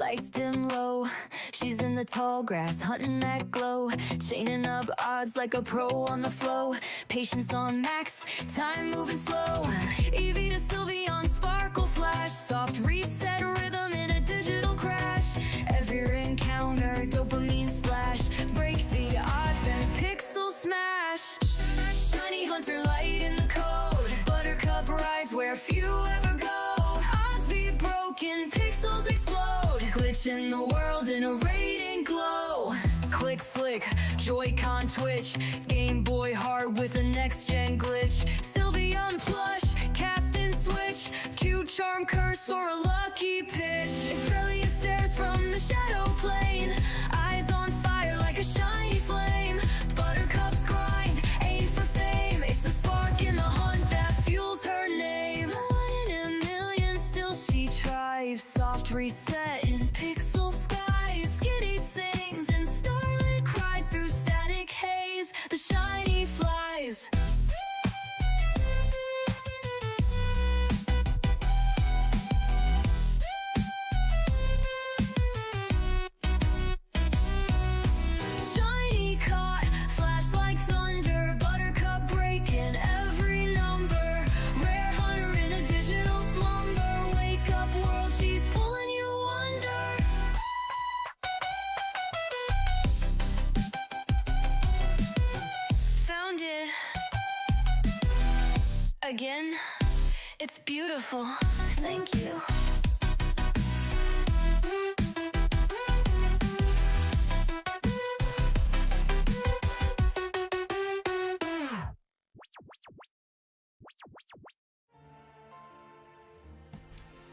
lights dim low. She's in the tall grass, hunting that glow. Chaining up odds like a pro on the flow. Patience on max, time moving slow. Evie to Sylveon, sparkle flash. Soft reset rhythm in a digital crash. Every encounter, dopamine splash. Break the odds and pixel smash. Shiny hunter light in the code. Buttercup rides where few ever go. Odds be broken, pixels explode. Glitch in the world in a radiant glow. Click flick, Joy-Con twitch. Game Boy hard with a next-gen glitch. Sylveon plush, cast and switch. Cute charm curse or a lucky pitch. Expelliarmus stares from the shadow plane. Eyes on fire like a shiny flame. Buttercup's grind, aim for fame. It's the spark in the hunt that fuels her name. One in a million, still she tries. Soft reset in pixel skies. Skitty sings and starlit cries through static haze. The shiny flies. Shiny caught, flash like thunder. Buttercup breaking every number. Rare hunter in a digital slumber. Wake up world, she's pulling you under. Found it again. It's beautiful. Thank you.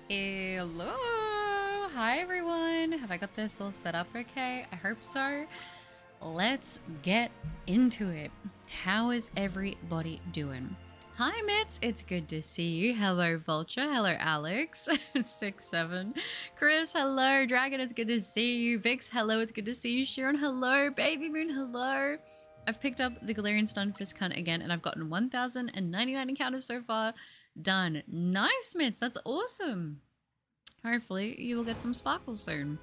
Hello! Hi everyone! Have I got this all set up okay? I hope so. Let's get into it. How is everybody doing? Hi Mitz, it's good to see you. Hello Vulture, hello Alex, 6-7. Chris, hello. Dragon, it's good to see you. Vix, hello, it's good to see you. Sharon, hello. Baby Moon, hello. I've picked up the Galarian Stunfisk hunt again and I've gotten 1,099 encounters so far. Done. Nice, Mitz, that's awesome. Hopefully you will get some sparkles soon.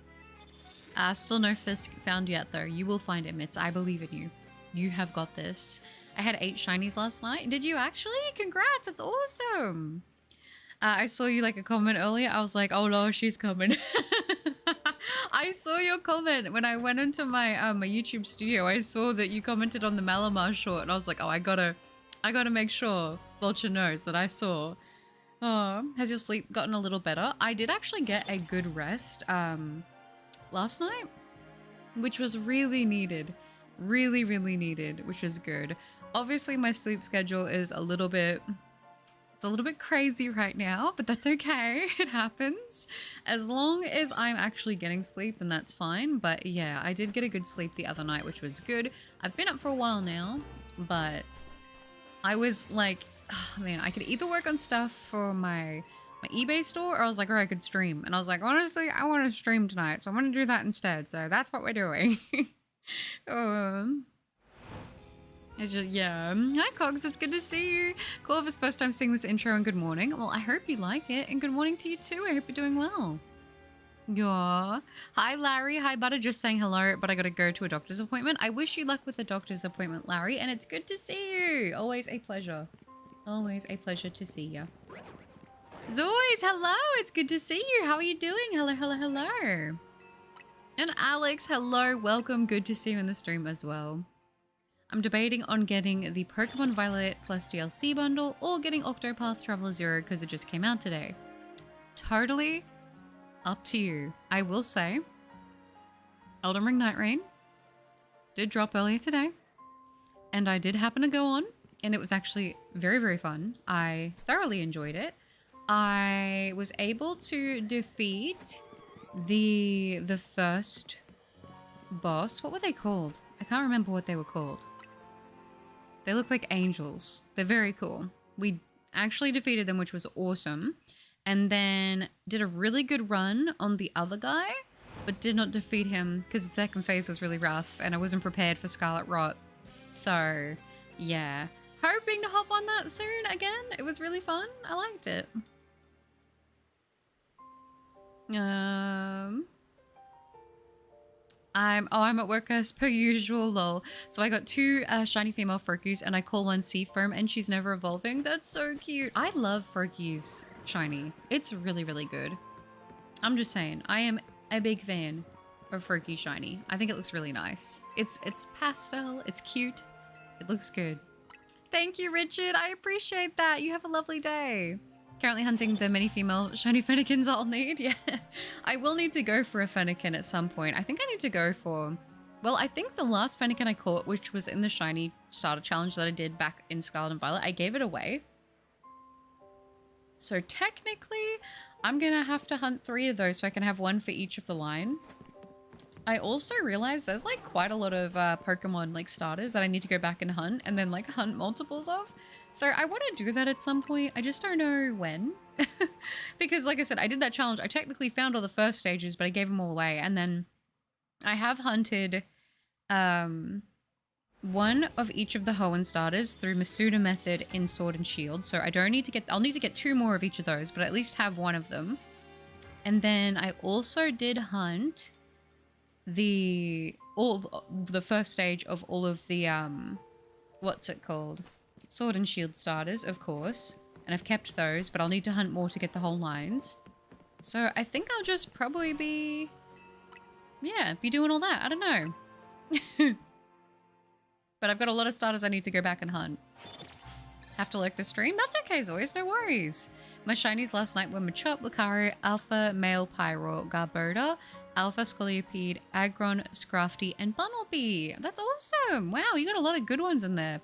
Still no Fisk found yet though. You will find it, Mitz. I believe in you. You have got this. I had 8 shinies last night. Did you actually? Congrats, that's awesome. I saw you like a comment earlier. I was like, oh no, she's coming. I saw your comment when I went into my my YouTube studio. I saw that you commented on the Malamar short and I was like, oh, I gotta make sure Vulture knows that I saw. Oh, has your sleep gotten a little better? I did actually get a good rest last night, which was really needed. Really, really needed, which is good. Obviously, my sleep schedule is a little bit crazy right now, but that's okay. It happens. As long as I'm actually getting sleep, then that's fine. But yeah, I did get a good sleep the other night, which was good. I've been up for a while now, but I was like, oh man, I could either work on stuff for my eBay store or I was like, or I could stream. And I was like, honestly, I want to stream tonight, so I'm going to do that instead. So that's what we're doing. It's just, yeah. Hi Cogs, it's good to see you. Corvus, first time seeing this intro and good morning. Well, I hope you like it and good morning to you too. I hope you're doing well. Yeah. Hi Larry, hi Butter, just saying hello, but I gotta go to a doctor's appointment. I wish you luck with the doctor's appointment, Larry, and it's good to see you. Always a pleasure. Always a pleasure to see you. Zoys, hello, it's good to see you. How are you doing? Hello, hello, hello. And Alex, hello, welcome. Good to see you in the stream as well. I'm debating on getting the Pokemon Violet Plus DLC bundle or getting Octopath Traveler Zero because it just came out today. Totally up to you. I will say, Elden Ring Night Rain did drop earlier today, and I did happen to go on, and it was actually very, very fun. I thoroughly enjoyed it. I was able to defeat the first boss. What were they called? I can't remember what they were called. They look like angels. They're very cool. We actually defeated them, which was awesome. And then did a really good run on the other guy, but did not defeat him because the second phase was really rough and I wasn't prepared for Scarlet Rot. So, yeah. Hoping to hop on that soon again. It was really fun. I liked it. I'm at work as per usual, lol. So I got two shiny female Furkies and I call one Seafoam and she's never evolving. That's so cute. I love Furkies shiny. It's really, really good. I'm just saying, I am a big fan of Furky shiny. I think it looks really nice. It's pastel, it's cute, it looks good. Thank you, Richard. I appreciate that. You have a lovely day. Currently hunting the many female shiny Fennekins I'll need. Yeah, I will need to go for a Fennekin at some point. I think I need to go for... Well, I think the last Fennekin I caught, which was in the shiny starter challenge that I did back in Scarlet and Violet, I gave it away. So technically, I'm going to have to hunt 3 of those so I can have one for each of the line. I also realized there's like quite a lot of Pokemon like starters that I need to go back and hunt and then like hunt multiples of. So I want to do that at some point. I just don't know when. Because like I said, I did that challenge. I technically found all the first stages, but I gave them all away. And then I have hunted one of each of the Hoenn starters through Masuda method in Sword and Shield. So I don't need to get, I'll need to get 2 more of each of those, but at least have one of them. And then I also did hunt the first stage of all of the what's it called, Sword and Shield starters, of course, and I've kept those, but I'll need to hunt more to get the whole lines. So I think I'll just probably be doing all that. I don't know. But I've got a lot of starters I need to go back and hunt. Have to lurk the stream? That's okay, Zois, no worries. My shinies last night were Machop, Lucario, Alpha, Male Pyro, Garbodor, Alpha Scolipede, Aggron, Scrafty, and Bunnelby. That's awesome. Wow, you got a lot of good ones in there.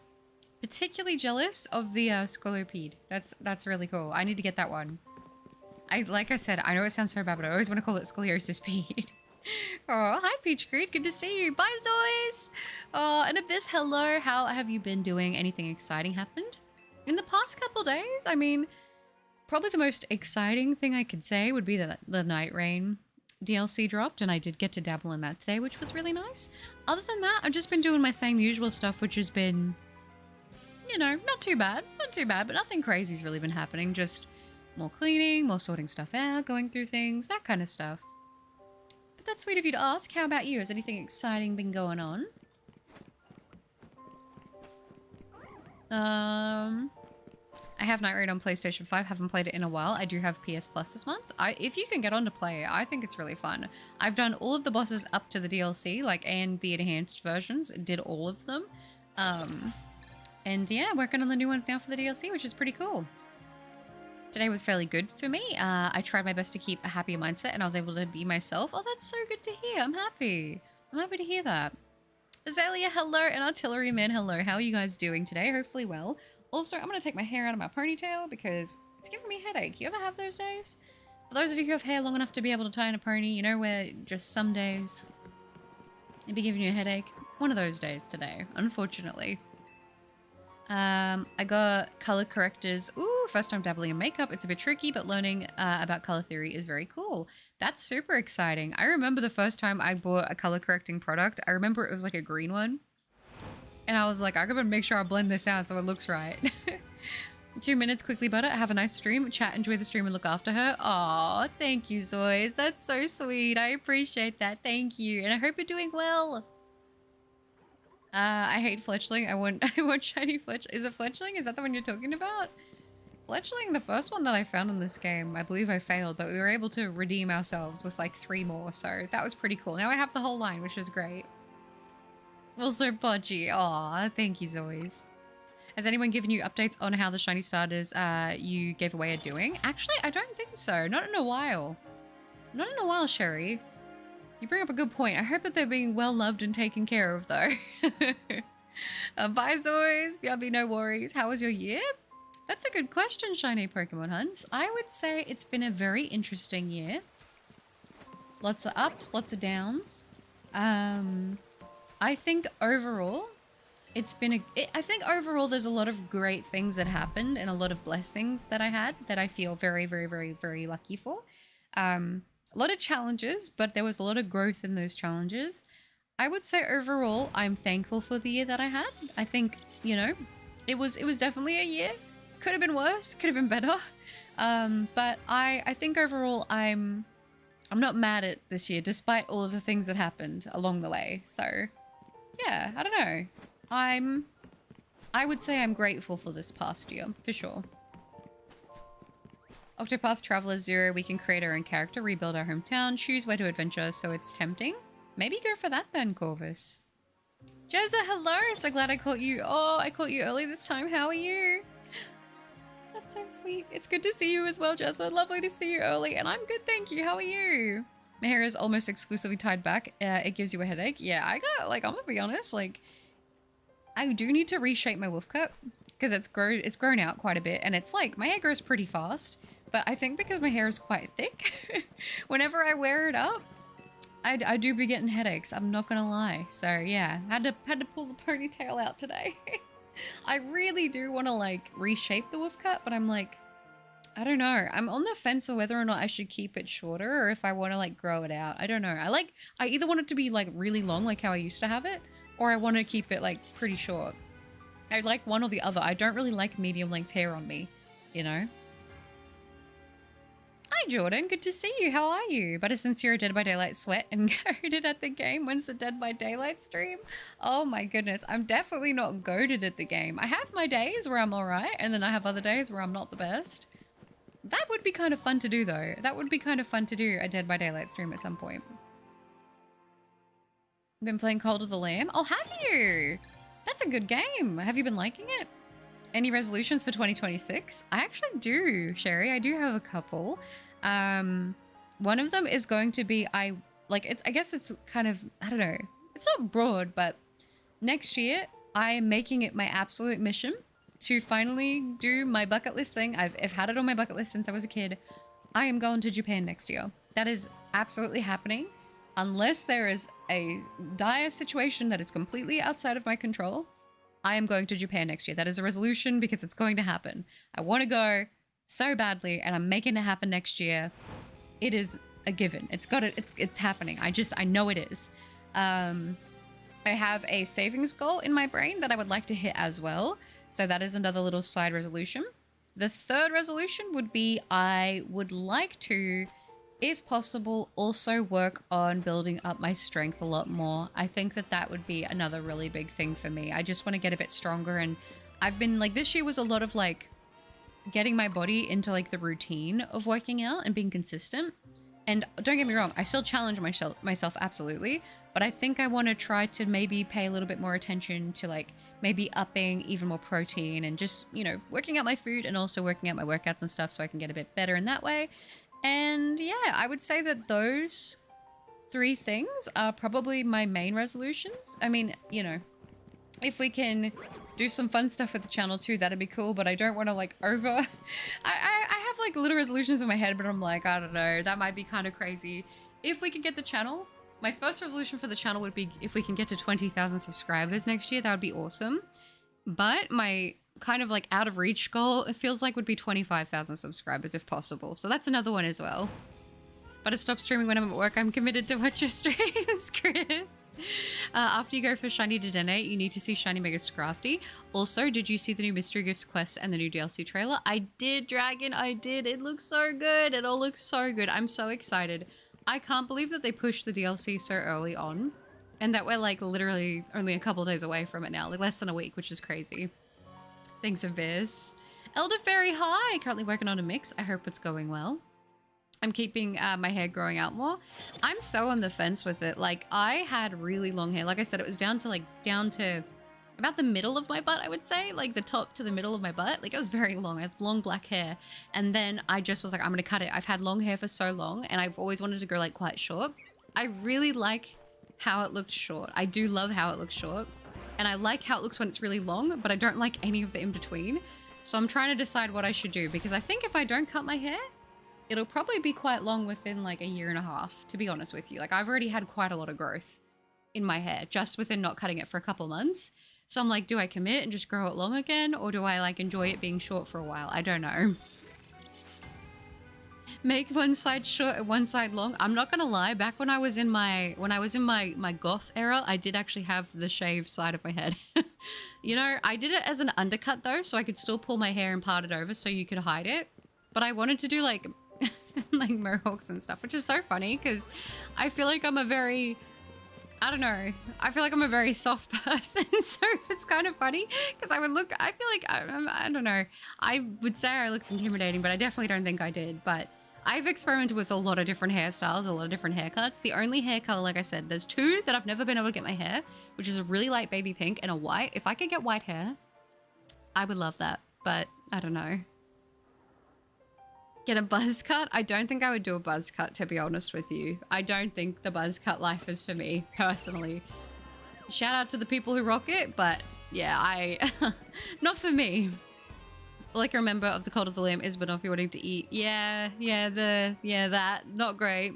Particularly jealous of the Scolipede. That's really cool. I need to get that one. Like I said, I know it sounds so bad, but I always want to call it Scoliosis Pede. Oh, hi Peach Creed. Good to see you. Bye, Zois. Oh, and Abyss, hello. How have you been doing? Anything exciting happened in the past couple days? I mean, probably the most exciting thing I could say would be that the Night Rain DLC dropped, and I did get to dabble in that today, which was really nice. Other than that, I've just been doing my same usual stuff, which has been, you know, not too bad, but nothing crazy's really been happening. Just more cleaning, more sorting stuff out, going through things, that kind of stuff. But that's sweet of you to ask. How about you? Has anything exciting been going on? I have Night Raid on PlayStation 5. Haven't played it in a while. I do have PS Plus this month. If you can get on to play it, I think it's really fun. I've done all of the bosses up to the DLC, and the enhanced versions. Did all of them. And yeah, working on the new ones now for the DLC, which is pretty cool. Today was fairly good for me. I tried my best to keep a happy mindset, and I was able to be myself. Oh, that's so good to hear. I'm happy. I'm happy to hear that. Azalea, hello, and Artillery Man, hello. How are you guys doing today? Hopefully well. Also, I'm going to take my hair out of my ponytail because it's giving me a headache. You ever have those days? For those of you who have hair long enough to be able to tie in a pony, you know where just some days it'd be giving you a headache? One of those days today, unfortunately. I got color correctors. Ooh, first time dabbling in makeup. It's a bit tricky, but learning about color theory is very cool. That's super exciting. I remember the first time I bought a color correcting product. I remember it was like a green one. And I was like, I gotta make sure I blend this out so it looks right. 2 minutes, quickly, butter. Have a nice stream. Chat, enjoy the stream, and look after her. Aw, thank you, Zois. That's so sweet. I appreciate that. Thank you. And I hope you're doing well. I hate Fletchling. I want shiny Fletch. Is it Fletchling? Is that the one you're talking about? Fletchling, the first one that I found in this game, I believe I failed, but we were able to redeem ourselves with like 3 more, so that was pretty cool. Now I have the whole line, which is great. Also Podgy. Aw, thank you, Zois. Has anyone given you updates on how the shiny starters you gave away are doing? Actually, I don't think so. Not in a while. Not in a while, Sherry. You bring up a good point. I hope that they're being well loved and taken care of, though. Bye, Zois. BRB, no worries. How was your year? That's a good question, Shiny Pokemon Hunts. I would say it's been a very interesting year. Lots of ups, lots of downs. I think overall, it's been I think overall there's a lot of great things that happened and a lot of blessings that I had that I feel very, very, very, very lucky for. A lot of challenges, but there was a lot of growth in those challenges. I would say overall, I'm thankful for the year that I had. I think, you know, it was definitely a year. Could have been worse, could have been better. But I think overall I'm I'm not mad at this year, despite all of the things that happened along the way. So, yeah, I don't know. I would say I'm grateful for this past year, for sure. Octopath Traveler 0, we can create our own character, rebuild our hometown, choose where to adventure, so it's tempting. Maybe go for that then, Corvus. Jezza, hello! So glad I caught you. Oh, I caught you early this time. How are you? That's so sweet. It's good to see you as well, Jezza. Lovely to see you early. And I'm good, thank you. How are you? My hair is almost exclusively tied back. It gives you a headache. Yeah, I got, like, I'm gonna be honest, like, I do need to reshape my wolf cut because it's grown out quite a bit, and it's like, my hair grows pretty fast, but I think because my hair is quite thick, whenever I wear it up, I do be getting headaches. I'm not gonna lie. So yeah, had to pull the ponytail out today. I really do want to like reshape the wolf cut, but I'm like, I don't know. I'm on the fence of whether or not I should keep it shorter or if I want to like grow it out. I don't know. I either want it to be like really long, like how I used to have it, or I want to keep it like pretty short. I like one or the other. I don't really like medium length hair on me, you know? Hi, Jordan. Good to see you. How are you? But since you're a Dead by Daylight sweat and goaded at the game, when's the Dead by Daylight stream? Oh my goodness. I'm definitely not goaded at the game. I have my days where I'm alright, and then I have other days where I'm not the best. That would be kind of fun to do, though. That would be kind of fun to do a Dead by Daylight stream at some point. Been playing Cult of the Lamb? Oh, have you? That's a good game. Have you been liking it? Any resolutions for 2026? I actually do, Sherry. I do have a couple. One of them is going to be, I guess it's kind of, I don't know. It's not broad, but next year I am making it my absolute mission to finally do my bucket list thing. I've had it on my bucket list since I was a kid. I am going to Japan next year. That is absolutely happening. Unless there is a dire situation that is completely outside of my control, I am going to Japan next year. That is a resolution because it's going to happen. I want to go so badly, and I'm making it happen next year. It is a given. It's happening. I know it is. I have a savings goal in my brain that I would like to hit as well. So that is another little side resolution. The third resolution would be I would like to, if possible, also work on building up my strength a lot more. I think that would be another really big thing for me. I just want to get a bit stronger, and I've been like, this year was a lot of like getting my body into like the routine of working out and being consistent. And don't get me wrong, I still challenge myself absolutely, but I think I want to try to maybe pay a little bit more attention to like maybe upping even more protein and just, you know, working out my food and also working out my workouts and stuff so I can get a bit better in that way. And yeah, I would say that those 3 things are probably my main resolutions. I mean, you know, if we can do some fun stuff with the channel too, that'd be cool, but I don't want to like I have like little resolutions in my head, but I'm like, I don't know, that might be kind of crazy. If we can get the channel, my first resolution for the channel would be if we can get to 20,000 subscribers next year, that would be awesome. But my kind of like out of reach goal, it feels like, would be 25,000 subscribers if possible. So that's another one as well. But to stop streaming when I'm at work, I'm committed to watch your streams, Chris. After you go for Shiny Dedenne, you need to see Shiny Mega Scrafty. Also, did you see the new Mystery Gifts quest and the new DLC trailer? I did, Dragon, I did. It looks so good. It all looks so good. I'm so excited. I can't believe that they pushed the DLC so early on and that we're like literally only a couple days away from it now, like less than a week, which is crazy. Thanks, Abyss. Elder Fairy, hi! Currently working on a mix. I hope it's going well. I'm keeping my hair growing out more. I'm so on the fence with it. Like, I had really long hair. Like I said, it was down to about the middle of my butt, I would say. Like, the top to the middle of my butt. Like, it was very long. I had long black hair. And then I just was like, I'm going to cut it. I've had long hair for so long, and I've always wanted to go, like, quite short. I really like how it looked short. I do love how it looks short. And I like how it looks when it's really long, but I don't like any of the in-between. So I'm trying to decide what I should do, because I think if I don't cut my hair, it'll probably be quite long within like a year and a half, to be honest with you. Like, I've already had quite a lot of growth in my hair just within not cutting it for a couple months. So I'm like, do I commit and just grow it long again? Or do I like enjoy it being short for a while? I don't know. Make one side short and one side long. I'm not gonna lie, back when I was in my goth era, I did actually have the shaved side of my head. You know, I did it as an undercut though, so I could still pull my hair and part it over so you could hide it. But I wanted to do like like mohawks and stuff, which is so funny because I feel like I'm a very, I don't know, I feel like I'm a very soft person. So it's kind of funny because I feel like, I don't know, I would say I looked intimidating, but I definitely don't think I did. But I've experimented with a lot of different hairstyles, a lot of different haircuts. The only hair color, like I said, there's two that I've never been able to get my hair, which is a really light baby pink and a white. If I could get white hair, I would love that, but I don't know. Get a buzz cut? I don't think I would do a buzz cut, to be honest with you. I don't think the buzz cut life is for me, personally. Shout out to the people who rock it, but yeah, not for me. All I can remember of the Cult of the Lamb is Banoffee wanting to eat. Yeah, that. Not great.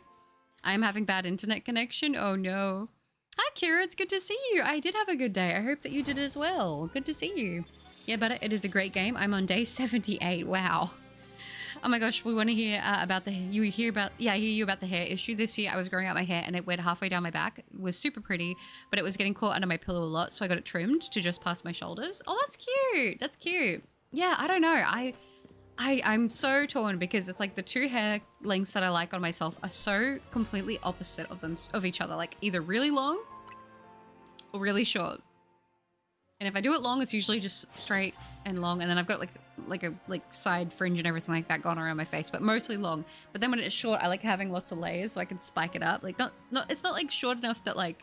I am having bad internet connection. Oh no. Hi Kira, it's good to see you. I did have a good day. I hope that you did as well. Good to see you. Yeah, but it is a great game. I'm on day 78. Wow. Oh my gosh, we want to hear about the, I hear you about the hair issue. This year I was growing out my hair and it went halfway down my back. It was super pretty, but it was getting caught under my pillow a lot. So I got it trimmed to just past my shoulders. Oh, that's cute. That's cute. Yeah, I don't know. I'm so torn because it's like the two hair lengths that I like on myself are so completely opposite of each other. Like either really long or really short. And if I do it long, it's usually just straight and long. And then I've got like a side fringe and everything like that going around my face, but mostly long. But then when it's short, I like having lots of layers so I can spike it up. Like it's not like short enough that like,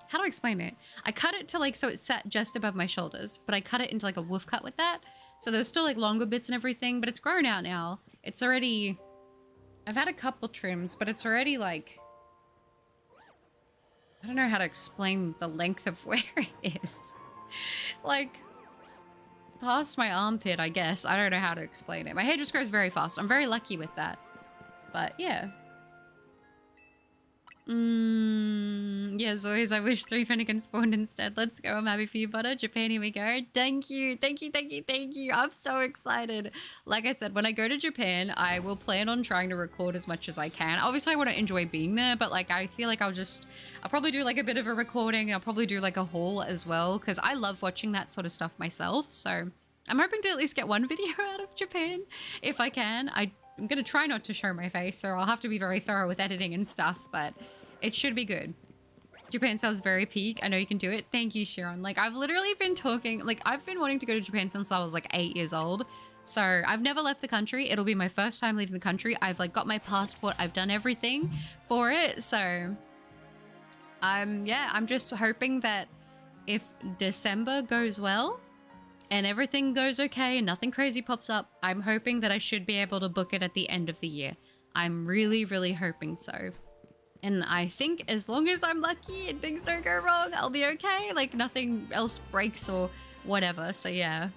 how do I explain it? I cut it to like, so it's sat just above my shoulders, but I cut it into like a wolf cut with that. So there's still like longer bits and everything, but it's grown out now. It's already, I've had a couple trims, but it's already like, I don't know how to explain the length of where it is. Like past my armpit, I guess. I don't know how to explain it. My hair just grows very fast. I'm very lucky with that. But yeah. Yes, always. I wish 3 Finnegan spawned instead. Let's go. I'm happy for you, butter. Japan, here we go. Thank you. Thank you. Thank you. Thank you. I'm so excited. Like I said, when I go to Japan, I will plan on trying to record as much as I can. Obviously, I want to enjoy being there, but like, I feel like I'll probably do like a bit of a recording and I'll probably do like a haul as well because I love watching that sort of stuff myself. So I'm hoping to at least get one video out of Japan if I can. I'm going to try not to show my face, so I'll have to be very thorough with editing and stuff, but it should be good. Japan sounds very peak. I know you can do it. Thank you, Sharon. Like, I've literally been talking, like, I've been wanting to go to Japan since I was like 8 years old. So I've never left the country. It'll be my first time leaving the country. I've like got my passport. I've done everything for it. So I'm just hoping that if December goes well and everything goes okay and nothing crazy pops up, I'm hoping that I should be able to book it at the end of the year. I'm really, really hoping so. And I think as long as I'm lucky and things don't go wrong, I'll be okay. Like nothing else breaks or whatever. So yeah.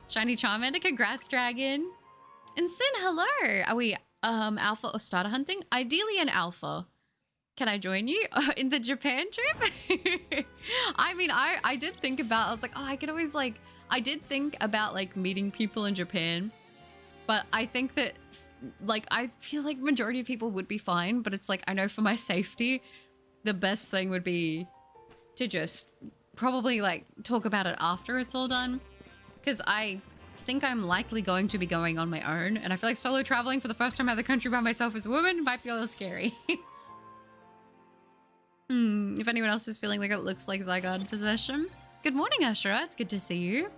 Shiny Charmander, congrats, Dragon. And Sin, hello. Are we alpha or starter hunting? Ideally an alpha. Can I join you in the Japan trip? I mean, I did think about, I was like, oh, I could always like, I did think about like meeting people in Japan, but I think that like, I feel like majority of people would be fine, but it's like, I know for my safety, the best thing would be to just probably like talk about it after it's all done. Because I think I'm likely going to be going on my own. And I feel like solo traveling for the first time out of the country by myself as a woman might be a little scary. If anyone else is feeling like it looks like Zygarde possession. Good morning, Astra. It's good to see you.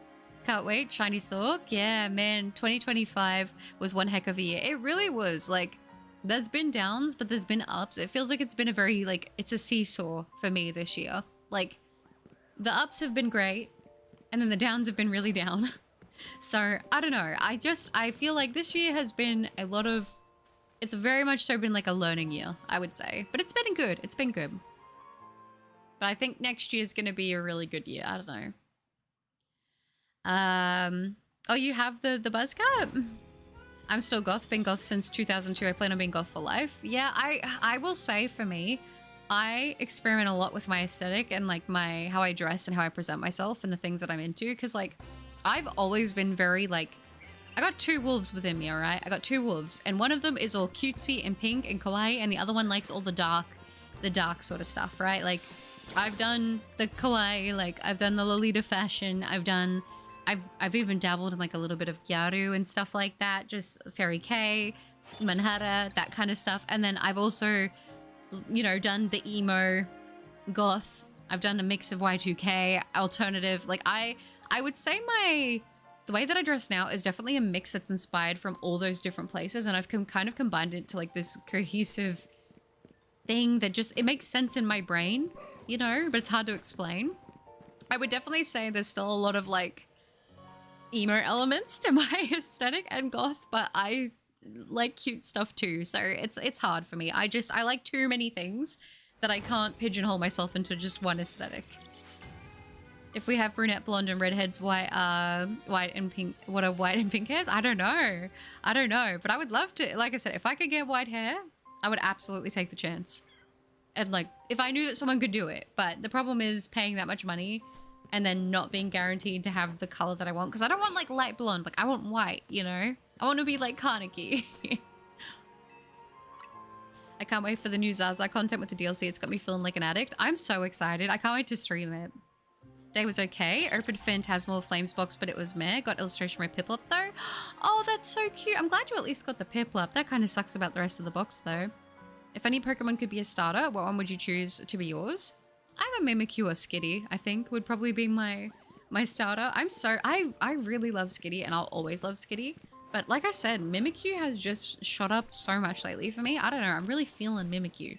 Can't wait. Shiny Sork. Yeah, man. 2025 was one heck of a year. It really was. Like, there's been downs, but there's been ups. It feels like it's been a very, like, it's a seesaw for me this year. Like, the ups have been great, and then the downs have been really down. So, I don't know. I feel like this year has been a lot of, it's very much so been like a learning year, I would say. But it's been good. It's been good. But I think next year is going to be a really good year. I don't know. Oh, you have the buzz cut? I'm still goth, been goth since 2002. I plan on being goth for life. Yeah, I will say for me, I experiment a lot with my aesthetic and like how I dress and how I present myself and the things that I'm into. Cause like, I've always been very like, I got 2 wolves within me, all right? I got 2 wolves and one of them is all cutesy and pink and kawaii and the other one likes all the dark sort of stuff, right? Like I've done the kawaii, like I've done the Lolita fashion. I've even dabbled in like a little bit of gyaru and stuff like that, just Fairy K. Manhattan, that kind of stuff. And then I've also, you know, done the emo, goth. I've done a mix of Y2K, alternative. Like I would say the way that I dress now is definitely a mix that's inspired from all those different places, and I've kind of combined it to like this cohesive thing that just, it makes sense in my brain, you know, but it's hard to explain. I would definitely say there's still a lot of like emo elements to my aesthetic and goth, but I like cute stuff too, so it's hard for me. I like too many things that I can't pigeonhole myself into just one aesthetic. If we have brunette, blonde, and redheads, white and pink, what are white and pink hairs? I don't know. But I would love to. Like I said, if I could get white hair, I would absolutely take the chance. And like, if I knew that someone could do it. But the problem is paying that much money and then not being guaranteed to have the color that I want. Because I don't want like light blonde. Like I want white, you know? I want to be like Carnegie. I can't wait for the new Zaza content with the DLC. It's got me feeling like an addict. I'm so excited. I can't wait to stream it. Day was okay. Opened Phantasmal Flames box, but it was meh. Got illustration from my Piplup though. Oh, that's so cute. I'm glad you at least got the Piplup. That kind of sucks about the rest of the box though. If any Pokemon could be a starter, what one would you choose to be yours? Either Mimikyu or Skitty, I think, would probably be my starter. I really love Skitty, and I'll always love Skitty. But like I said, Mimikyu has just shot up so much lately for me. I don't know. I'm really feeling Mimikyu.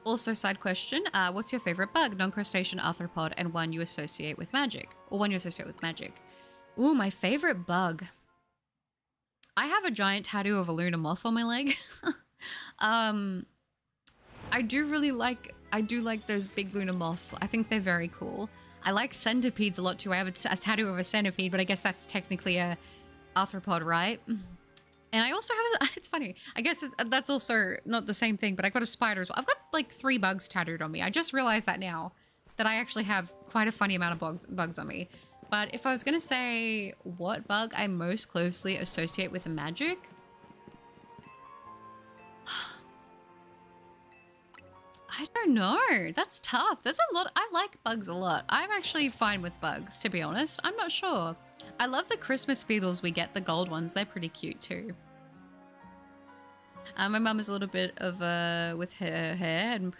Also, side question, what's your favorite bug? Non-crustacean, arthropod, and one you associate with magic. Or one you associate with magic. Ooh, my favorite bug. I have a giant tattoo of a Luna moth on my leg. I do like those big Luna moths. I think they're very cool. I like centipedes a lot too. I have a tattoo of a centipede, but I guess that's technically a arthropod, right? And I also have, it's funny, I guess that's also not the same thing, but I got a spider as well. I've got like 3 bugs tattooed on me. I just realized that now, that I actually have quite a funny amount of bugs on me. But if I was gonna say what bug I most closely associate with magic, I don't know. That's tough. There's a lot. I like bugs a lot. I'm actually fine with bugs, to be honest. I'm not sure. I love the Christmas beetles we get, the gold ones. They're pretty cute too. My mum is a little bit of with her hair, and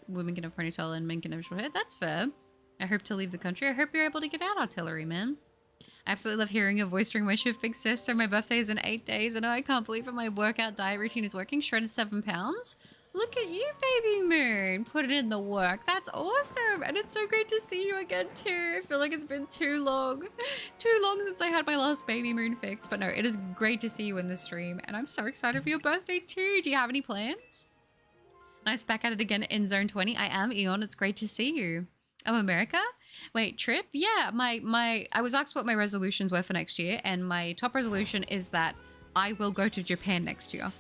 women can have ponytail and men can have short hair. That's fair. I hope to leave the country. I hope you're able to get out, Artillery Man. I absolutely love hearing your voice during my shift, big sis. So my birthday is in 8 days, and I can't believe it. My workout diet routine is working. Shredded 7 pounds. Look at you, baby moon. Put it in the work. That's awesome. And it's so great to see you again too. I feel like it's been too long. Too long since I had my last baby moon fix. But no, it is great to see you in the stream. And I'm so excited for your birthday too. Do you have any plans? Nice, back at it again in Zone 20. I am Eon. It's great to see you. Oh, America? Wait, trip? Yeah, I was asked what my resolutions were for next year. And my top resolution is that I will go to Japan next year.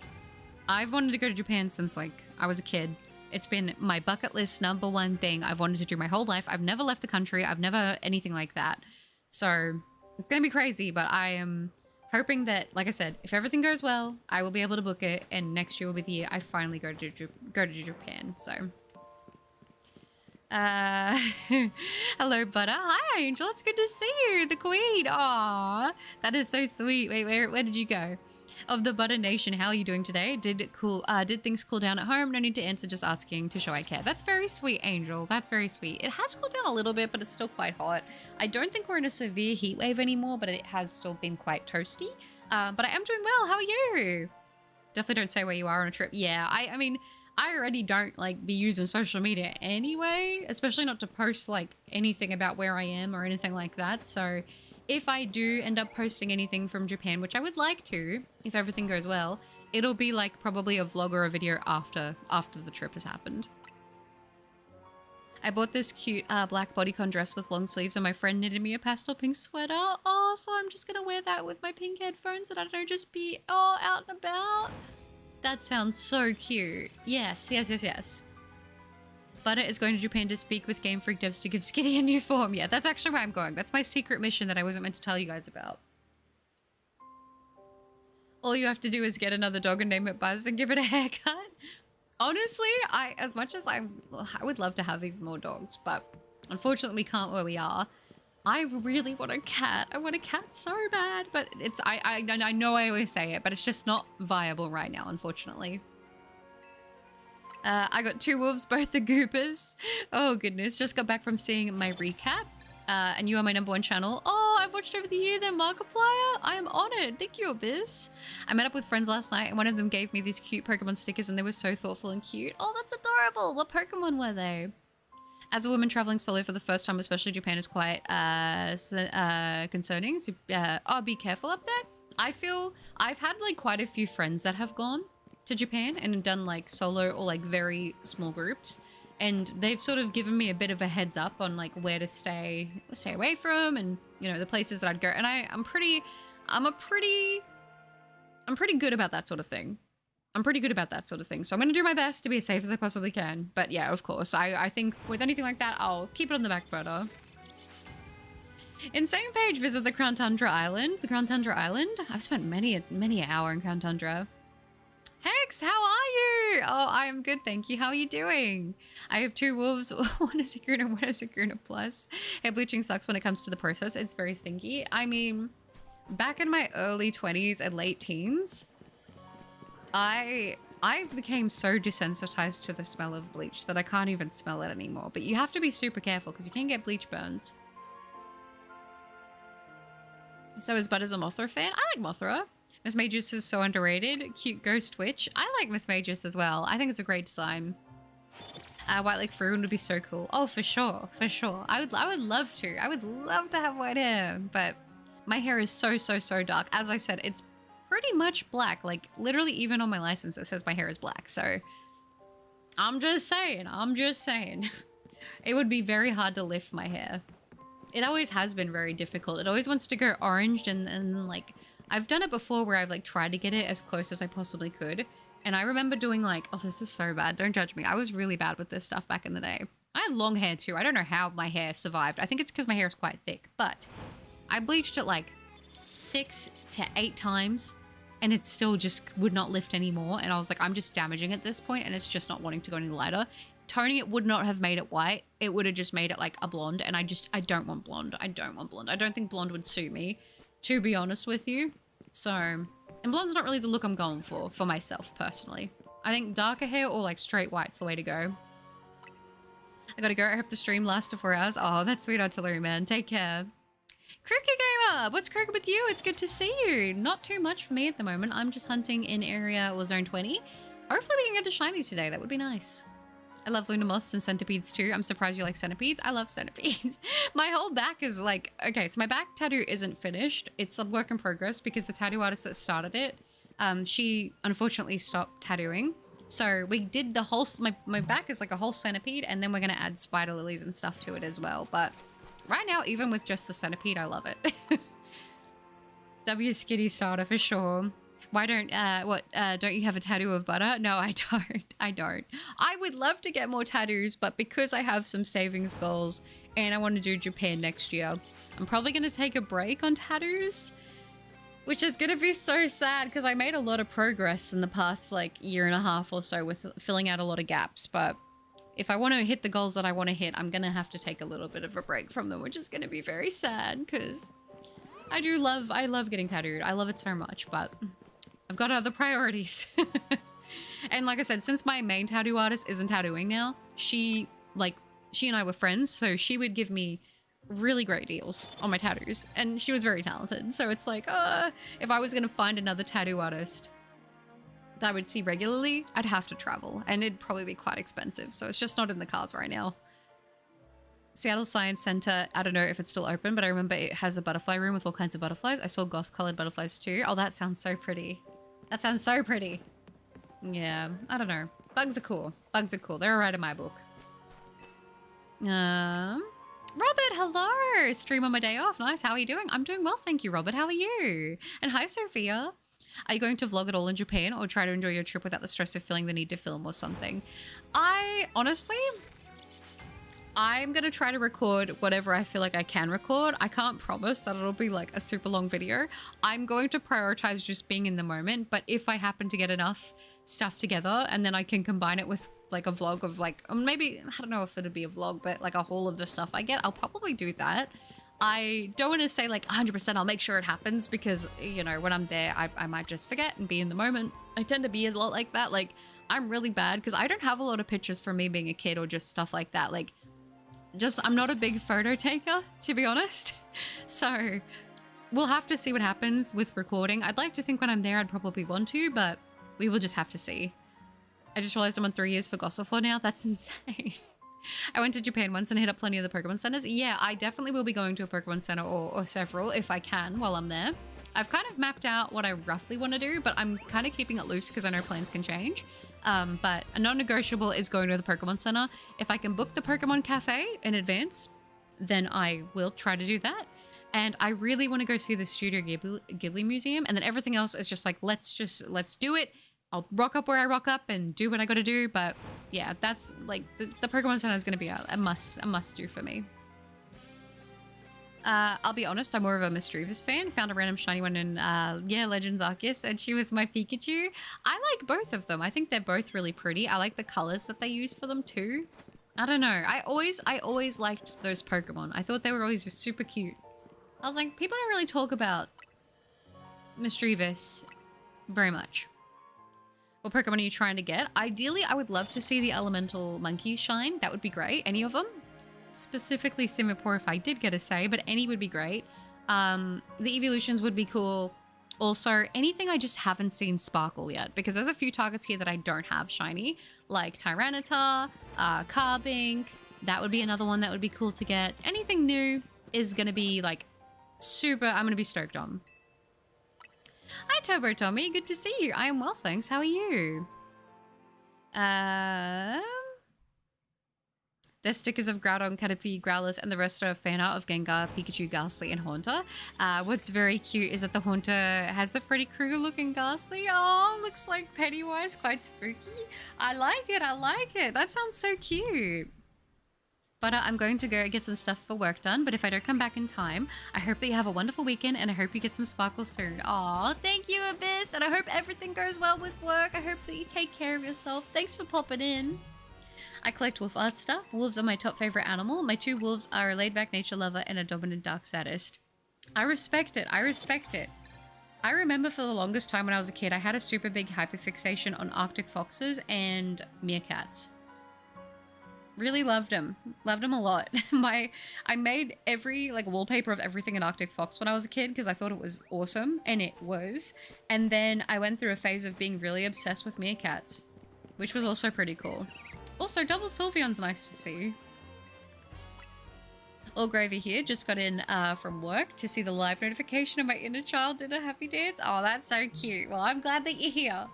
I've wanted to go to Japan since like I was a kid. It's been my bucket list #1 thing I've wanted to do my whole life. I've never left the country. I've never anything like that. So it's going to be crazy, but I am hoping that, like I said, if everything goes well, I will be able to book it, and next year will be the year I finally go to Japan. So hello, Butter. Hi, Angel. It's good to see you, the Queen. Aw, that is so sweet. Wait, where did you go? Of the Butter Nation, how are you doing today? Did things cool down at home? No need to answer, just asking to show I care. That's very sweet, Angel. That's very sweet. It has cooled down a little bit, but it's still quite hot. I don't think we're in a severe heat wave anymore, but it has still been quite toasty. But I am doing well. How are you? Definitely don't say where you are on a trip. Yeah, I mean, I already don't like be using social media anyway, especially not to post like anything about where I am or anything like that. So if I do end up posting anything from Japan, which I would like to, if everything goes well, it'll be like probably a vlog or a video after the trip has happened. I bought this cute black bodycon dress with long sleeves, and my friend knitted me a pastel pink sweater. Oh, so I'm just gonna wear that with my pink headphones and I don't just be out and about. That sounds so cute. Yes. Butter is going to Japan to speak with Game Freak devs to give Skitty a new form. Yeah, that's actually where I'm going. That's my secret mission that I wasn't meant to tell you guys about. All you have to do is get another dog and name it Buzz and give it a haircut. Honestly, as much as I would love to have even more dogs, but unfortunately we can't where we are. I really want a cat. I want a cat so bad, but it's I know I always say it, but it's just not viable right now, unfortunately. I got 2 wolves, both the goobers. Oh goodness, just got back from seeing my recap. And you are my #1 channel. Oh, I've watched over the year then, Markiplier. I am honored. Thank you, Abyss. I met up with friends last night and one of them gave me these cute Pokemon stickers and they were so thoughtful and cute. Oh, that's adorable. What Pokemon were they? As a woman traveling solo for the first time, especially Japan, is quite concerning. So, oh, be careful up there. I feel I've had like quite a few friends that have gone to Japan and done like solo or like very small groups. And they've sort of given me a bit of a heads up on like where to stay away from and, you know, the places that I'd go. And I'm pretty good about that sort of thing. I'm pretty good about that sort of thing. So I'm going to do my best to be as safe as I possibly can. But yeah, of course, I think with anything like that, I'll keep it on the back burner. Insane Page, visit the Crown Tundra Island. The Crown Tundra Island? I've spent many an hour in Crown Tundra. Hex, how are you? Oh, I am good, thank you. How are you doing? I have 2 wolves, one a Securina, one a Securina Plus. Hair bleaching sucks when it comes to the process. It's very stinky. I mean, back in my early 20s and late teens, I became so desensitized to the smell of bleach that I can't even smell it anymore. But you have to be super careful because you can get bleach burns. So is Butters a Mothra fan? I like Mothra. Miss Magus is so underrated. Cute ghost witch. I like Miss Magus as well. I think it's a great design. White Lake Faroon would be so cool. Oh, for sure, for sure. I would love to. I would love to have white hair, but my hair is so dark. As I said, it's pretty much black. Like literally, even on my license, it says my hair is black. So I'm just saying. It would be very hard to lift my hair. It always has been very difficult. It always wants to go orange and like. I've done it before where I've like tried to get it as close as I possibly could. And I remember doing like, oh, this is so bad. Don't judge me. I was really bad with this stuff back in the day. I had long hair too. I don't know how my hair survived. I think it's because my hair is quite thick, but I bleached it like 6 to 8 times and it still just would not lift anymore. And I was like, I'm just damaging it at this point and it's just not wanting to go any lighter. Toning it would not have made it white. It would have just made it like a blonde. And I don't want blonde. I don't want blonde. I don't think blonde would suit me, to be honest with you. So, and blonde's not really the look I'm going for myself personally. I think darker hair or like straight white's the way to go. I gotta go. I hope the stream lasts 4 hours. Oh, that's sweet artillery, man. Take care. Cricket Gamer, what's cracking with you? It's good to see you. Not too much for me at the moment. I'm just hunting in area or zone 20. Hopefully we can get a shiny today. That would be nice. I love Luna moths and centipedes too. I'm surprised you like centipedes. I love centipedes. My whole back is like, okay, so my back tattoo isn't finished. It's a work in progress because the tattoo artist that started it, she unfortunately stopped tattooing. So we did the whole, my back is like a whole centipede and then we're going to add spider lilies and stuff to it as well. But right now, even with just the centipede, I love it. W Skitty starter for sure. Why don't, don't you have a tattoo of butter? No, I don't. I would love to get more tattoos, but because I have some savings goals and I want to do Japan next year, I'm probably going to take a break on tattoos, which is going to be so sad because I made a lot of progress in the past like year and a half or so with filling out a lot of gaps. But if I want to hit the goals that I want to hit, I'm going to have to take a little bit of a break from them, which is going to be very sad because I love getting tattooed. I love it so much, but I've got other priorities. And like I said, since my main tattoo artist isn't tattooing now, she and I were friends, so she would give me really great deals on my tattoos, and she was very talented. So it's like, if I was gonna find another tattoo artist that I would see regularly, I'd have to travel, and it'd probably be quite expensive. So it's just not in the cards right now. Seattle Science Center, I don't know if it's still open, but I remember it has a butterfly room with all kinds of butterflies. I saw goth-colored butterflies too. Oh, that sounds so pretty. That sounds so pretty. Yeah, I don't know. Bugs are cool. Bugs are cool. They're right in my book. Robert, hello! Stream on my day off. Nice. How are you doing? I'm doing well, thank you, Robert. How are you? And hi, Sophia. Are you going to vlog at all in Japan or try to enjoy your trip without the stress of feeling the need to film or something? I'm going to try to record whatever I feel like I can record. I can't promise that it'll be like a super long video. I'm going to prioritize just being in the moment, but if I happen to get enough stuff together and then I can combine it with like a vlog of like, maybe, I don't know if it'll be a vlog, but like a haul of the stuff I get, I'll probably do that. I don't want to say like 100% I'll make sure it happens because, you know, when I'm there, I might just forget and be in the moment. I tend to be a lot like that. Like, I'm really bad because I don't have a lot of pictures from me being a kid or just stuff like that. Like, just, I'm not a big photo taker, to be honest. So we'll have to see what happens with recording. I'd like to think when I'm there, I'd probably want to, but we will just have to see. I just realized I'm on 3 years for Gossifleur now. That's insane. I went to Japan once and hit up plenty of the Pokemon centers. Yeah, I definitely will be going to a Pokemon center or several if I can while I'm there. I've kind of mapped out what I roughly want to do, but I'm kind of keeping it loose because I know plans can change. But a non-negotiable is going to the Pokemon center. If I can book the Pokemon Cafe in advance, then I will try to do that. And I really want to go see the Studio Ghibli Museum, and then everything else is just like, let's do it. I'll rock up where I rock up and do what I gotta do. But yeah, that's like the Pokemon Center is gonna be a must do for me. I'll be honest, I'm more of a Misdreavus fan. Found a random shiny one in Legends Arceus, and she was my Pikachu. I like both of them. I think they're both really pretty. I like the colors that they use for them too. I don't know. I always liked those Pokemon. I thought they were always super cute. I was like, people don't really talk about Misdreavus very much. What Pokemon are you trying to get? Ideally, I would love to see the Elemental Monkeys shine. That would be great. Any of them. Specifically Simipour if I did get a say, but any would be great. The evolutions would be cool. Also, anything I just haven't seen sparkle yet, because there's a few targets here that I don't have shiny, like Tyranitar, Carbink. That would be another one that would be cool to get. Anything new is going to be like super, I'm going to be stoked on. Hi, Tobo Tommy. Good to see you. I am well, thanks. How are you? There's stickers of Groudon, Caterpie, Growlithe, and the rest are fan art of Gengar, Pikachu, Ghastly, and Haunter. What's very cute is that the Haunter has the Freddy Krueger looking Ghastly. Oh, looks like Pennywise, quite spooky. I like it. I like it. That sounds so cute. But I'm going to go get some stuff for work done. But if I don't come back in time, I hope that you have a wonderful weekend and I hope you get some sparkles soon. Aw, thank you, Abyss. And I hope everything goes well with work. I hope that you take care of yourself. Thanks for popping in. I collect wolf art stuff. Wolves are my top favorite animal. My two wolves are a laid-back nature lover and a dominant dark sadist. I respect it. I respect it. I remember for the longest time when I was a kid, I had a super big hyperfixation on Arctic foxes and meerkats. Really loved them. Loved them a lot. I made every like wallpaper of everything in Arctic Fox when I was a kid because I thought it was awesome, and it was. And then I went through a phase of being really obsessed with meerkats, which was also pretty cool. Also, Double Sylveon's nice to see. All Gravy here, just got in from work to see the live notification of my inner child did a happy dance. Oh, that's so cute. Well, I'm glad that you're here.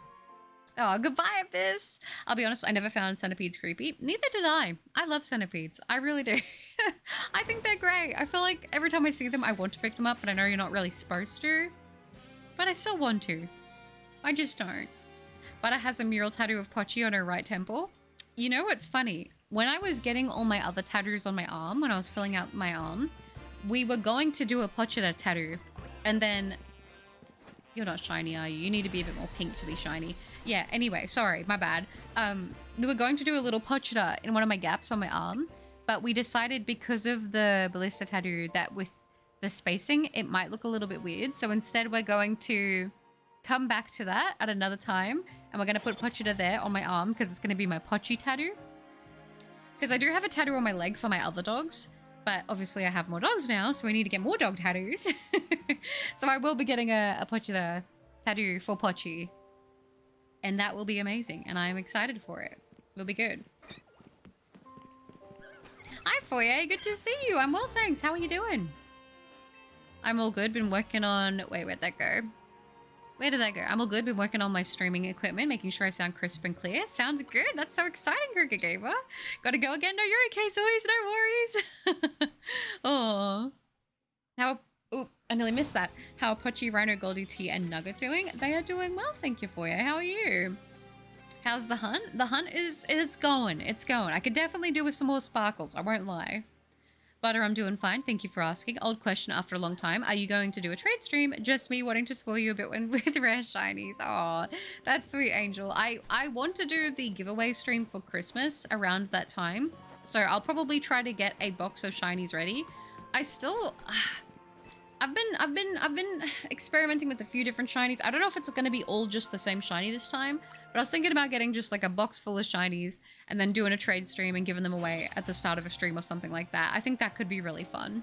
Oh, goodbye, Abyss. I'll be honest, I never found centipedes creepy. Neither did I. I love centipedes. I really do. I think they're great. I feel like every time I see them, I want to pick them up, but I know you're not really supposed to. But I still want to. I just don't. Butter has a mural tattoo of Pochi on her right temple. You know what's funny? When I was getting all my other tattoos on my arm, when I was filling out my arm, we were going to do a Pochita tattoo. And then... You're not shiny, are you? You need to be a bit more pink to be shiny. Yeah, anyway, sorry, my bad. We were going to do a little Pochita in one of my gaps on my arm, but we decided because of the ballista tattoo that with the spacing, it might look a little bit weird. So instead we're going to come back to that at another time, and we're going to put Pochita there on my arm because it's going to be my Pochi tattoo. Because I do have a tattoo on my leg for my other dogs, but obviously I have more dogs now, so we need to get more dog tattoos. So I will be getting a Pochita tattoo for Pochi. And that will be amazing, and I'm excited for it. It'll be good. Hi, Foyer. Good to see you. I'm well, thanks. How are you doing? I'm all good. Been working on... Wait, where'd that go? Where did that go? I'm all good. Been working on my streaming equipment, making sure I sound crisp and clear. Sounds good. That's so exciting, Kruger Gamer. Gotta go again. No, you're okay, Zoes. No worries. Oh. How... Oh, I nearly missed that. How are Pochi, Rhino, Goldie T, and Nugget doing? They are doing well, thank you, Foyer. How are you? How's the hunt? The hunt is going. It's going. I could definitely do with some more sparkles. I won't lie. Butter, I'm doing fine. Thank you for asking. Old question after a long time. Are you going to do a trade stream? Just me wanting to spoil you a bit with rare shinies. Aw, that's sweet, Angel. I want to do the giveaway stream for Christmas around that time. So I'll probably try to get a box of shinies ready. I still... I've been experimenting with a few different shinies. I don't know if it's going to be all just the same shiny this time, but I was thinking about getting just like a box full of shinies and then doing a trade stream and giving them away at the start of a stream or something like that. I think that could be really fun.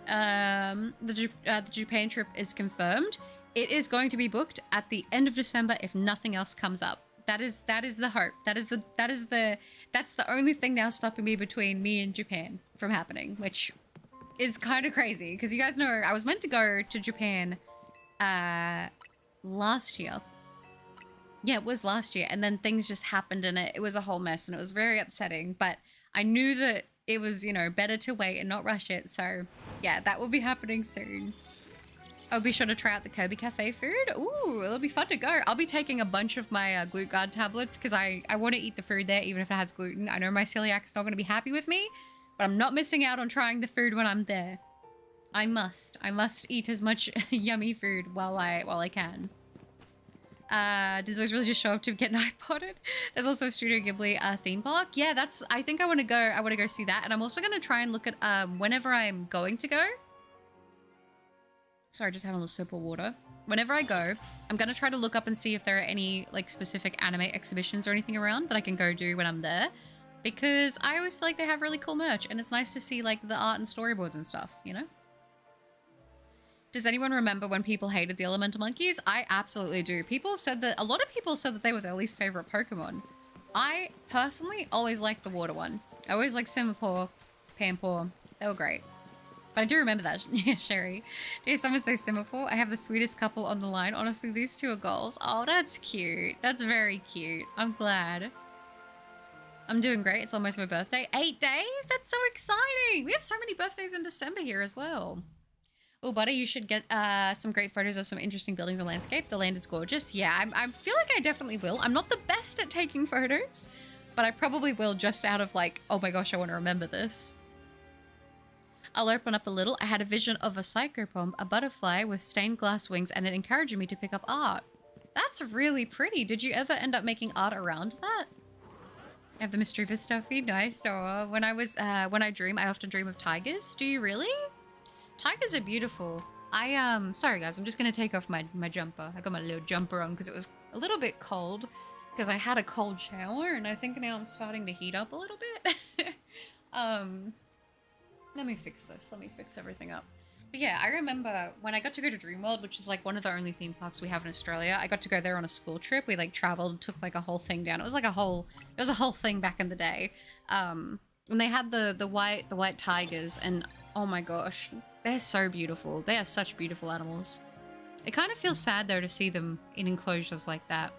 The Japan trip is confirmed. It is going to be booked at the end of December if nothing else comes up. That is the hope. That's the only thing now stopping me between me and Japan from happening, which is kind of crazy because you guys know I was meant to go to Japan last year. Yeah, it was last year, and then things just happened and it was a whole mess and it was very upsetting, but I knew that it was, you know, better to wait and not rush it. So yeah, that will be happening soon. I'll be sure to try out the Kirby Cafe food. Ooh, it'll be fun to go. I'll be taking a bunch of my GluteGuard tablets because I want to eat the food there even if it has gluten. I know my celiac's not going to be happy with me, but I'm not missing out on trying the food when I'm there. I must eat as much yummy food while I can. Does always really just show up to get iPodded? There's also a Studio Ghibli theme park. Yeah, I think I want to go see that. And I'm also going to try and look at whenever I'm going to go. Sorry, just having a little sip of water. Whenever I go, I'm going to try to look up and see if there are any like specific anime exhibitions or anything around that I can go do when I'm there. Because I always feel like they have really cool merch and it's nice to see like the art and storyboards and stuff, you know? Does anyone remember when people hated the elemental monkeys? I absolutely do. A lot of people said that they were their least favorite Pokemon. I personally always liked the water one. I always liked Simipour, Panpour. They were great. But I do remember that. Yeah, Sherry. Did someone say Simipour? I have the sweetest couple on the line. Honestly, these two are goals. Oh, that's cute. That's very cute. I'm glad. I'm doing great. It's almost my birthday. 8 days? That's so exciting. We have so many birthdays in December here as well. Oh, buddy, you should get some great photos of some interesting buildings and landscape. The land is gorgeous. Yeah, I feel like I definitely will. I'm not the best at taking photos, but I probably will just out of like, oh my gosh, I want to remember this. I'll open up a little. I had a vision of a psychopomb, a butterfly with stained glass wings, and it encouraged me to pick up art. That's really pretty. Did you ever end up making art around that? I have the mischievous stuffy. Nice. So when I dream, I often dream of tigers. Do you really? Tigers are beautiful. Sorry guys, I'm just gonna take off my jumper. I got my little jumper on because it was a little bit cold because I had a cold shower and I think now I'm starting to heat up a little bit. Let me fix this. Let me fix everything up. But yeah, I remember when I got to go to Dreamworld, which is like one of the only theme parks we have in Australia. I got to go there on a school trip. We like traveled, took like a whole thing down. It was a whole thing back in the day. And they had the white tigers and oh my gosh, they're so beautiful. They are such beautiful animals. It kind of feels sad though to see them in enclosures like that.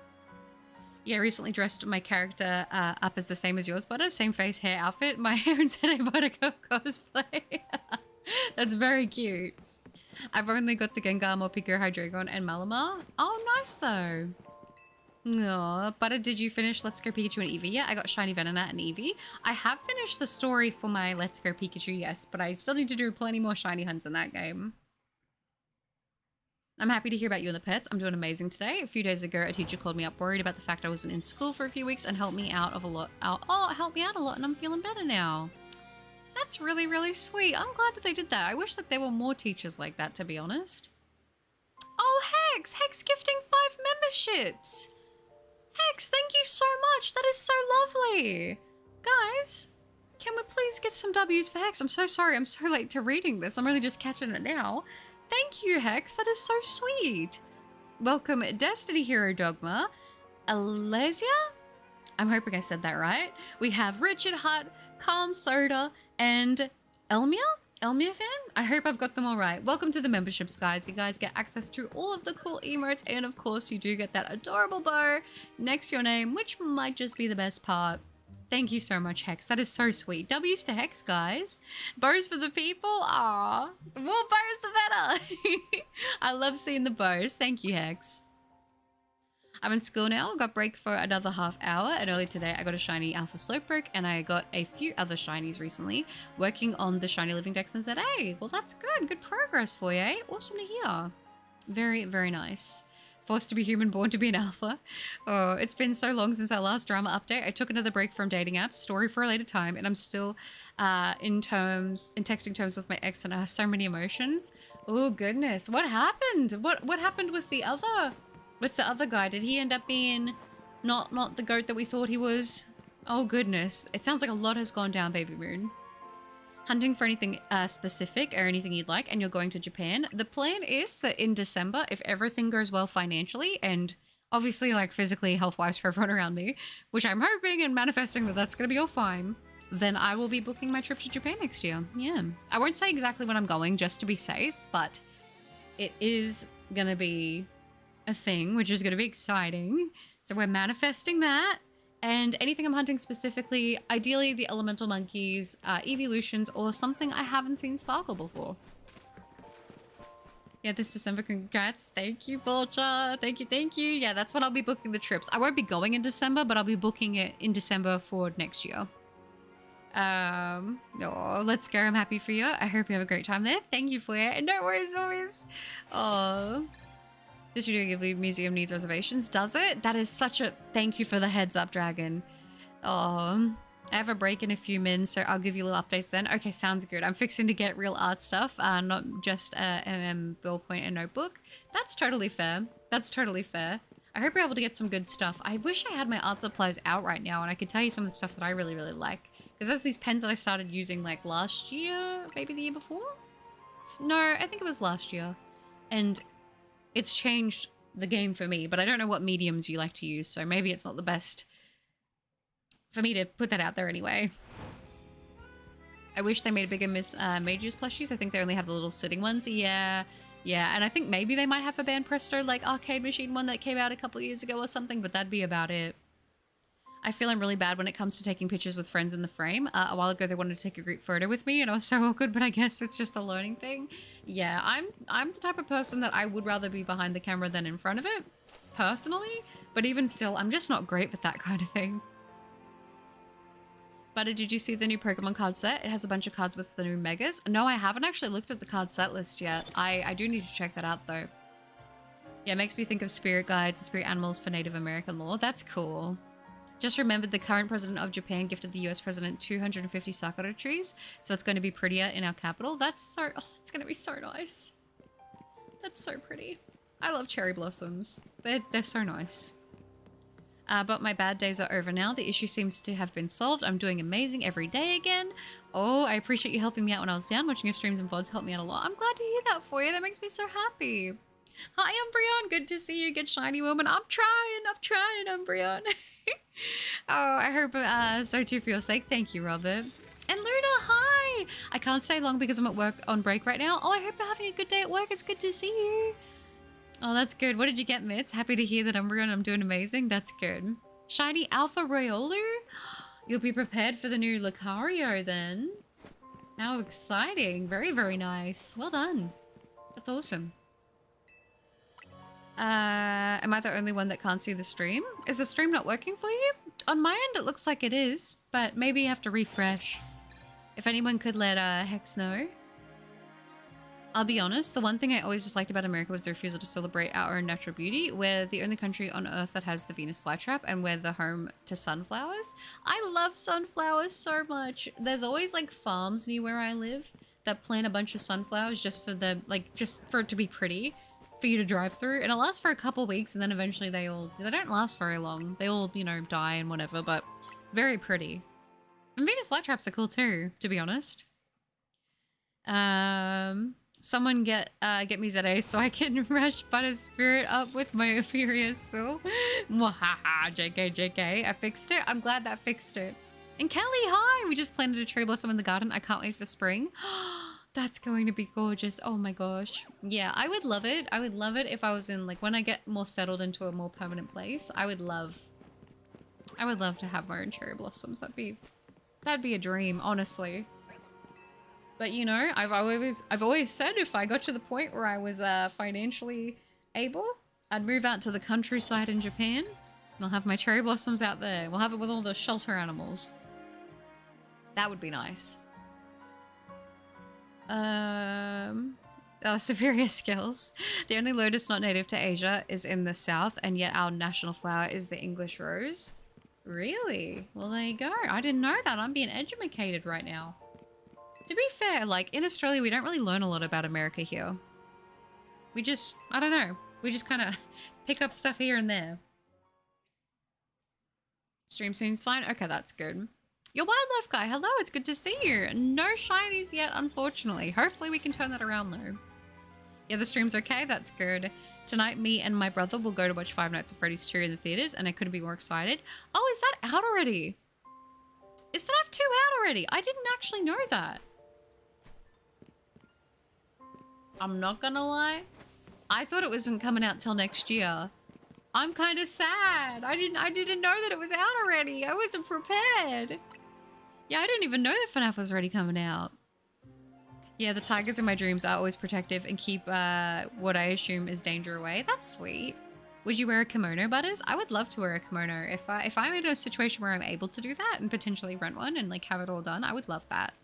Yeah, I recently dressed my character up as the same as yours, Butter. Same face, hair, outfit. My hair and Sene Buttercup cosplay. That's very cute. I've only got the Gengar, Morpeko, Hydreigon, and Malamar. Oh, nice though. Aww, Butter, did you finish Let's Go Pikachu and Eevee yet? I got Shiny Venonat and Eevee. I have finished the story for my Let's Go Pikachu, yes, but I still need to do plenty more shiny hunts in that game. I'm happy to hear about you and the pets. I'm doing amazing today. A few days ago, a teacher called me up worried about the fact I wasn't in school for a few weeks and helped me out a lot, and I'm feeling better now. That's really, really sweet. I'm glad that they did that. I wish that there were more teachers like that, to be honest. Oh, Hex! Hex gifting 5 memberships! Hex, thank you so much. That is so lovely. Guys, can we please get some W's for Hex? I'm so sorry. I'm so late to reading this. I'm really just catching it now. Thank you, Hex. That is so sweet. Welcome, Destiny Hero Dogma. Alesia? I'm hoping I said that right. We have Richard Hutt, Calm Soda, and Elmia? Elmia fan? I hope I've got them all right. Welcome to the memberships, guys. You guys get access to all of the cool emotes, and of course, you do get that adorable bow next to your name, which might just be the best part. Thank you so much, Hex. That is so sweet. W's to Hex, guys. Bows for the people? Aww. The more bows, the better. I love seeing the bows. Thank you, Hex. I'm in school now. Got break for another half hour. And earlier today, I got a shiny Alpha Slowpoke. And I got a few other shinies recently. Working on the shiny living dex in ZA. Well, that's good. Good progress for you, eh? Awesome to hear. Very, very nice. Forced to be human, born to be an alpha. Oh, it's been so long since our last drama update. I took another break from dating apps, story for a later time, and I'm still in texting terms with my ex, and I have so many emotions. Oh goodness, what happened? What happened with the other guy? Did he end up being not the goat that we thought he was? Oh goodness, it sounds like a lot has gone down, Baby Moon. Hunting for anything specific or anything you'd like, and you're going to Japan. The plan is that in December, if everything goes well financially and obviously like physically, health-wise for everyone around me, which I'm hoping and manifesting that that's going to be all fine, then I will be booking my trip to Japan next year. Yeah. I won't say exactly when I'm going just to be safe, but it is going to be a thing, which is going to be exciting. So we're manifesting that. And anything I'm hunting specifically, ideally the elemental monkeys, evolutions, or something I haven't seen sparkle before. Yeah, this December, congrats. Thank you, Vulture. Thank you, thank you. Yeah, that's when I'll be booking the trips. I won't be going in December, but I'll be booking it in December for next year. Oh, let's go. I'm happy for you. I hope you have a great time there. Thank you for it. And no worries, always. Oh. The Studio Ghibli Museum needs reservations, does it? That is such a... Thank you for the heads up, Dragon. Oh, I have a break in a few minutes, so I'll give you little updates then. Okay, sounds good. I'm fixing to get real art stuff, not just a ballpoint and notebook. That's totally fair. That's totally fair. I hope you're able to get some good stuff. I wish I had my art supplies out right now, and I could tell you some of the stuff that I really, really like. Because there's these pens that I started using like last year, maybe the year before? No, I think it was last year. And it's changed the game for me, but I don't know what mediums you like to use, so maybe it's not the best for me to put that out there anyway. I wish they made a bigger Mages plushies. I think they only have the little sitting ones. Yeah, and I think maybe they might have a Band Presto, like, arcade machine one that came out a couple of years ago or something, but that'd be about it. I feel I'm really bad when it comes to taking pictures with friends in the frame. A while ago, they wanted to take a group photo with me, and I was so awkward, but I guess it's just a learning thing. Yeah, I'm the type of person that I would rather be behind the camera than in front of it, personally. But even still, I'm just not great with that kind of thing. But did you see the new Pokemon card set? It has a bunch of cards with the new Megas. No, I haven't actually looked at the card set list yet. I do need to check that out, though. Yeah, it makes me think of spirit guides and spirit animals for Native American lore. That's cool. Just remembered the current president of Japan gifted the US president 250 sakura trees, so it's going to be prettier in our capital. That's so... Oh, it's going to be so nice. That's so pretty. I love cherry blossoms. They're so nice. But my bad days are over now. The issue seems to have been solved. I'm doing amazing every day again. Oh, I appreciate you helping me out when I was down. Watching your streams and VODs helped me out a lot. I'm glad to hear that for you. That makes me so happy. Hi, Umbreon. Good to see you, good shiny woman. I'm trying, Umbreon. Oh, I hope so too for your sake. Thank you, Robert. And Luna, hi! I can't stay long because I'm at work on break right now. Oh, I hope you're having a good day at work. It's good to see you. Oh, that's good. What did you get, Mitz? Happy to hear that I'm doing amazing. That's good. Shiny Alpha Riolu? You'll be prepared for the new Lucario then. How exciting. Very, very nice. Well done. That's awesome. Am I the only one that can't see the stream? Is the stream not working for you? On my end, it looks like it is, but maybe you have to refresh. If anyone could let Hex know. I'll be honest, the one thing I always disliked about America was the refusal to celebrate our own natural beauty. We're the only country on Earth that has the Venus flytrap, and we're the home to sunflowers. I love sunflowers so much. There's always like farms near where I live that plant a bunch of sunflowers just for the just for it to be pretty for you to drive through, and it lasts for a couple weeks, and then eventually they don't last very long. They all, you know, die and whatever, but very pretty. And Venus flytraps are cool too, to be honest. Someone get me ZA so I can rush Butter Spirit up with my Furious Soul. Mwahaha, JK. I fixed it. I'm glad that fixed it. And Kelly, hi! We just planted a cherry blossom in the garden. I can't wait for spring. That's going to be gorgeous. Oh my gosh. Yeah, I would love it. I would love it if I was in, like, when I get more settled into a more permanent place. I would love to have my own cherry blossoms. That'd be a dream, honestly. But you know, I've always said if I got to the point where I was financially able, I'd move out to the countryside in Japan, and I'll have my cherry blossoms out there. We'll have it with all the shelter animals. That would be nice. Superior skills. The only lotus not native to Asia is in the south, and yet our national flower is the English rose. Really? Well, there you go. I didn't know that. I'm being educated right now. To be fair, like, in Australia, we don't really learn a lot about America here. We just, I don't know. We just kind of pick up stuff here and there. Stream soon's fine? Okay, that's good. Your wildlife guy, hello, it's good to see you. No shinies yet, unfortunately. Hopefully we can turn that around, though. Yeah, the stream's okay, that's good. Tonight, me and my brother will go to watch Five Nights at Freddy's 2 in the theaters, and I couldn't be more excited. Oh, is that out already? Is FNAF 2 out already? I didn't actually know that. I'm not gonna lie. I thought it wasn't coming out till next year. I'm kind of sad. I didn't know that it was out already. I wasn't prepared. Yeah, I didn't even know that FNAF was already coming out. Yeah, the tigers in my dreams are always protective and keep what I assume is danger away. That's sweet. Would you wear a kimono, Butters? I would love to wear a kimono. If I'm in a situation where I'm able to do that and potentially rent one and like have it all done, I would love that.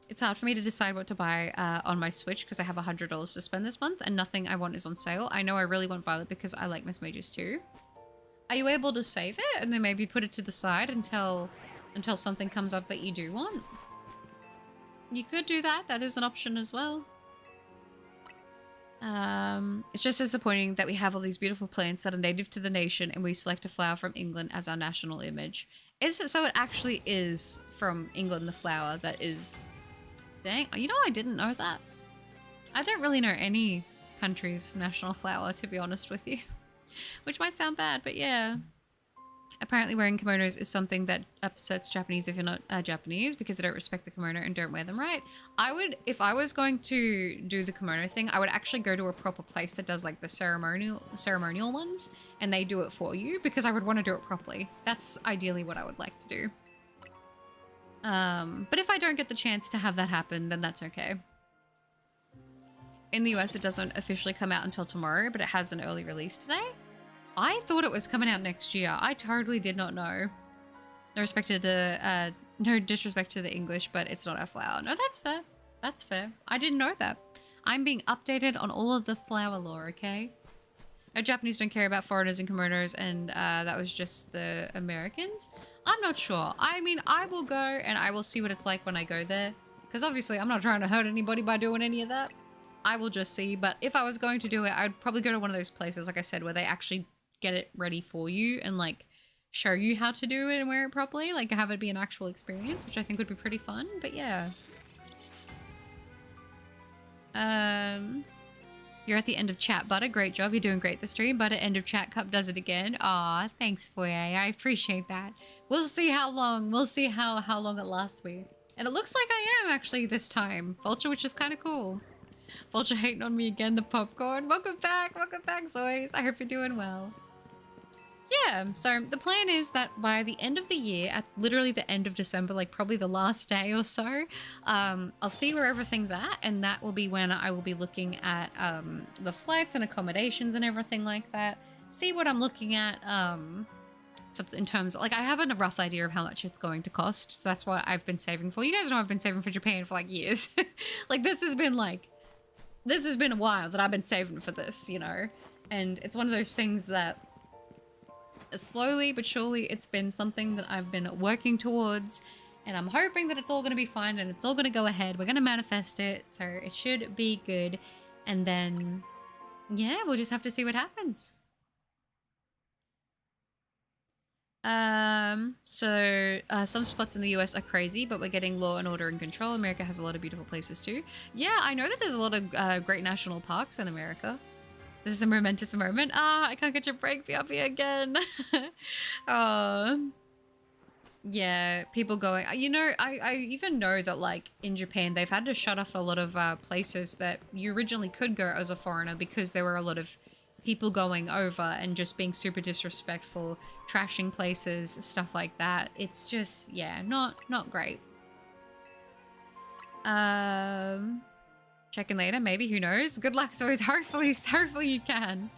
It's hard for me to decide what to buy on my Switch because I have $100 to spend this month and nothing I want is on sale. I know I really want Violet because I like Miss Majors too. Are you able to save it and then maybe put it to the side until something comes up that you do want? You could do that. That is an option as well. It's just disappointing that we have all these beautiful plants that are native to the nation and we select a flower from England as our national image. Is it so? It actually is from England, the flower that is... Dang, you know, I didn't know that. I don't really know any country's national flower, to be honest with you. Which might sound bad, but yeah. Apparently wearing kimonos is something that upsets Japanese if you're not Japanese because they don't respect the kimono and don't wear them right. I would, if I was going to do the kimono thing, I would actually go to a proper place that does like the ceremonial ones and they do it for you because I would want to do it properly. That's ideally what I would like to do. But if I don't get the chance to have that happen, then that's okay. In the US, it doesn't officially come out until tomorrow, but it has an early release today. I thought it was coming out next year. I totally did not know. No disrespect to the English, but it's not our flower. No, that's fair. That's fair. I didn't know that. I'm being updated on all of the flower lore, okay? No, Japanese don't care about foreigners and kimonos, and that was just the Americans. I'm not sure. I mean, I will go and I will see what it's like when I go there. Because obviously I'm not trying to hurt anybody by doing any of that. I will just see. But if I was going to do it, I'd probably go to one of those places, like I said, where they actually get it ready for you and like show you how to do it and wear it properly. Like have it be an actual experience, which I think would be pretty fun. But yeah. You're at the end of chat, Butter. Great job. You're doing great this stream. Butter, end of chat. Cup does it again. Aw, thanks, Foye. I appreciate that. We'll see how long. We'll see how long it lasts with. And it looks like I am actually this time. Vulture, which is kind of cool. Vulture hating on me again, the popcorn. Welcome back, Zoys. I hope you're doing well. Yeah, so the plan is that by the end of the year, at literally the end of December, like probably the last day or so, I'll see where everything's at, and that will be when I will be looking at the flights and accommodations and everything like that. See what I'm looking at in terms of, like, I have a rough idea of how much it's going to cost, so that's what I've been saving for. You guys know I've been saving for Japan for like years. Like this has been a while that I've been saving for this, you know, and it's one of those things that slowly but surely it's been something that I've been working towards, and I'm hoping that it's all going to be fine and it's all going to go ahead. We're going to manifest it, so it should be good, and then yeah, we'll just have to see what happens. Some spots in the US are crazy, but we're getting law and order and control. America has a lot of beautiful places too. Yeah, I know that there's a lot of great national parks in America. This is a momentous moment. Ah, I can't get your break, BRB again. Yeah, people going, you know, I even know that like in Japan, they've had to shut off a lot of places that you originally could go as a foreigner because there were a lot of people going over and just being super disrespectful, trashing places, stuff like that. It's just, yeah, not great. Check in later, maybe, who knows? Good luck, Zoys. Hopefully you can.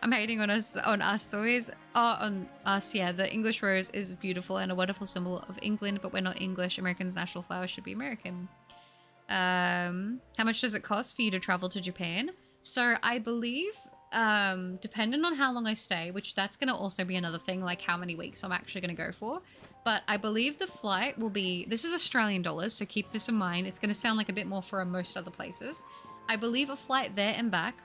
I'm hating on us, Zoys. Oh, on us, yeah. The English rose is beautiful and a wonderful symbol of England, but we're not English. Americans' national flower should be American. How much does it cost for you to travel to Japan? So I believe, depending on how long I stay, which that's going to also be another thing, like how many weeks I'm actually going to go for. But I believe the flight will be, this is Australian dollars, so keep this in mind. It's going to sound like a bit more for most other places. I believe a flight there and back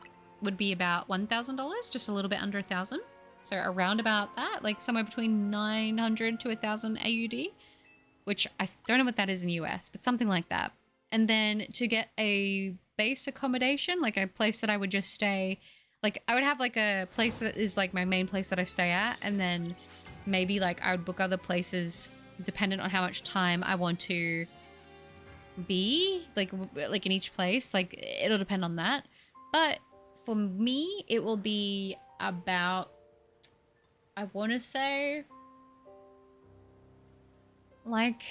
would be about $1,000, just a little bit under 1,000. So around about that, like somewhere between 900 to 1,000 AUD, which I don't know what that is in US, but something like that. And then to get a base accommodation, like a place that I would just stay, like I would have like a place that is like my main place that I stay at, and then maybe like I would book other places dependent on how much time I want to be like in each place. Like it'll depend on that. But for me, it will be about, I want to say like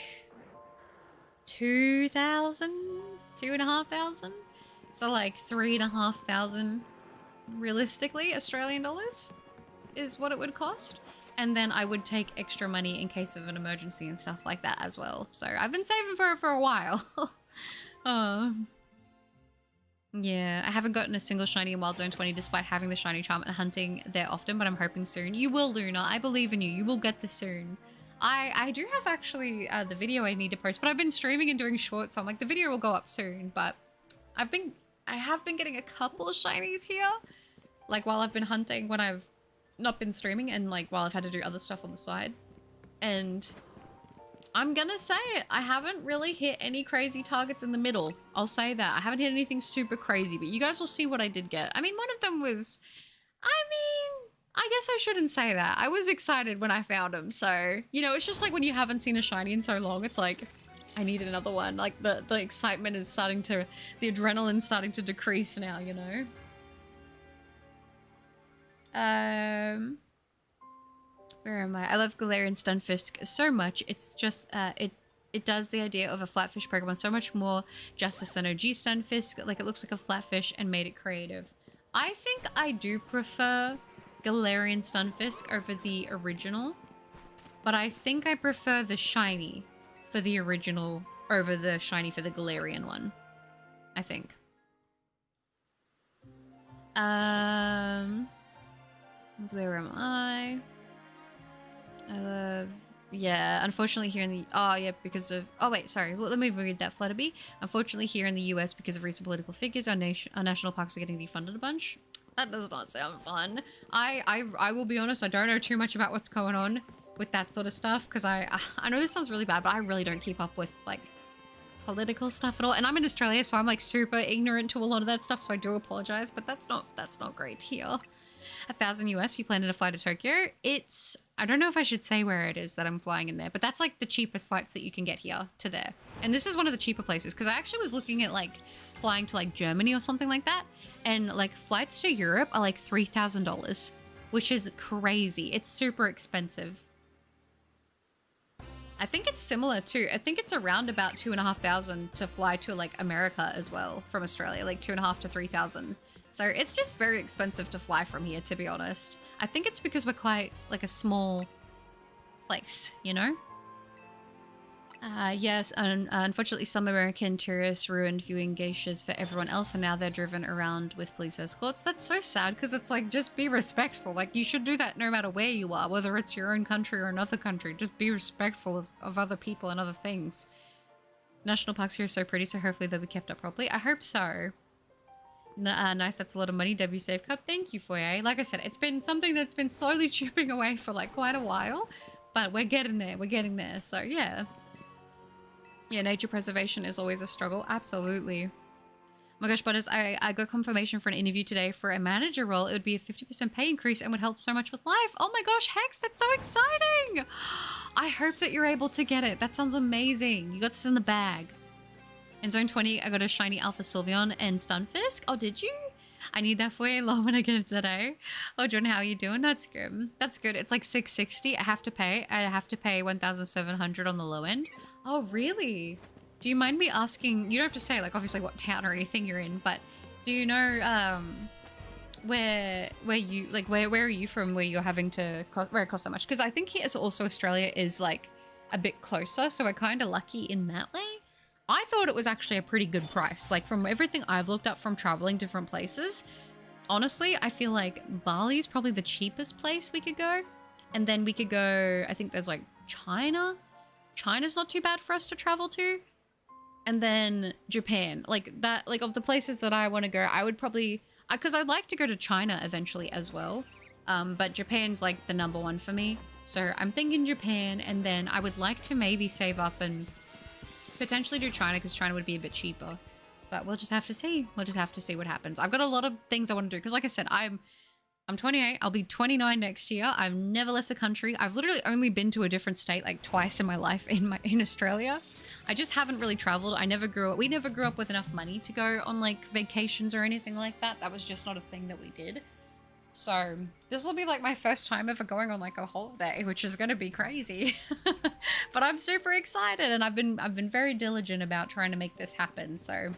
2,000, 2,500. So like 3,500 realistically Australian dollars is what it would cost. And then I would take extra money in case of an emergency and stuff like that as well. So I've been saving for it for a while. Yeah, I haven't gotten a single shiny in Wild Zone 20 despite having the shiny charm and hunting there often, but I'm hoping soon. You will, Luna. I believe in you. You will get this soon. I do have actually the video I need to post, but I've been streaming and doing shorts, so I'm like, the video will go up soon. But I have been getting a couple of shinies here, like while I've been hunting when I've not been streaming, and like while I've had to do other stuff on the side. And I'm gonna say it, I haven't really hit any crazy targets in the middle. I'll say that. I haven't hit anything super crazy, but you guys will see what I did get. I mean, one of them was, I guess I shouldn't say that. I was excited when I found him, so, you know, it's just like when you haven't seen a shiny in so long, it's like, I need another one. Like, the excitement is starting to, the adrenaline's starting to decrease now, you know? Where am I? I love Galarian Stunfisk so much. It's just, it does the idea of a flatfish Pokemon so much more justice than OG Stunfisk. Like, it looks like a flatfish and made it creative. I think I do prefer Galarian Stunfisk over the original, but I think I prefer the shiny for the original over the shiny for the Galarian one. I think. Where am I? I love... Yeah, unfortunately here in the... Oh, yeah, because of... Oh, wait, sorry. Let me read that, Flutterby. Unfortunately here in the US, because of recent political figures, our national parks are getting defunded a bunch. That does not sound fun. I will be honest, I don't know too much about what's going on with that sort of stuff, because I know this sounds really bad, but I really don't keep up with, like, political stuff at all. And I'm in Australia, so I'm, like, super ignorant to a lot of that stuff, so I do apologize, but that's not great here. 1,000 US, you plan to fly to Tokyo. It's, I don't know if I should say where it is that I'm flying in there, but that's like the cheapest flights that you can get here to there. And this is one of the cheaper places, because I actually was looking at like flying to like Germany or something like that. And like flights to Europe are like $3,000, which is crazy. It's super expensive. I think it's similar too. I think it's around about 2,500 to fly to like America as well from Australia, like 2,500 to 3,000. So it's just very expensive to fly from here, to be honest. I think it's because we're quite like a small place, you know? Yes, and unfortunately some American tourists ruined viewing geishas for everyone else, and now they're driven around with police escorts. That's so sad, because it's like, just be respectful. Like, you should do that no matter where you are, whether it's your own country or another country. Just be respectful of other people and other things. National parks here are so pretty, so hopefully they'll be kept up properly. I hope so. Nice, that's a lot of money. W Safe Cup, thank you, Foyer. Like I said, it's been something that's been slowly chipping away for like quite a while, but we're getting there, so yeah. Yeah, nature preservation is always a struggle, absolutely. Oh my gosh, Butters, I got confirmation for an interview today for a manager role. It would be a 50% pay increase and would help so much with life. Oh my gosh, Hex, that's so exciting! I hope that you're able to get it. That sounds amazing. You got this in the bag. In Zone 20, I got a shiny Alpha Sylveon and Stunfisk. Oh, did you? I need that for you when I get it today. Oh, John, how are you doing? That's good. That's good. It's like $660. I have to pay 1,700 on the low end. Oh, really? Do you mind me asking? You don't have to say, like, obviously what town or anything you're in, but do you know where are you from where you're having to where it costs that much? Because I think here also Australia is like a bit closer, so we're kind of lucky in that way. I thought it was actually a pretty good price. Like from everything I've looked up from traveling different places, honestly, I feel like Bali is probably the cheapest place we could go. And then we could go, I think there's like China. China's not too bad for us to travel to. And then Japan, like that, like of the places that I want to go, I would probably, because I'd like to go to China eventually as well. But Japan's like the number one for me. So I'm thinking Japan, and then I would like to maybe save up and potentially do China, because China would be a bit cheaper. But we'll just have to see. We'll just have to see what happens. I've got a lot of things I want to do, because like I said, I'm 28. I'll be 29 next year. I've never left the country. I've literally only been to a different state like twice in my life in Australia. I just haven't really traveled. We never grew up with enough money to go on like vacations or anything like that. That was just not a thing that we did. So this will be like my first time ever going on like a holiday, which is going to be crazy. But I'm super excited, and I've been very diligent about trying to make this happen. So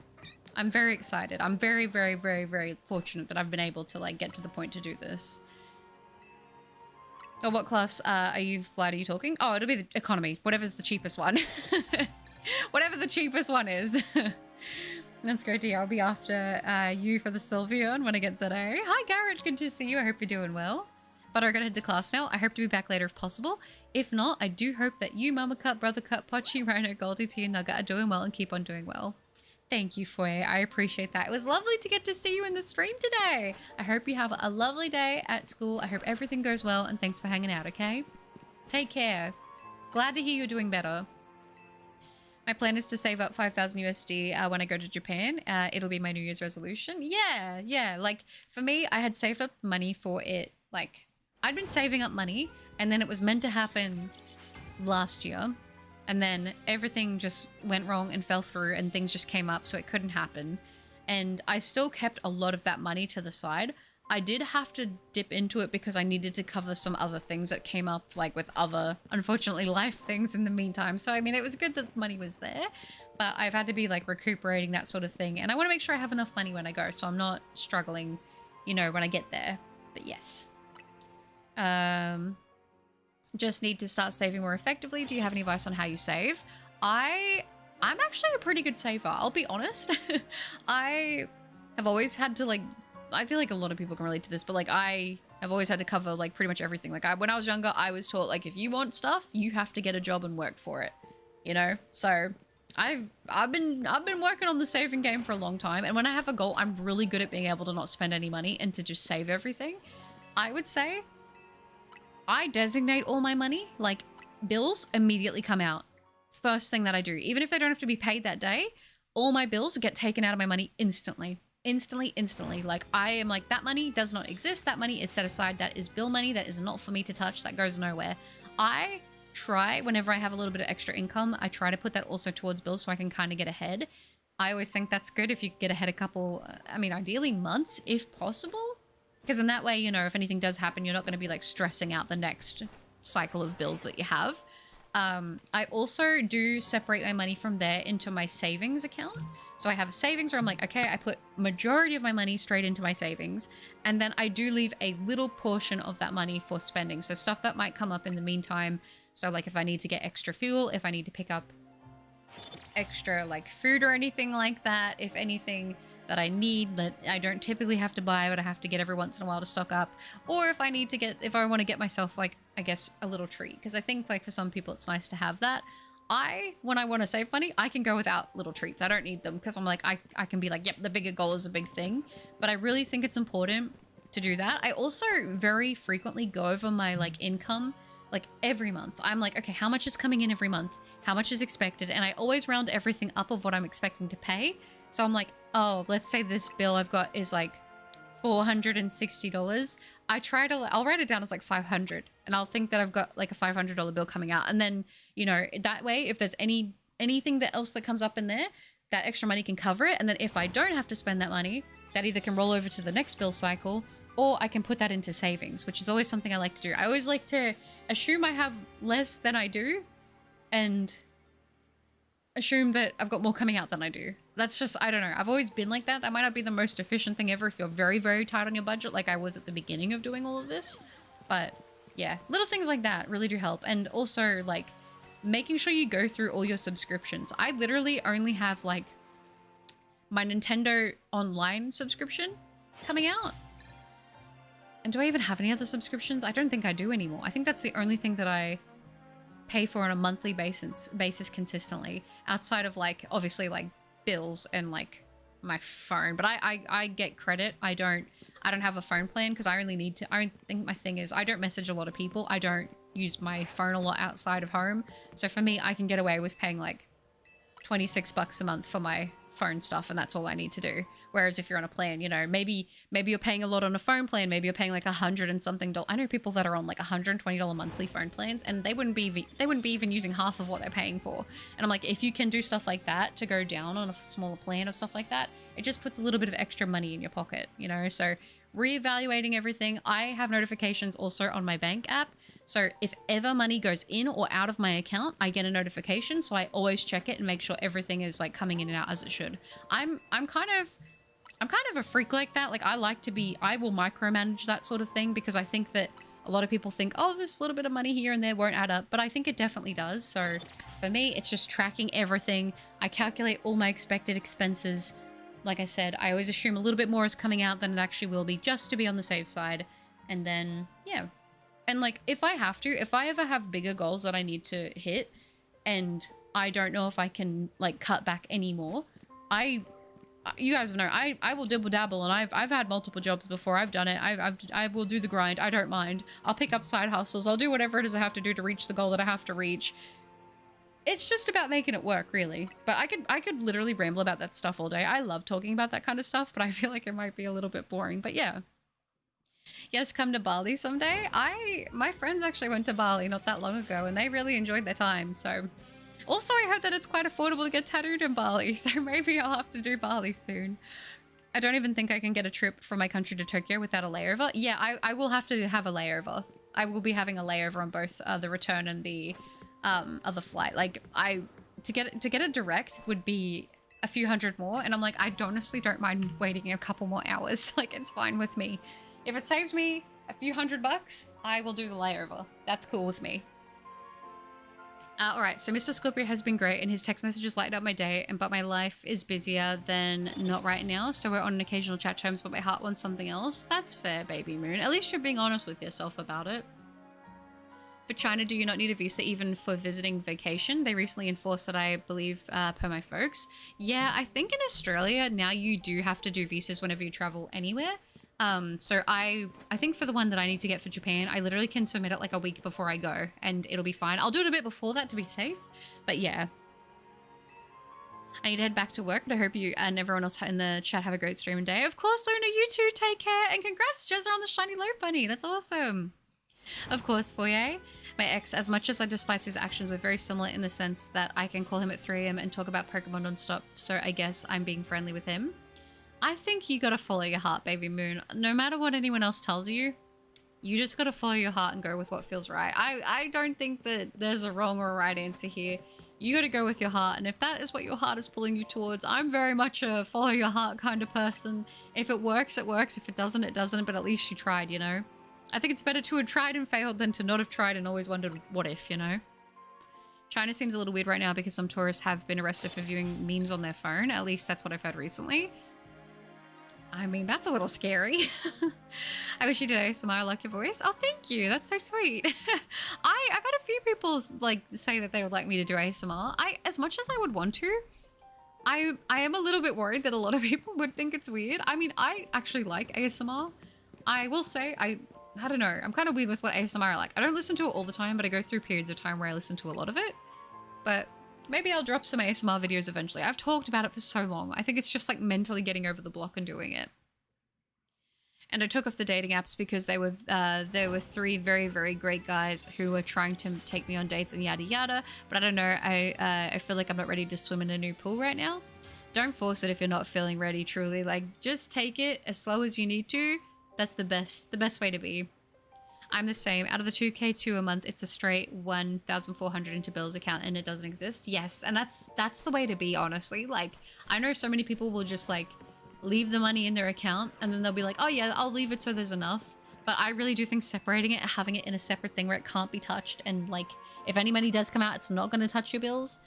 I'm very excited. I'm very, very, very, very fortunate that I've been able to like get to the point to do this. Oh, what class are you talking? Oh, it'll be the economy. Whatever's the cheapest one. Whatever the cheapest one is. That's great to hear. I'll be after you for the Sylveon when I get ZA. Hi, Garage. Good to see you. I hope you're doing well. But I'm going to head to class now. I hope to be back later if possible. If not, I do hope that you, Mama Cut, Brother Cut, Pochi, Rhino, Goldie, T, and Nugget are doing well and keep on doing well. Thank you, Foy. I appreciate that. It was lovely to get to see you in the stream today. I hope you have a lovely day at school. I hope everything goes well, and thanks for hanging out, okay? Take care. Glad to hear you're doing better. My plan is to save up 5,000 USD when I go to Japan. It'll be my New Year's resolution. Yeah. Like, for me, I had saved up money for it. Like, I'd been saving up money, and then it was meant to happen last year. And then everything just went wrong and fell through, and things just came up, so it couldn't happen. And I still kept a lot of that money to the side. I did have to dip into it because I needed to cover some other things that came up, like with other, unfortunately, life things in the meantime. So, I mean, it was good that money was there, but I've had to be like recuperating that sort of thing. And I want to make sure I have enough money when I go, so I'm not struggling, you know, when I get there. But yes. Just need to start saving more effectively. Do you have any advice on how you save? I'm actually a pretty good saver, I'll be honest. I have always had to like, I feel like a lot of people can relate to this, but like I have always had to cover like pretty much everything. Like when I was younger, I was taught like if you want stuff, you have to get a job and work for it, you know? So I've been working on the saving game for a long time, and when I have a goal, I'm really good at being able to not spend any money and to just save everything. I would say I designate all my money, like bills immediately come out. First thing that I do, even if they don't have to be paid that day, all my bills get taken out of my money instantly. Instantly. Like I am like, that money does not exist. That money is set aside. That is bill money. That is not for me to touch. That goes nowhere. I try, whenever I have a little bit of extra income, I try to put that also towards bills so I can kind of get ahead. I always think that's good if you could get ahead a couple, I mean, ideally months if possible. Because in that way, you know, if anything does happen, you're not going to be like stressing out the next cycle of bills that you have. I also do separate my money from there into my savings account. So I have a savings where I'm like, okay, I put majority of my money straight into my savings. And then I do leave a little portion of that money for spending. So stuff that might come up in the meantime. So like if I need to get extra fuel, if I need to pick up extra like food or anything like that, if anything that I need that I don't typically have to buy, but I have to get every once in a while to stock up, or if I need to get, if I want to get myself like, I guess a little treat, because I think like for some people it's nice to have that. When I want to save money, I can go without little treats. I don't need them because I'm like, I can be like, yep, the bigger goal is a big thing, but I really think it's important to do that. I also very frequently go over my like income like every month. I'm like, okay, how much is coming in every month? How much is expected? And I always round everything up of what I'm expecting to pay. So I'm like, oh, let's say this bill I've got is like $460. I'll write it down as like 500, and I'll think that I've got like a $500 bill coming out. And then, you know, that way, if there's anything else that comes up in there, that extra money can cover it. And then if I don't have to spend that money, that either can roll over to the next bill cycle, or I can put that into savings, which is always something I like to do. I always like to assume I have less than I do, and assume that I've got more coming out than I do. That's just, I don't know. I've always been like that. That might not be the most efficient thing ever if you're very, very tight on your budget, like I was at the beginning of doing all of this. But yeah, little things like that really do help. And also like making sure you go through all your subscriptions. I literally only have like my Nintendo Online subscription coming out. And do I even have any other subscriptions? I don't think I do anymore. I think that's the only thing that I pay for on a monthly basis consistently, outside of like obviously like bills and like my phone. But I get credit. I don't have a phone plan because I only need to. I think my thing is I don't message a lot of people. I don't use my phone a lot outside of home. So for me, I can get away with paying like $26 a month for my phone stuff, and that's all I need to do. Whereas if you're on a plan, you know, maybe you're paying a lot on a phone plan, maybe you're paying like $100 and something. I know people that are on like $120 monthly phone plans, and they wouldn't be even using half of what they're paying for. And I'm like, if you can do stuff like that to go down on a smaller plan or stuff like that, it just puts a little bit of extra money in your pocket, you know. So reevaluating everything. I have notifications also on my bank app. So if ever money goes in or out of my account, I get a notification. So I always check it and make sure everything is like coming in and out as it should. I'm kind of a freak like that. Like I will micromanage that sort of thing, because I think that a lot of people think, oh, this little bit of money here and there won't add up. But I think it definitely does. So for me, it's just tracking everything. I calculate all my expected expenses. Like I said, I always assume a little bit more is coming out than it actually will be, just to be on the safe side. And then, yeah. And like, if I ever have bigger goals that I need to hit and I don't know if I can like cut back anymore, you guys know, I will dibble dabble, and I've had multiple jobs before. I've done it. I will do the grind. I don't mind. I'll pick up side hustles. I'll do whatever it is I have to do to reach the goal that I have to reach. It's just about making it work, really. But I could literally ramble about that stuff all day. I love talking about that kind of stuff, but I feel like it might be a little bit boring. But yeah. Yes, come to Bali someday. My friends actually went to Bali not that long ago, and they really enjoyed their time. So, also I heard that it's quite affordable to get tattooed in Bali, so maybe I'll have to do Bali soon. I don't even think I can get a trip from my country to Tokyo without a layover. Yeah, I will have to have a layover. I will be having a layover on both the return and the other flight. Like to get it direct would be a few hundred more, and I'm like, I honestly don't mind waiting a couple more hours. Like, it's fine with me. If it saves me a few $100, I will do the layover. That's cool with me. Alright, so Mr. Scorpio has been great, and his text messages lighten up my day, but my life is busier than not right now, so we're on an occasional chat terms, but my heart wants something else. That's fair, baby moon. At least you're being honest with yourself about it. For China, do you not need a visa even for visiting vacation? They recently enforced that, I believe, per my folks. Yeah, I think in Australia now you do have to do visas whenever you travel anywhere. So I think for the one that I need to get for Japan, I literally can submit it like a week before I go, and it'll be fine. I'll do it a bit before that to be safe, but yeah. I need to head back to work, but I hope you and everyone else in the chat have a great stream and day. Of course, Luna, you too, take care, and congrats, Jezza, on the shiny low bunny. That's awesome. Of course, Foyer. My ex, as much as I despise his actions, we're very similar in the sense that I can call him at 3 AM and talk about Pokemon non-stop, so I guess I'm being friendly with him. I think you gotta follow your heart, baby moon. No matter what anyone else tells you, you just gotta follow your heart and go with what feels right. I don't think that there's a wrong or a right answer here. You gotta go with your heart, and if that is what your heart is pulling you towards, I'm very much a follow your heart kind of person. If it works, it works. If it doesn't, it doesn't, but at least you tried, you know? I think it's better to have tried and failed than to not have tried and always wondered what if, you know? China seems a little weird right now because some tourists have been arrested for viewing memes on their phone. At least that's what I've heard recently. I mean, that's a little scary. I wish you did ASMR. I like your voice. Oh, thank you. That's so sweet. I've had a few people like say that they would like me to do ASMR. As much as I would want to, I am a little bit worried that a lot of people would think it's weird. I mean, I actually like ASMR. I will say, I don't know. I'm kind of weird with what ASMR I like. I don't listen to it all the time, but I go through periods of time where I listen to a lot of it. But maybe I'll drop some ASMR videos eventually. I've talked about it for so long. I think it's just like mentally getting over the block and doing it. And I took off the dating apps because there were 3 very, very great guys who were trying to take me on dates and yada yada. But I don't know. I feel like I'm not ready to swim in a new pool right now. Don't force it if you're not feeling ready, truly. Like, just take it as slow as you need to. That's the best way to be. I'm the same. Out of the 2K2 a month, it's a straight 1,400 into Bill's account, and it doesn't exist. Yes, and that's the way to be, honestly. Like, I know so many people will just like leave the money in their account, and then they'll be like, oh yeah, I'll leave it so there's enough. But I really do think separating it, having it in a separate thing where it can't be touched, and like if any money does come out, it's not going to touch your bills.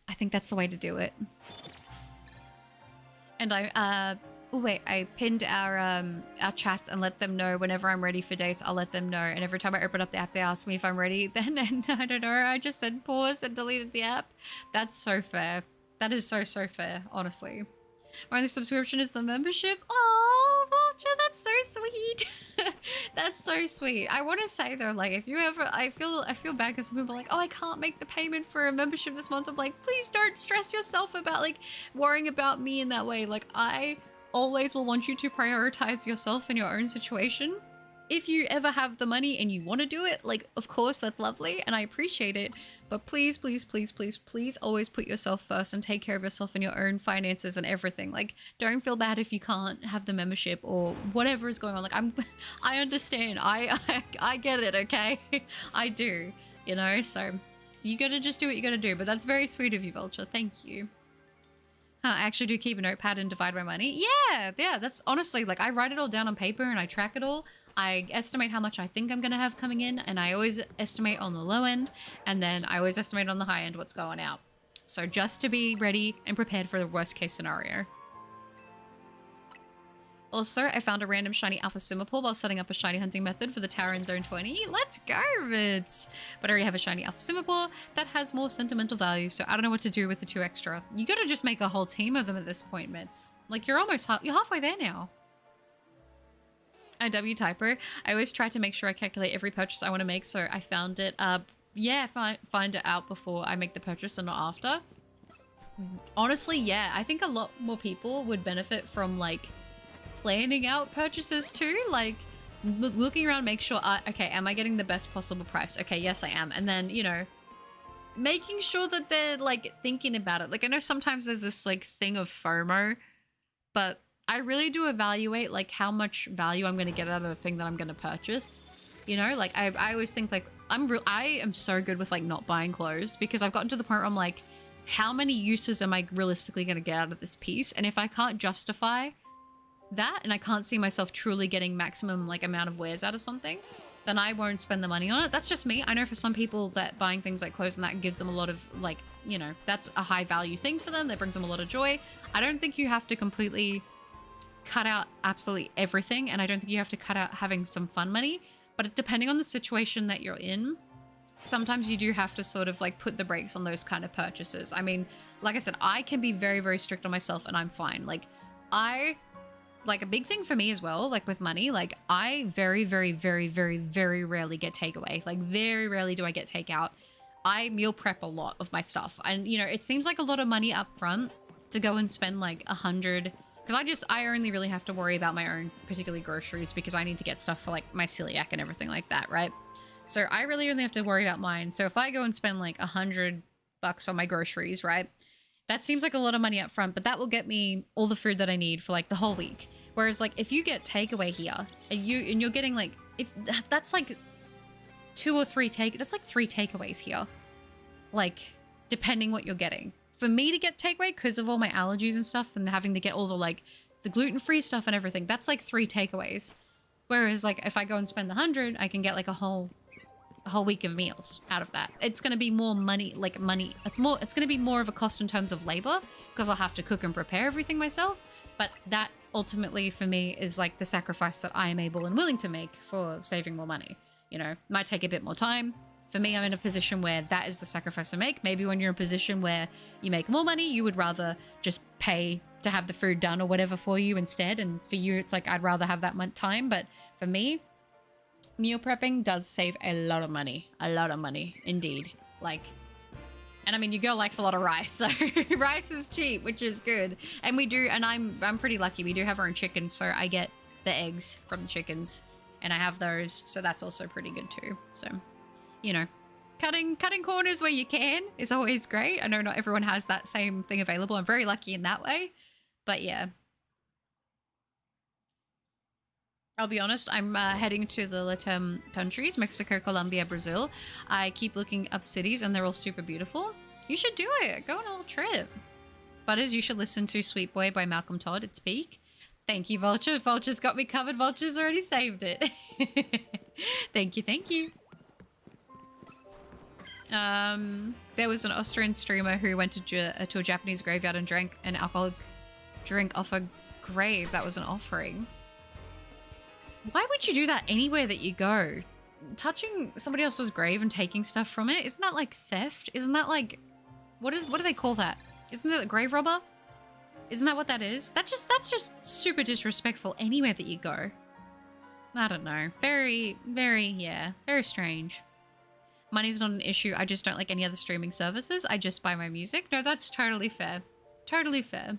I think that's the way to do it. And I pinned our chats and let them know whenever I'm ready for dates. I'll let them know. And every time I open up the app, they ask me if I'm ready. Then and I don't know. I just said pause and deleted the app. That's so fair. That is so fair. Honestly, my only subscription is the membership. Oh, Vulture, that's so sweet. That's so sweet. I want to say though, like if you ever, I feel bad because some people are like, oh, I can't make the payment for a membership this month. I'm like, please don't stress yourself about like worrying about me in that way. Like I always will want you to prioritize yourself and your own situation. If you ever have the money and you want to do it, like, of course, that's lovely and I appreciate it. But please, please, please, please, please always put yourself first and take care of yourself and your own finances and everything. Like, don't feel bad if you can't have the membership or whatever is going on. Like, I understand. I get it, okay? I do, you know? So you gotta just do what you gotta do. But that's very sweet of you, Vulture. Thank you. I actually do keep a notepad and divide my money. Yeah, that's honestly, like, I write it all down on paper and I track it all. I estimate how much I think I'm going to have coming in, and I always estimate on the low end, and then I always estimate on the high end what's going out. So just to be ready and prepared for the worst case scenario. Also, I found a random shiny alpha Simipool while setting up a shiny hunting method for the tower in zone 20. Let's go, Ritz! But I already have a shiny alpha Simipool that has more sentimental value, so I don't know what to do with the 2 extra. You gotta just make a whole team of them at this point, Mitz. Like, you're halfway there now. IW Typer. I always try to make sure I calculate every purchase I want to make, so I found it, find it out before I make the purchase and not after. Honestly, yeah, I think a lot more people would benefit from, like, planning out purchases too, like, looking around, make sure, okay, am I getting the best possible price? Okay, yes, I am. And then, you know, making sure that they're, like, thinking about it. Like, I know sometimes there's this, like, thing of FOMO, but I really do evaluate like how much value I'm going to get out of the thing that I'm going to purchase. You know, like I always think like I am so good with like not buying clothes because I've gotten to the point where I'm like, how many uses am I realistically going to get out of this piece? And if I can't justify that and I can't see myself truly getting maximum like amount of wears out of something, then I won't spend the money on it. That's just me. I know for some people that buying things like clothes and that gives them a lot of like, you know, that's a high value thing for them. That brings them a lot of joy. I don't think you have to completely cut out absolutely everything, and I don't think you have to cut out having some fun money, but depending on the situation that you're in, sometimes you do have to sort of like put the brakes on those kind of purchases. I mean, like I said, I can be very, very strict on myself and I'm fine. Like a big thing for me as well, like with money, like I very, very, very, very, very rarely get takeaway. Like very rarely do I get takeout. I meal prep a lot of my stuff, and you know, it seems like a lot of money up front to go and spend like 100. Because I only really have to worry about my own, particularly groceries, because I need to get stuff for like my celiac and everything like that, right? So I really only have to worry about mine. So if I go and spend like $100 on my groceries, right? That seems like a lot of money up front, but that will get me all the food that I need for like the whole week. Whereas like if you get takeaway here and you're getting like, if that's like 2 or 3 that's like 3 takeaways here. Like depending what you're getting. For me to get takeaway because of all my allergies and stuff and having to get all the like the gluten-free stuff and everything, that's like 3 takeaways. Whereas like if I go and spend the 100, I can get like a whole week of meals out of that. It's going to be more money, like money. It's going to be more of a cost in terms of labor because I'll have to cook and prepare everything myself. But that ultimately for me is like the sacrifice that I am able and willing to make for saving more money. You know, might take a bit more time. For me, I'm in a position where that is the sacrifice I make. Maybe when you're in a position where you make more money, you would rather just pay to have the food done or whatever for you instead. And for you, it's like, I'd rather have that much time. But for me, meal prepping does save a lot of money indeed. Like, and I mean, your girl likes a lot of rice, so rice is cheap, which is good. And we do, and I'm pretty lucky. We do have our own chickens, so I get the eggs from the chickens and I have those. So that's also pretty good too. So, you know, cutting corners where you can is always great. I know not everyone has that same thing available. I'm very lucky in that way, but yeah. I'll be honest, I'm heading to the Latin countries, Mexico, Colombia, Brazil. I keep looking up cities and they're all super beautiful. You should do it. Go on a little trip. Butters, you should listen to Sweet Boy by Malcolm Todd. It's peak. Thank you, Vulture. Vulture's got me covered. Vulture's already saved it. Thank you, thank you. There was an Austrian streamer who went to a Japanese graveyard and drank an alcoholic drink off a grave that was an offering. Why would you do that anywhere that you go? Touching somebody else's grave and taking stuff from it, isn't that like theft? Isn't that like, what do they call that? Isn't that a grave robber? Isn't that what that is? That's just super disrespectful anywhere that you go. I don't know. Very, very strange. Money's not an issue. I just don't like any other streaming services. I just buy my music. No, that's totally fair. Totally fair.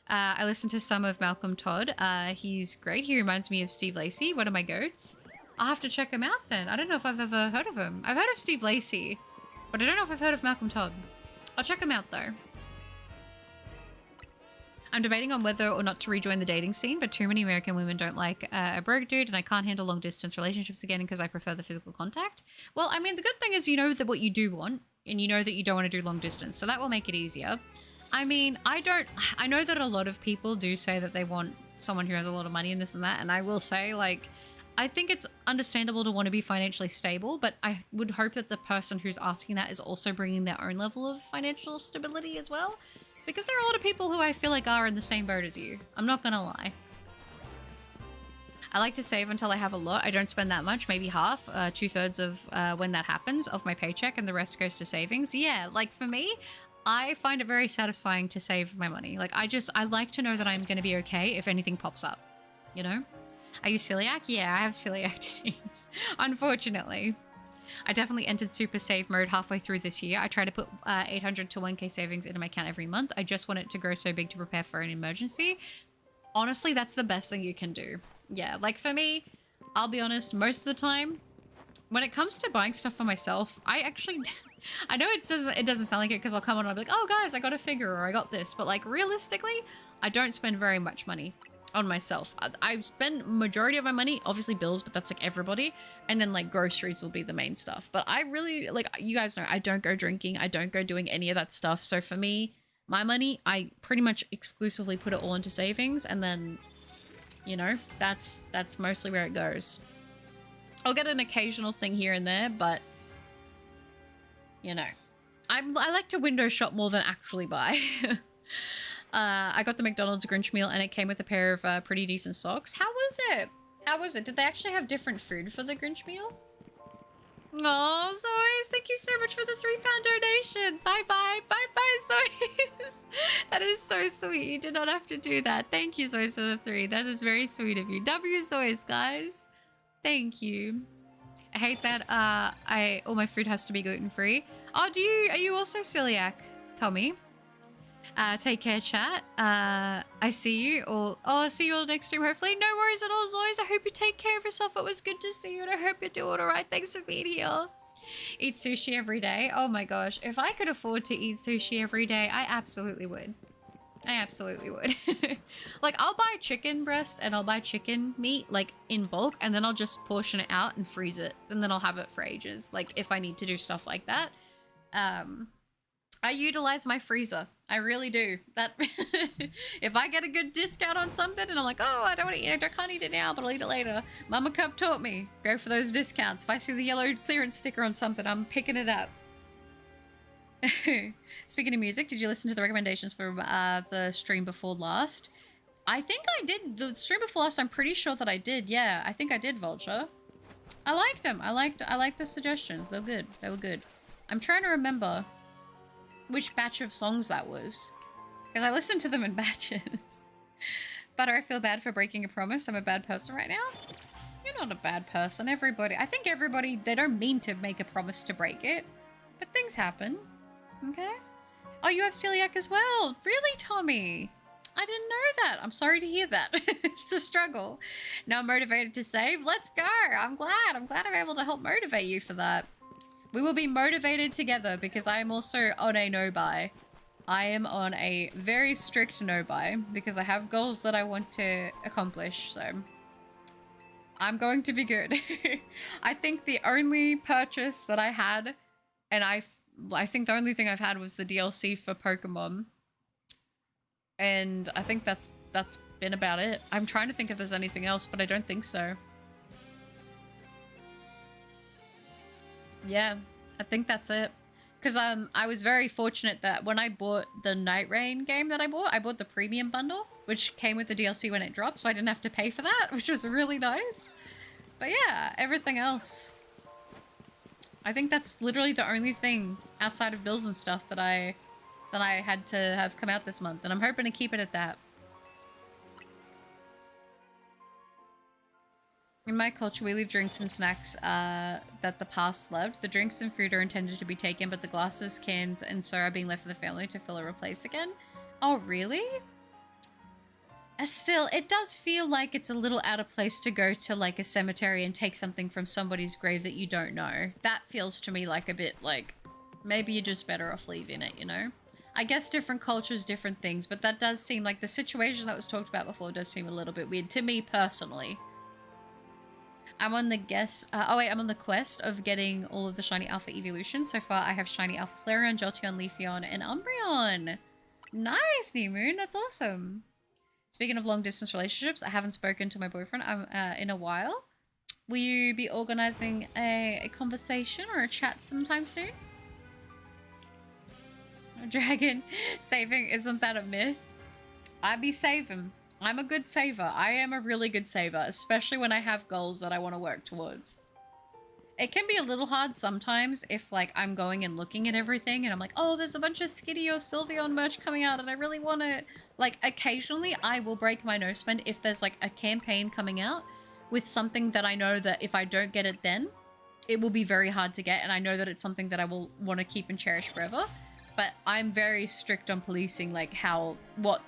I listened to some of Malcolm Todd. He's great. He reminds me of Steve Lacy, one of my goats. I'll have to check him out then. I don't know if I've ever heard of him. I've heard of Steve Lacy, but I don't know if I've heard of Malcolm Todd. I'll check him out though. I'm debating on whether or not to rejoin the dating scene, but too many American women don't like a broke dude, and I can't handle long-distance relationships again because I prefer the physical contact. Well, I mean, the good thing is you know that what you do want, and you know that you don't want to do long distance, so that will make it easier. I mean, I know that a lot of people do say that they want someone who has a lot of money and this and that, and I will say, like, I think it's understandable to want to be financially stable, but I would hope that the person who's asking that is also bringing their own level of financial stability as well. Because there are a lot of people who I feel like are in the same boat as you. I'm not gonna lie. I like to save until I have a lot. I don't spend that much, maybe half, 2/3 of when that happens of my paycheck, and the rest goes to savings. Yeah, like for me, I find it very satisfying to save my money. Like I like to know that I'm gonna be okay if anything pops up, you know? Are you celiac? Yeah, I have celiac disease, unfortunately. I definitely entered super save mode halfway through this year. I try to put 800 to 1k savings into my account every month. I just want it to grow so big to prepare for an emergency. Honestly, that's the best thing you can do. Yeah, like for me, I'll be honest, most of the time, when it comes to buying stuff for myself, I actually, I know it doesn't sound like it because I'll come on and I'll be like, oh guys, I got a figure or I got this. But like realistically, I don't spend very much money on myself. I spend majority of my money, obviously bills, but that's like everybody. And then like groceries will be the main stuff. But I really, like you guys know, I don't go drinking. I don't go doing any of that stuff. So for me, my money, I pretty much exclusively put it all into savings. And then, you know, that's mostly where it goes. I'll get an occasional thing here and there, but you know, I like to window shop more than actually buy. I got the McDonald's Grinch meal and it came with a pair of pretty decent socks. How was it? How was it? Did they actually have different food for the Grinch meal? Oh, Zoes, thank you so much for the £3 donation. Bye-bye. Bye-bye, Zoes. That is so sweet. You did not have to do that. Thank you, Zoes, for the 3. That is very sweet of you. W Zoes, guys. Thank you. I hate that all my food has to be gluten-free. Oh, are you also celiac, Tommy? Take care, chat. I see you all. Oh, I'll see you all next stream, hopefully. No worries at all, Zoys. I hope you take care of yourself. It was good to see you, and I hope you're doing all right. Thanks for being here. Eat sushi every day. Oh my gosh. If I could afford to eat sushi every day, I absolutely would. I absolutely would. Like, I'll buy chicken breast and I'll buy chicken meat, like, in bulk, and then I'll just portion it out and freeze it, and then I'll have it for ages, like, if I need to do stuff like that. I utilize my freezer. I really do. That if I get a good discount on something and I'm like, oh, I don't want to eat it, I can't eat it now, but I'll eat it later. Mama Cub taught me, go for those discounts. If I see the yellow clearance sticker on something, I'm picking it up. Speaking of music, did you listen to the recommendations for the stream before last? I think I did. The stream before last, I'm pretty sure that I did. Yeah, I think I did, Vulture. I liked them. I liked the suggestions. They were good. They were good. I'm trying to remember which batch of songs that was, because I listened to them in batches. Butter, I feel bad for breaking a promise. I'm a bad person right now. You're not a bad person. I think everybody, they don't mean to make a promise to break it, but things happen. Okay. Oh, you have celiac as well. Really, Tommy? I didn't know that. I'm sorry to hear that. It's a struggle. Now I'm motivated to save. Let's go. I'm glad I'm able to help motivate you for that. We will be motivated together because I am also on a no-buy. I am on a very strict no-buy because I have goals that I want to accomplish, so I'm going to be good. I think the only purchase that I had, and I think the only thing I've had was the DLC for Pokemon. And I think that's been about it. I'm trying to think if there's anything else, but I don't think so. Yeah, I think that's it. Because I was very fortunate that when I bought the Night Rain game that I bought the premium bundle, which came with the DLC when it dropped, so I didn't have to pay for that, which was really nice. But yeah, everything else. I think that's literally the only thing outside of bills and stuff that I had to have come out this month, and I'm hoping to keep it at that. In my culture, we leave drinks and snacks that the past left. The drinks and food are intended to be taken, but the glasses, cans, and so are being left for the family to fill or replace again. Oh, really? Still, it does feel like it's a little out of place to go to like a cemetery and take something from somebody's grave that you don't know. That feels to me like a bit like, maybe you're just better off leaving it, you know? I guess different cultures, different things, but that does seem like the situation that was talked about before does seem a little bit weird to me personally. I'm on the I'm on the quest of getting all of the Shiny Alpha evolutions. So far, I have Shiny Alpha Flareon, Jolteon, Leafeon, and Umbreon. Nice, New Moon. That's awesome. Speaking of long-distance relationships, I haven't spoken to my boyfriend in a while. Will you be organizing a conversation or a chat sometime soon? Dragon saving, isn't that a myth? I be saving. I'm a good saver. I am a really good saver, especially when I have goals that I want to work towards. It can be a little hard sometimes if, like, I'm going and looking at everything and I'm like, oh, there's a bunch of Skitty or Sylveon merch coming out and I really want it. Like, occasionally I will break my no spend if there's, like, a campaign coming out with something that I know that if I don't get it then, it will be very hard to get, and I know that it's something that I will want to keep and cherish forever. But I'm very strict on policing, like, what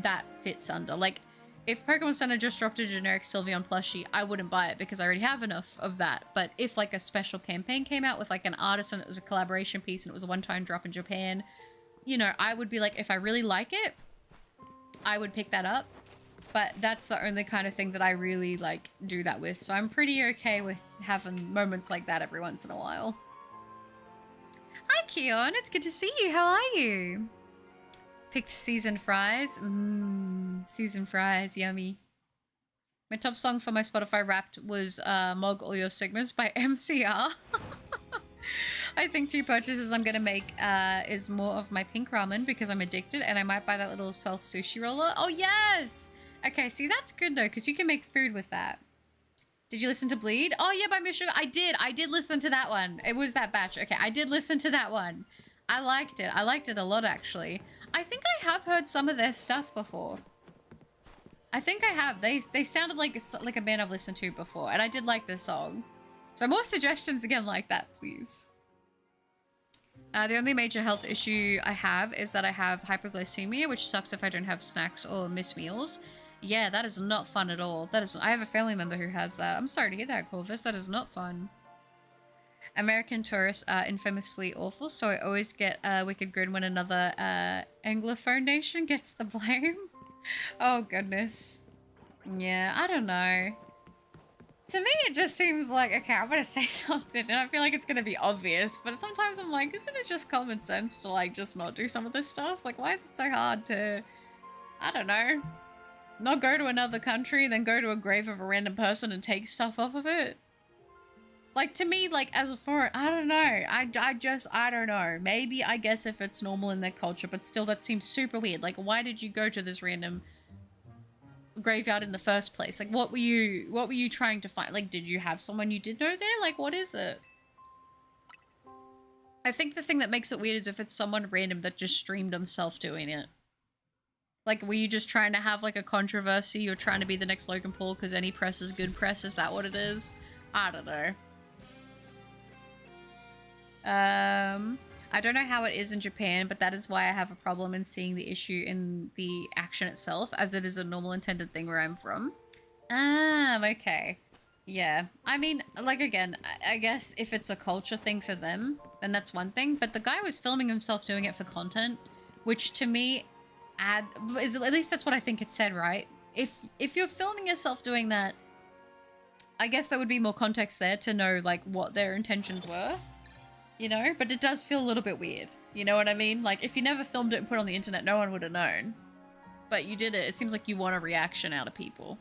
that fits under. Like, if Pokemon Center just dropped a generic Sylveon plushie, I wouldn't buy it because I already have enough of that. But if like a special campaign came out with like an artist and it was a collaboration piece and it was a one-time drop in Japan, you know, I would be like, if I really like it, I would pick that up. But that's the only kind of thing that I really like do that with. So I'm pretty okay with having moments like that every once in a while. Hi Keon, it's good to see you. How are you? Picked seasoned fries. Seasoned fries, yummy. My top song for my Spotify Wrapped was Mog All Your Sigmas by MCR. I think 2 purchases I'm gonna make is more of my pink ramen because I'm addicted, and I might buy that little self sushi roller. Oh yes! Okay, see that's good though, because you can make food with that. Did you listen to Bleed? Oh yeah, by Miss Sugar. I did listen to that one. It was that batch. Okay, I did listen to that one. I liked it. I liked it a lot actually. I think I have heard some of their stuff before. I think I have. They sounded like a band I've listened to before, and I did like this song. So more suggestions again like that, please. The only major health issue I have is that I have hypoglycemia, which sucks if I don't have snacks or miss meals. Yeah, that is not fun at all. I have a family member who has that. I'm sorry to hear that, Corvus. That is not fun. American tourists are infamously awful, so I always get a wicked grin when another Anglophone nation gets the blame. Oh, goodness. Yeah, I don't know. To me, it just seems like, okay, I'm gonna say something, and I feel like it's gonna be obvious, but sometimes I'm like, isn't it just common sense to, like, just not do some of this stuff? Like, why is it so hard to, I don't know, not go to another country, then go to a grave of a random person and take stuff off of it? Like, to me, like, as a foreign, I don't know. I don't know. Maybe, I guess, if it's normal in their culture, but still, that seems super weird. Like, why did you go to this random graveyard in the first place? Like, what were you trying to find? Like, did you have someone you did know there? Like, what is it? I think the thing that makes it weird is if it's someone random that just streamed himself doing it. Like, were you just trying to have, like, a controversy? You're trying to be the next Logan Paul because any press is good press? Is that what it is? I don't know. I don't know how it is in Japan, but that is why I have a problem in seeing the issue in the action itself, as it is a normal intended thing where I'm from. Okay. Yeah. I mean, like, again, I guess if it's a culture thing for them, then that's one thing, but the guy was filming himself doing it for content, which to me at least that's what I think it said, right? If you're filming yourself doing that, I guess there would be more context there to know, like, what their intentions were. You know, but it does feel a little bit weird. You know what I mean? Like, if you never filmed it and put it on the internet, no one would have known. but you did it. It seems like you want a reaction out of people.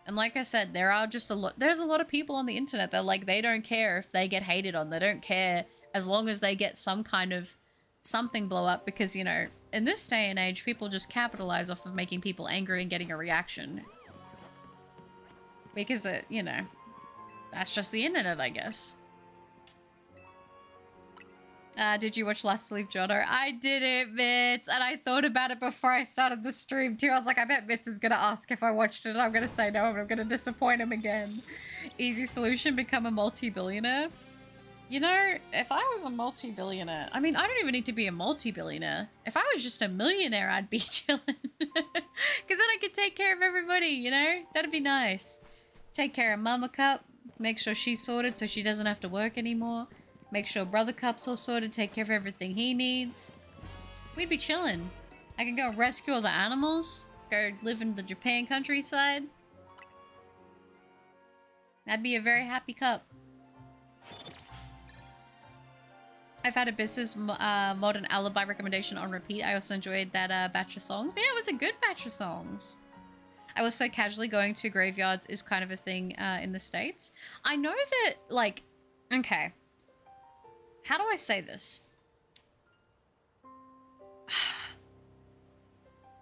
And like I said, there's a lot of people on the internet that, like, they don't care if they get hated on. They don't care as long as they get some kind of something blow up, because, you know, in this day and age, people just capitalize off of making people angry and getting a reaction. Because, you know, that's just the internet, I guess. Did you watch Last Sleep Jono? I didn't, Mitz, and I thought about it before I started the stream too. I was like, I bet Mitz is gonna ask if I watched it, and I'm gonna say no, and I'm gonna disappoint him again. Easy solution, become a multi-billionaire. You know, if I was a multi-billionaire, I mean, I don't even need to be a multi-billionaire. If I was just a millionaire, I'd be chilling. Because then I could take care of everybody, you know? That'd be nice. Take care of Mama Cup, make sure she's sorted so she doesn't have to work anymore. Make sure Brother Cup's all sorted, take care of everything he needs. We'd be chilling. I can go rescue all the animals, go live in the Japan countryside. That'd be a very happy Cup. I've had a business modern alibi recommendation on repeat. I also enjoyed that batch of songs. Yeah, it was a good batch of songs. I was so casually going to graveyards is kind of a thing in the States. I know that, like, okay. How do I say this?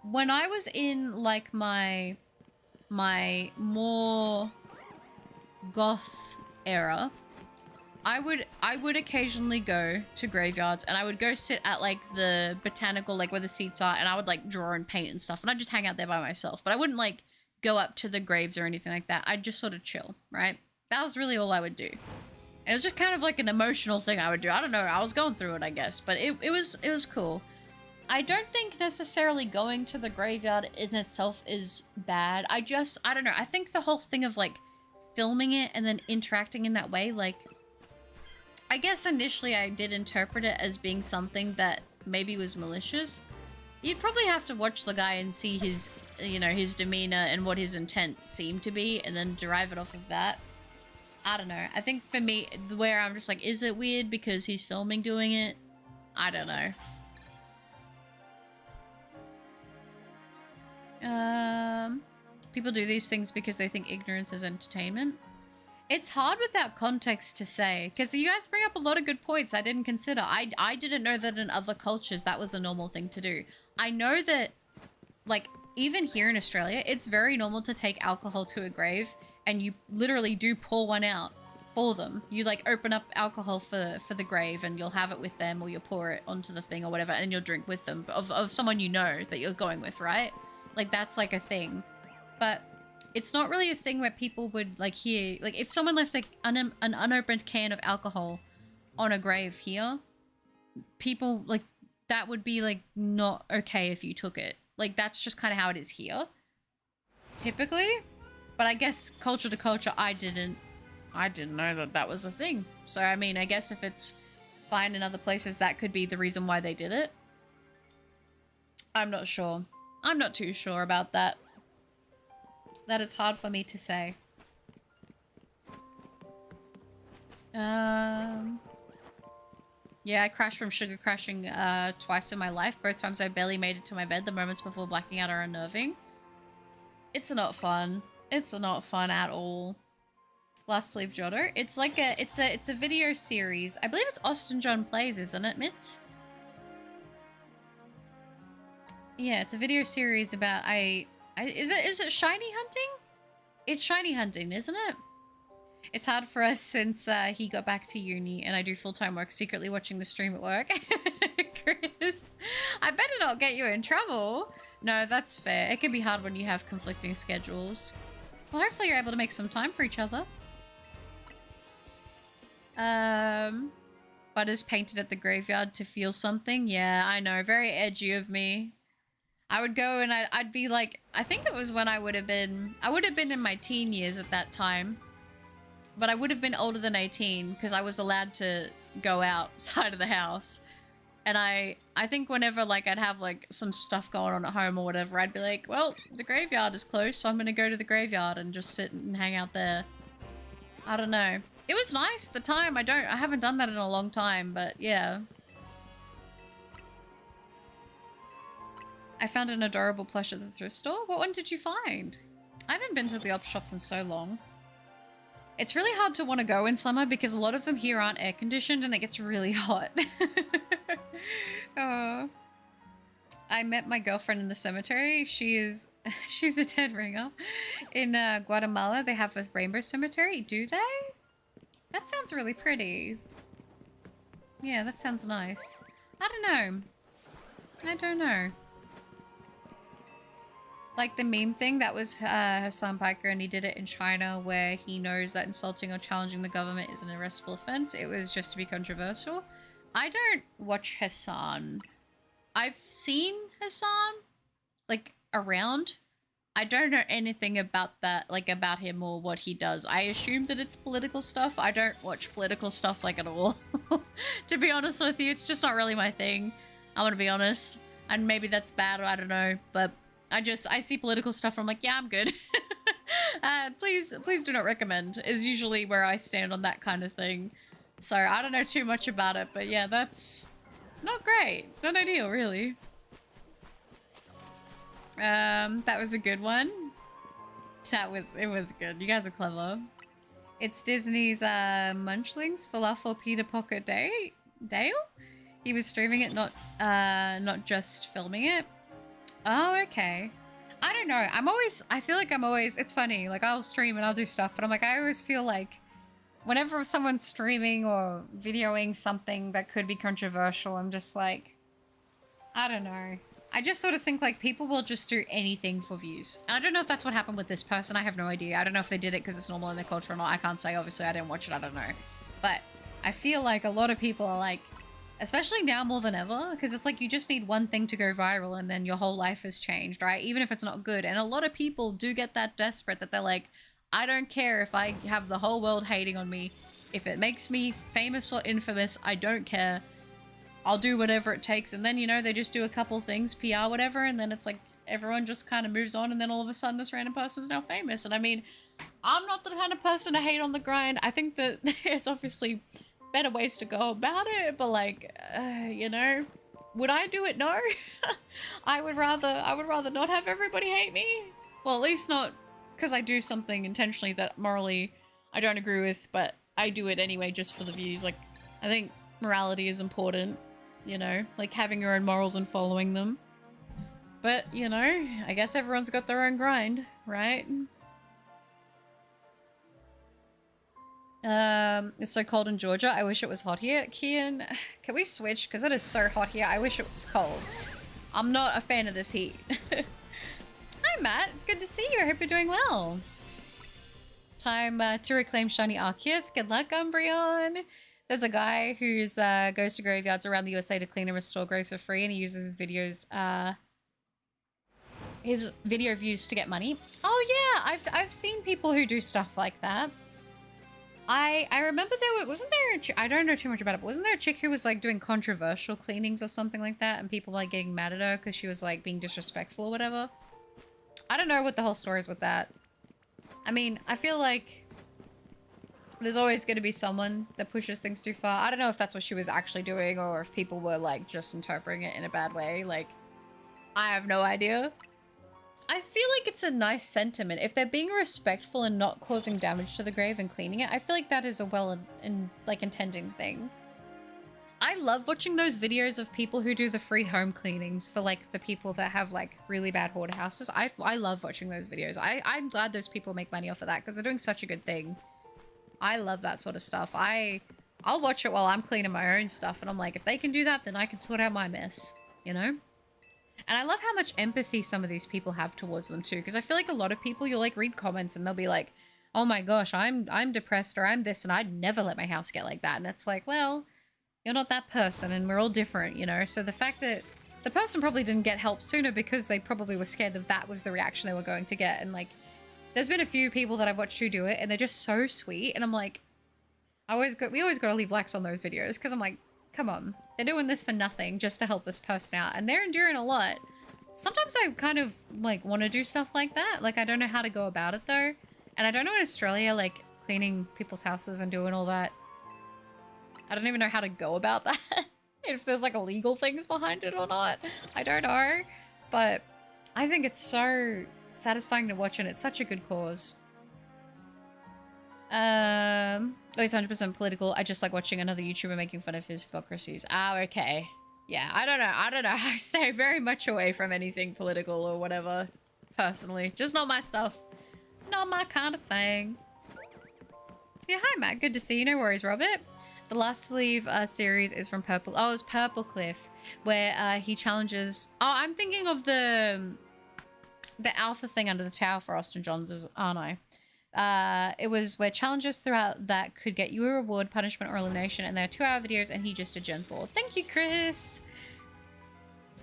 When I was in, like, my more goth era, I would occasionally go to graveyards, and I would go sit at, like, the botanical, like, where the seats are, and I would, like, draw and paint and stuff, and I'd just hang out there by myself. But I wouldn't, like, go up to the graves or anything like that. I'd just sort of chill, right? That was really all I would do. And it was just kind of like an emotional thing I would do. I don't know. I was going through it, I guess. But it was cool. I don't think necessarily going to the graveyard in itself is bad. I don't know. I think the whole thing of, like, filming it and then interacting in that way, like, I guess initially I did interpret it as being something that maybe was malicious. You'd probably have to watch the guy and see his, you know, his demeanor and what his intent seemed to be, and then derive it off of that. I don't know. I think for me, where I'm just like, is it weird because he's filming doing it? I don't know. People do these things because they think ignorance is entertainment. It's hard without context to say, because you guys bring up a lot of good points I didn't consider. I didn't know that in other cultures that was a normal thing to do. I know that, like, even here in Australia, it's very normal to take alcohol to a grave, and you literally do pour one out for them. You, like, open up alcohol for the grave, and you'll have it with them, or you'll pour it onto the thing or whatever, and you'll drink with them of someone you know that you're going with, right? Like, that's like a thing. But it's not really a thing where people would, like, hear, like, if someone left an unopened can of alcohol on a grave here, people, like, that would be, like, not okay if you took it. Like, that's just kind of how it is here, typically. But I guess culture to culture, I didn't know that that was a thing. So, I mean, I guess if it's fine in other places, that could be the reason why they did it. I'm not sure. I'm not too sure about that. That is hard for me to say. Yeah, I crashed from sugar crashing twice in my life. Both times I barely made it to my bed. The moments before blacking out are unnerving. It's not fun. It's not fun at all. Last Sleep Jono. It's like it's a video series. I believe it's Austin John Plays, isn't it, Mitz? Yeah, it's a video series about is it shiny hunting? It's shiny hunting, isn't it? It's hard for us since he got back to uni and I do full-time work, secretly watching the stream at work. Chris, I better not get you in trouble. No, that's fair. It can be hard when you have conflicting schedules. Well, hopefully you're able to make some time for each other. Butters painted at the graveyard to feel something. Yeah, I know. Very edgy of me. I would go and I'd be like, I think it was when I would have been in my teen years at that time. But I would have been older than 18 because I was allowed to go outside of the house. And I think whenever, like, I'd have, like, some stuff going on at home or whatever, I'd be like, well, the graveyard is closed, so I'm going to go to the graveyard and just sit and hang out there. I don't know. It was nice at the time. I haven't done that in a long time, but yeah. I found an adorable plush at the thrift store. What one did you find? I haven't been to the op shops in so long. It's really hard to want to go in summer because a lot of them here aren't air conditioned and it gets really hot. Oh. I met my girlfriend in the cemetery. She's a dead ringer. In Guatemala, they have a rainbow cemetery. Do they? That sounds really pretty. Yeah, that sounds nice. I don't know. Like the meme thing, that was Hassan Piker, and he did it in China where he knows that insulting or challenging the government is an arrestable offense. It was just to be controversial. I don't watch Hassan. I've seen Hassan, like, around. I don't know anything about that, like, about him or what he does. I assume that it's political stuff. I don't watch political stuff, like, at all. To be honest with you, it's just not really my thing. I want to be honest. And maybe that's bad, or I don't know. But I see political stuff and I'm like, yeah, I'm good. Please do not recommend is usually where I stand on that kind of thing. So I don't know too much about it, but yeah, that's not great. Not ideal, really. That was a good one. It was good. You guys are clever. It's Disney's Munchlings Falafel Peter Pocket Dale. He was streaming it, not just filming it. Oh, okay. I don't know. I feel like I'm always, it's funny, like I'll stream and I'll do stuff, but I'm like, I always feel like whenever someone's streaming or videoing something that could be controversial, I'm just like, I don't know. I just sort of think like people will just do anything for views. And I don't know if that's what happened with this person. I have no idea. I don't know if they did it because it's normal in their culture or not. I can't say. Obviously, I didn't watch it. I don't know. But I feel like a lot of people are like, especially now more than ever, because it's like you just need one thing to go viral and then your whole life has changed, right? Even if it's not good. And a lot of people do get that desperate that they're like, I don't care if I have the whole world hating on me. If it makes me famous or infamous, I don't care. I'll do whatever it takes. And then, you know, they just do a couple things, PR, whatever, and then it's like everyone just kind of moves on, and then all of a sudden this random person's now famous. And I mean, I'm not the kind of person to hate on the grind. I think that there's obviously better ways to go about it, but like, you know, would I do it? No. I would rather not have everybody hate me. Well, at least not because I do something intentionally that morally I don't agree with, but I do it anyway just for the views. Like, I think morality is important, you know, like having your own morals and following them. But, you know, I guess everyone's got their own grind, right? It's so cold in Georgia. I wish it was hot here. Kian, can we switch? Because it is so hot here. I wish it was cold. I'm not a fan of this heat. Hi, Matt. It's good to see you. I hope you're doing well. Time to reclaim shiny Arceus. Good luck, Umbreon. There's a guy who's goes to graveyards around the USA to clean and restore graves for free, and he uses his video views to get money. Oh yeah, I've seen people who do stuff like that. I remember wasn't there I don't know too much about it, but wasn't there a chick who was like doing controversial cleanings or something like that, and people like getting mad at her because she was like being disrespectful or whatever? I don't know what the whole story is with that. I mean, I feel like there's always going to be someone that pushes things too far. I don't know if that's what she was actually doing or if people were like just interpreting it in a bad way. Like, I have no idea. I feel like it's a nice sentiment. If they're being respectful and not causing damage to the grave and cleaning it, I feel like that is a intending thing. I love watching those videos of people who do the free home cleanings for like the people that have like really bad hoarder houses. I love watching those videos. I'm glad those people make money off of that because they're doing such a good thing. I love that sort of stuff. I'll watch it while I'm cleaning my own stuff, and I'm like, if they can do that, then I can sort out my mess, you know? And I love how much empathy some of these people have towards them too, because I feel like a lot of people, you'll like read comments and they'll be like, oh my gosh, I'm depressed, or I'm this, and I'd never let my house get like that. And it's like, well, you're not that person, and we're all different, you know? So the fact that the person probably didn't get help sooner because they probably were scared that was the reaction they were going to get. And like, there's been a few people that I've watched who do it, and they're just so sweet. And I'm like, we always got to leave likes on those videos, because I'm like, come on. They're doing this for nothing just to help this person out, and they're enduring a lot. Sometimes I kind of like want to do stuff like that. Like, I don't know how to go about it though. And I don't know in Australia, like cleaning people's houses and doing all that. I don't even know how to go about that. If there's like illegal things behind it or not. I don't know. but I think it's so satisfying to watch, and it's such a good cause. Oh, he's 100% political. I just like watching another YouTuber making fun of his hypocrisies. Ah, okay. Yeah, I don't know. I stay very much away from anything political or whatever, personally. Just not my stuff. Not my kind of thing. Yeah, hi, Matt. Good to see you. No worries, Robert. The Last to Leave series is from Purple. Oh, it's Purple Cliff, where he challenges... Oh, I'm thinking of the alpha thing under the tower for Austin Johns, aren't I? It was where challenges throughout that could get you a reward, punishment, or elimination, and they're 2-hour videos, and he just did Gen 4. Thank you, Chris!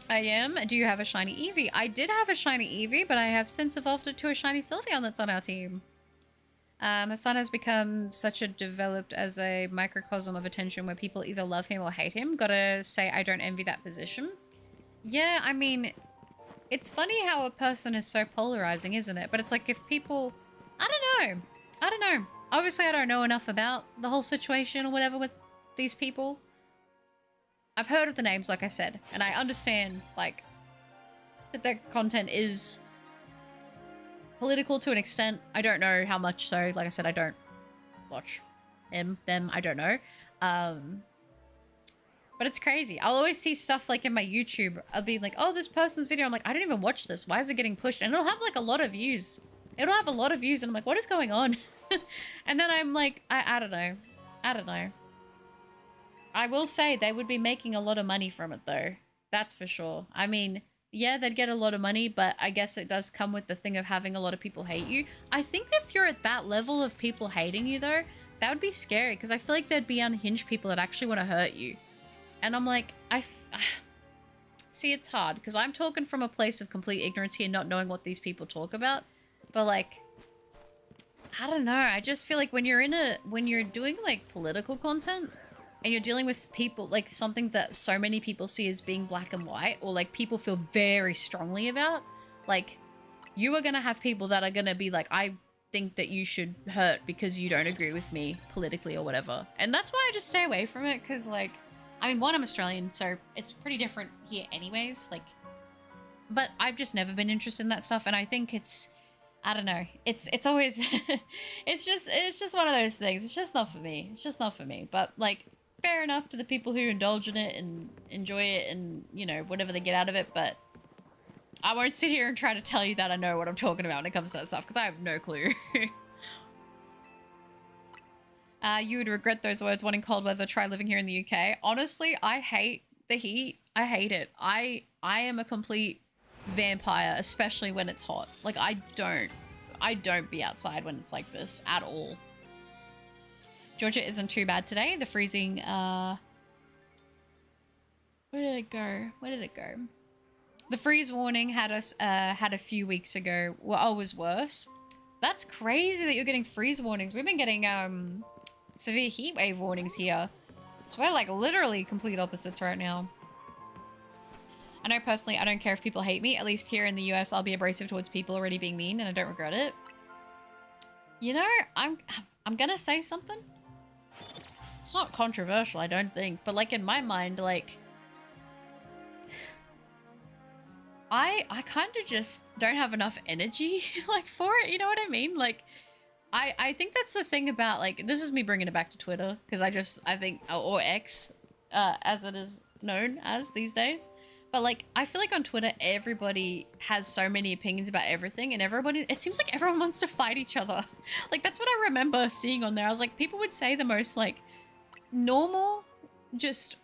I am. Do you have a shiny Eevee? I did have a shiny Eevee, but I have since evolved it to a shiny Sylveon that's on our team. Hassan has become such a developed as a microcosm of attention where people either love him or hate him. Gotta say, I don't envy that position. Yeah, I mean, it's funny how a person is so polarizing, isn't it? But it's like if people... I don't know. Obviously, I don't know enough about the whole situation or whatever with these people. I've heard of the names, like I said, and I understand, like, that their content is political to an extent. I don't know how much so. Like I said, I don't watch them. I don't know. But it's crazy. I'll always see stuff like in my YouTube. I'll be like, oh, this person's video. I'm like, I don't even watch this. Why is it getting pushed? And it'll have like a lot of views. It'll have a lot of views, and I'm like, what is going on? And then I'm like, I don't know. I don't know. I will say they would be making a lot of money from it, though. That's for sure. I mean, yeah, they'd get a lot of money, but I guess it does come with the thing of having a lot of people hate you. I think if you're at that level of people hating you, though, that would be scary, because I feel like there'd be unhinged people that actually want to hurt you. And I'm like, see, it's hard, because I'm talking from a place of complete ignorance here, not knowing what these people talk about. But, like, I don't know. I just feel like when you're doing, like, political content and you're dealing with people, like, something that so many people see as being black and white, or, like, people feel very strongly about, like, you are going to have people that are going to be like, I think that you should hurt because you don't agree with me politically or whatever. And that's why I just stay away from it, because, like, I mean, one, I'm Australian, so it's pretty different here anyways, like, but I've just never been interested in that stuff, and I think it's... I don't know. It's always it's just one of those things. It's just not for me. It's just not for me. But like, fair enough to the people who indulge in it and enjoy it and, you know, whatever they get out of it, but I won't sit here and try to tell you that I know what I'm talking about when it comes to that stuff, because I have no clue. You would regret those words, wanting cold weather, try living here in the UK. Honestly, I hate the heat. I hate it. I am a complete vampire, especially when it's hot. Like, I don't be outside when it's like this at all. Georgia isn't too bad today. The freezing, where did it go? The freeze warning had us, had a few weeks ago. Well, was worse. That's crazy that you're getting freeze warnings. We've been getting, severe heat wave warnings here. So we're, like, literally complete opposites right now. I know personally, I don't care if people hate me. At least here in the US, I'll be abrasive towards people already being mean, and I don't regret it. You know, I'm gonna say something. It's not controversial, I don't think, but like in my mind, like, I kind of just don't have enough energy like for it. You know what I mean? Like, I think that's the thing about, like, this is me bringing it back to Twitter, because I think, or X, as it is known as these days. But, like, I feel like on Twitter, everybody has so many opinions about everything, and it seems like everyone wants to fight each other. Like, that's what I remember seeing on there. I was like, people would say the most, like, normal, just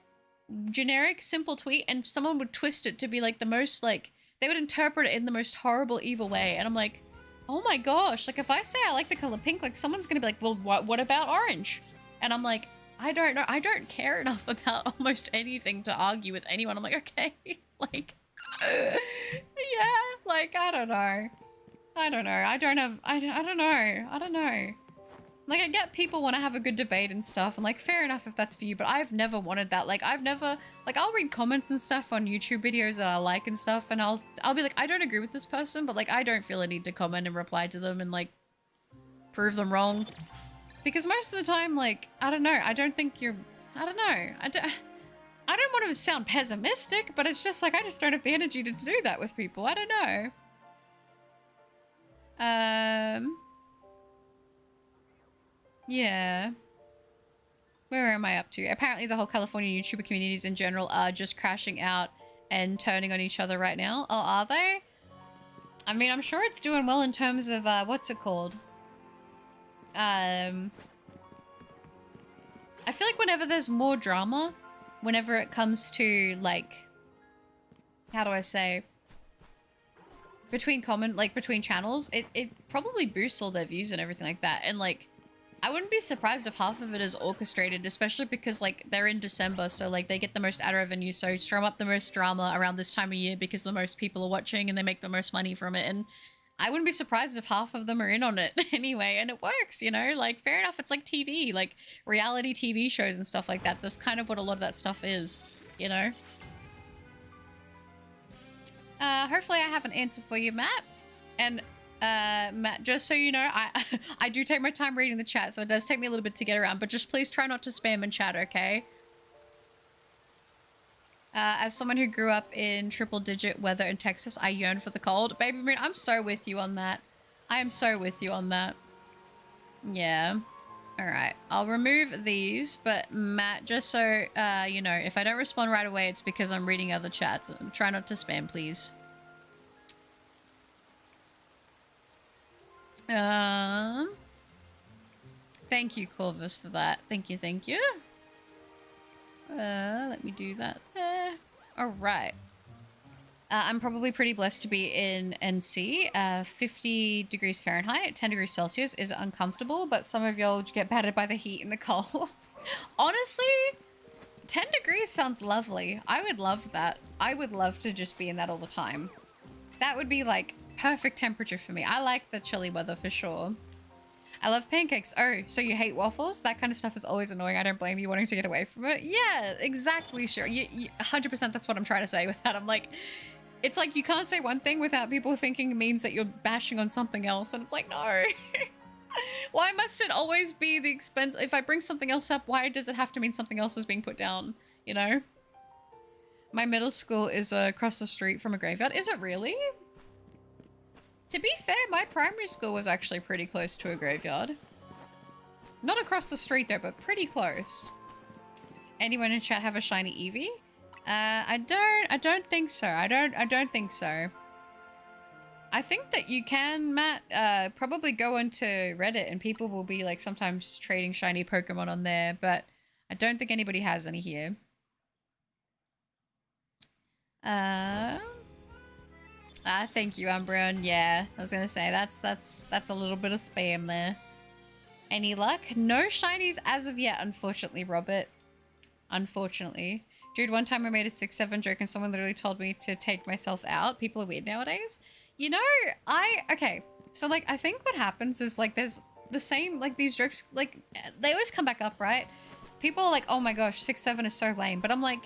generic, simple tweet, and someone would twist it to be, like, the most, like, they would interpret it in the most horrible, evil way. And I'm like, oh my gosh, like, if I say I like the color pink, like, someone's gonna be like, well, what about orange? And I'm like, I don't know. I don't care enough about almost anything to argue with anyone. I'm like, okay, like, yeah, like, I don't know. I don't know. Like, I get people want to have a good debate and stuff, and, like, fair enough if that's for you, but I've never wanted that. Like, I'll read comments and stuff on YouTube videos that I like and stuff, and I'll be like, I don't agree with this person, but, like, I don't feel a need to comment and reply to them and, like, prove them wrong. Because most of the time, like, I don't know, I don't think you're, I don't know. I don't want to sound pessimistic, but it's just like I just don't have the energy to do that with people. I don't know. Yeah. Where am I up to? Apparently the whole California YouTuber communities in general are just crashing out and turning on each other right now. Oh, are they? I mean, I'm sure it's doing well in terms of, what's it called? I feel like whenever there's more drama, whenever it comes to, like, how do I say, between channels, it probably boosts all their views and everything like that. And, like, I wouldn't be surprised if half of it is orchestrated, especially because, like, they're in December, so, like, they get the most ad revenue, so drum up the most drama around this time of year because the most people are watching and they make the most money from it. And I wouldn't be surprised if half of them are in on it anyway, and it works, you know? Like, fair enough, it's like TV, like, reality TV shows and stuff like that. That's kind of what a lot of that stuff is, you know? Hopefully I have an answer for you, Matt. And, Matt, just so you know, I do take my time reading the chat, so it does take me a little bit to get around, but just please try not to spam in chat, okay? As someone who grew up in triple-digit weather in Texas, I yearn for the cold. Baby Moon, I'm so with you on that. I am so with you on that. Yeah. Alright, I'll remove these, but Matt, just so, you know, if I don't respond right away, it's because I'm reading other chats. Try not to spam, please. Thank you, Corvus, for that. Thank you, thank you. Let me do that there. Alright. I'm probably pretty blessed to be in NC. 50 degrees Fahrenheit, 10 degrees Celsius is uncomfortable, but some of y'all get battered by the heat and the cold. Honestly, 10 degrees sounds lovely. I would love that. I would love to just be in that all the time. That would be like perfect temperature for me. I like the chilly weather for sure. I love pancakes. Oh, so you hate waffles? That kind of stuff is always annoying. I don't blame you wanting to get away from it. Yeah, exactly, sure. 100% that's what I'm trying to say with that. I'm like, it's like you can't say one thing without people thinking it means that you're bashing on something else. And it's like, no. Why must it always be the expense? If I bring something else up, why does it have to mean something else is being put down? You know? My middle school is across the street from a graveyard. Is it really? To be fair, my primary school was actually pretty close to a graveyard. Not across the street though, but pretty close. Anyone in chat have a shiny Eevee? I don't think so. I don't think so. I think that you can, Matt, probably go into Reddit and people will be like sometimes trading shiny Pokemon on there, but I don't think anybody has any here. Thank you, Umbreon. Yeah, I was gonna say that's a little bit of spam there. Any luck? No shinies as of yet, unfortunately, Robert. Unfortunately. Dude, one time I made a 6-7 joke and someone literally told me to take myself out. People are weird nowadays. You know, okay. So, like, I think what happens is, like, there's the same, like, these jokes, like, they always come back up, right? People are like, oh my gosh, 6-7 is so lame. But I'm like,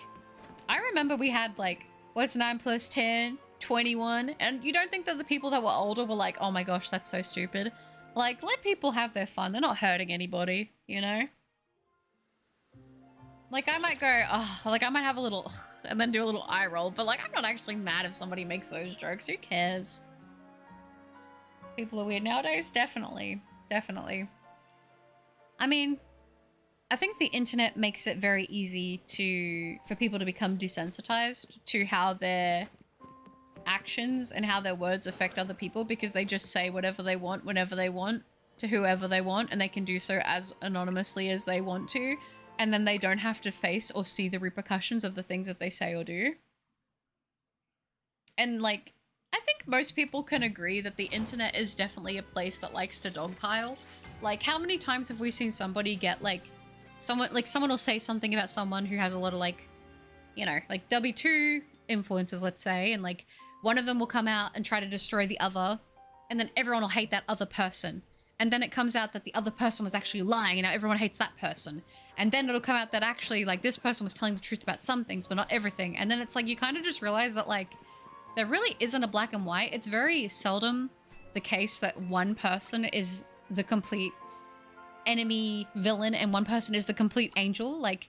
I remember we had, like, what's 9 plus 10? 21. And you don't think that the people that were older were like, oh my gosh, that's so stupid. Like, let people have their fun. They're not hurting anybody, you know? Like, I might go, oh, like, I might have a little, and then do a little eye roll, but, like, I'm not actually mad if somebody makes those jokes. Who cares? People are weird nowadays? Definitely. Definitely. I mean, I think the internet makes it very easy for people to become desensitized to how their actions and how their words affect other people because they just say whatever they want, whenever they want, to whoever they want, and they can do so as anonymously as they want to. And then they don't have to face or see the repercussions of the things that they say or do. And, like, I think most people can agree that the internet is definitely a place that likes to dogpile. Like, how many times have we seen somebody get, like, someone will say something about someone who has a lot of, like, you know, like, there'll be two influencers, let's say, and, like, one of them will come out and try to destroy the other, and then everyone will hate that other person. And then it comes out that the other person was actually lying, and now everyone hates that person. And then it'll come out that actually, like, this person was telling the truth about some things, but not everything. And then it's like, you kind of just realize that, like, there really isn't a black and white. It's very seldom the case that one person is the complete enemy villain and one person is the complete angel. Like,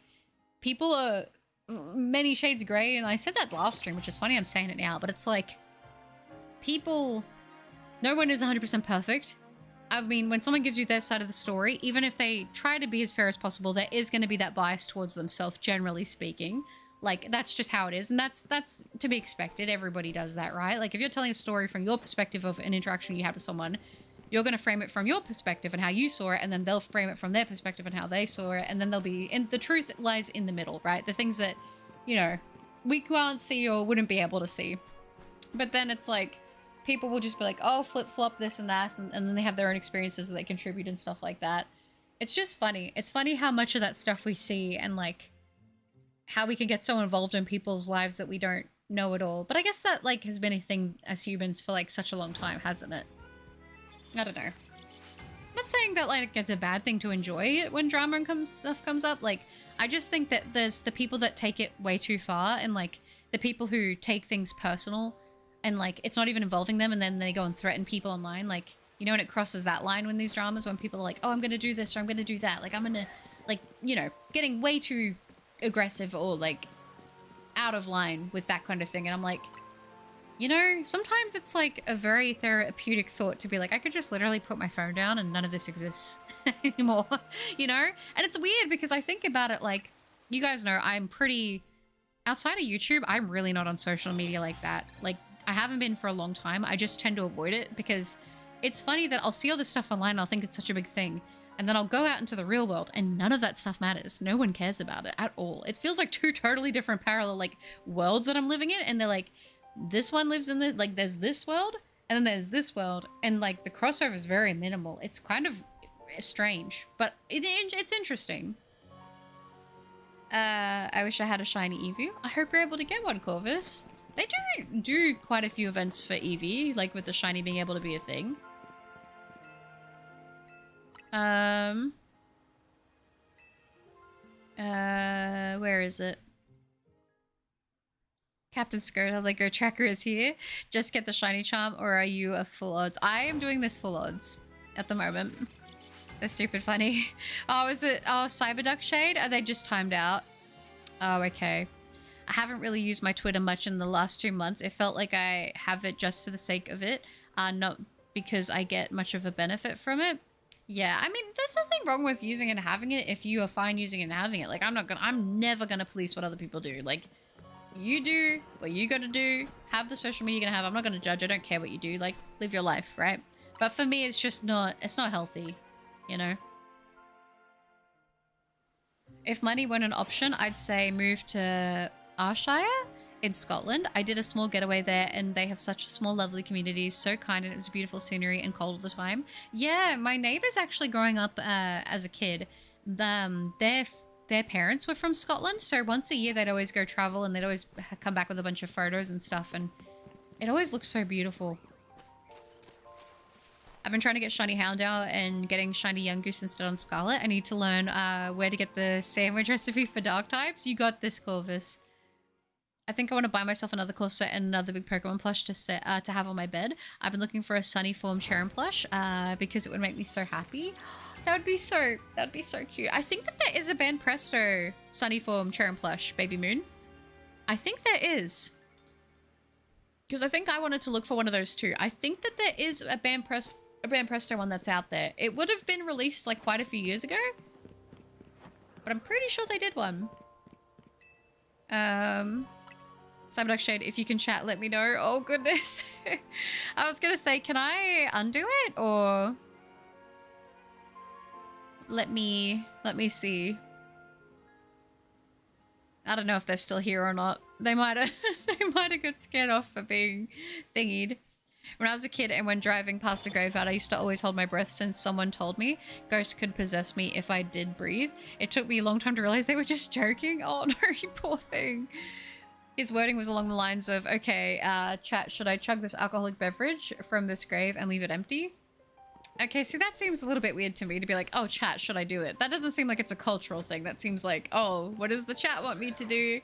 people are many shades of gray, and I said that last stream, which is funny I'm saying it now, but it's like, people, no one is 100% perfect. I mean, when someone gives you their side of the story, even if they try to be as fair as possible, there is going to be that bias towards themselves, generally speaking. Like, that's just how it is, and that's to be expected. Everybody does that, right? Like, if you're telling a story from your perspective of an interaction you had with someone, you're going to frame it from your perspective and how you saw it, and then they'll frame it from their perspective and how they saw it, and then they'll be... And the truth lies in the middle, right? The things that, you know, we can't see or wouldn't be able to see. But then it's like, people will just be like, oh, flip-flop this and that, and then they have their own experiences that they contribute and stuff like that. It's just funny. It's funny how much of that stuff we see, and, like, how we can get so involved in people's lives that we don't know at all. But I guess that, like, has been a thing as humans for, like, such a long time, hasn't it? I don't know. I'm not saying that, like, it's a bad thing to enjoy it when drama and stuff comes up. Like, I just think that there's the people that take it way too far, and, like, the people who take things personal and, like, it's not even involving them, and then they go and threaten people online. Like, you know, when it crosses that line when these dramas, when people are like, oh, I'm gonna do this or I'm gonna do that. Like, I'm gonna, like, you know, getting way too aggressive or, like, out of line with that kind of thing. And I'm like, you know, sometimes it's like a very therapeutic thought to be like, I could just literally put my phone down and none of this exists anymore, you know? And it's weird because I think about it like, you guys know I'm pretty, outside of YouTube, I'm really not on social media like that. Like, I haven't been for a long time. I just tend to avoid it because it's funny that I'll see all this stuff online and I'll think it's such a big thing. And then I'll go out into the real world and none of that stuff matters. No one cares about it at all. It feels like two totally different parallel, like, worlds that I'm living in. And they're like, this one lives in the, like, there's this world and then there's this world. And, like, the crossover is very minimal. It's kind of strange, but it's interesting. I wish I had a shiny Eevee. I hope you're able to get one, Corvus. They do quite a few events for Eevee, like with the shiny being able to be a thing. Where is it? Captain Skirt, like, your tracker is here. Just get the shiny charm, or are you a full odds? I am doing this full odds at the moment. That's stupid funny. Oh, is it? Oh, Cyberduck Shade? Are they just timed out? Oh, okay. I haven't really used my Twitter much in the last 2 months. It felt like I have it just for the sake of it, not because I get much of a benefit from it. Yeah, I mean, there's nothing wrong with using it and having it if you are fine using it and having it. Like, I'm never gonna police what other people do. Like, you do what you gotta do, have the social media you're gonna have. I'm not gonna judge. I don't care what you do. Like, live your life, right? But for me, it's just not, it's not healthy, you know? If money weren't an option, I'd say move to Ayrshire in Scotland. I did a small getaway there and they have such small, lovely communities, so kind, and it was beautiful scenery and cold all the time. Yeah, my neighbors actually growing up as a kid, their parents were from Scotland, so once a year they'd always go travel and they'd always come back with a bunch of photos and stuff, and it always looks so beautiful. I've been trying to get shiny Houndour and getting shiny Yungoos instead on Scarlet. I need to learn where to get the sandwich recipe for dark types. You got this, Corvus. I think I want to buy myself another corset and another big Pokemon plush to have on my bed. I've been looking for a Sunny Form Cherim plush because it would make me so happy. That'd be so cute. I think that there is a Banpresto Sunny Form Cherim plush, Baby Moon. I think there is. Because I think I wanted to look for one of those too. I think that there is a Banpresto one that's out there. It would have been released like quite a few years ago. But I'm pretty sure they did one. Cyberduck Shade, if you can chat, let me know. Oh, goodness. I was going to say, can I undo it? Or... Let me see. I don't know if they're still here or not. They might have got scared off for being thingied. When I was a kid and when driving past a graveyard, I used to always hold my breath since someone told me ghosts could possess me if I did breathe. It took me a long time to realize they were just joking. Oh no, you poor thing. His wording was along the lines of, okay, chat, should I chug this alcoholic beverage from this grave and leave it empty? Okay, see, that seems a little bit weird to me to be like, oh, chat, should I do it? That doesn't seem like it's a cultural thing. That seems like, oh, what does the chat want me to do?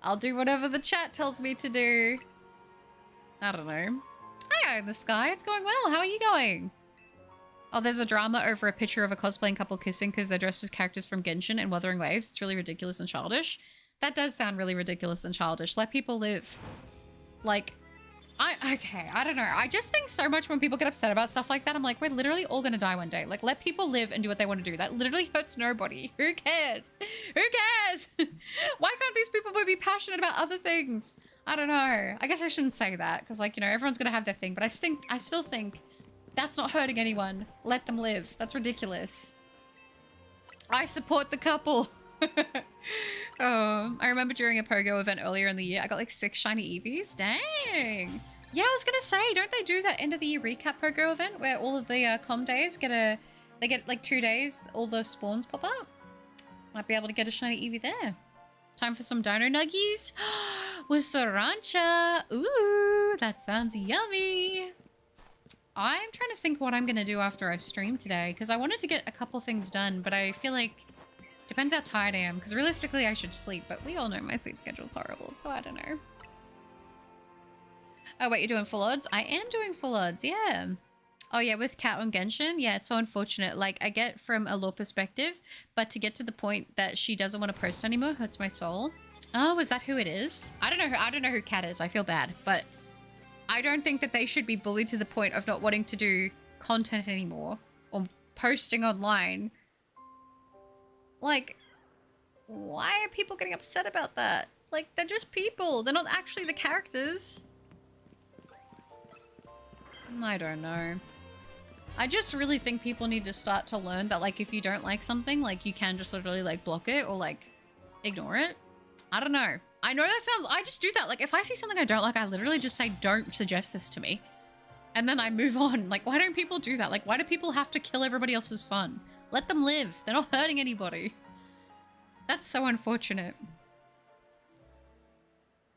I'll do whatever the chat tells me to do. I don't know. Hi, in the sky. It's going well. How are you going? Oh, there's a drama over a picture of a cosplaying couple kissing because they're dressed as characters from Genshin and Wuthering Waves. It's really ridiculous and childish. That does sound really ridiculous and childish. Let people live. Like, okay, I don't know. I just think so much when people get upset about stuff like that. I'm like, we're literally all gonna die one day. Like, let people live and do what they want to do. That literally hurts nobody. Who cares? Who cares? Why can't these people be passionate about other things? I don't know. I guess I shouldn't say that because, like, you know, everyone's gonna have their thing. But I still think that's not hurting anyone. Let them live. That's ridiculous. I support the couple. I remember during a Pogo event earlier in the year, I got like 6 shiny Eevees. Dang. Yeah, I was gonna say, don't they do that end of the year recap Pogo event where all of the com days they get like 2 days, all the spawns pop up? Might be able to get a shiny Eevee there. Time for some dino nuggies with sriracha. Ooh, that sounds yummy. I'm trying to think what I'm gonna do after I stream today because I wanted to get a couple things done, but I feel like depends how tired I am, because realistically I should sleep, but we all know my sleep schedule's horrible, so I don't know. Oh wait, you're doing full odds? I am doing full odds, yeah. Oh yeah, with Cat on Genshin, yeah, it's so unfortunate. Like, I get from a lore perspective, but to get to the point that she doesn't want to post anymore hurts my soul. Oh, is that who it is? I don't know who Cat is. I feel bad, but I don't think that they should be bullied to the point of not wanting to do content anymore or posting online. Like, why are people getting upset about that? Like, they're just people. They're not actually the characters. I don't know. I just really think people need to start to learn that, like, if you don't like something, like, you can just literally, like, block it or, like, ignore it. I don't know. I know that sounds... I just do that. Like, if I see something I don't like, I literally just say, don't suggest this to me. And then I move on. Like, why don't people do that? Like, why do people have to kill everybody else's fun? Let them live. They're not hurting anybody. That's so unfortunate.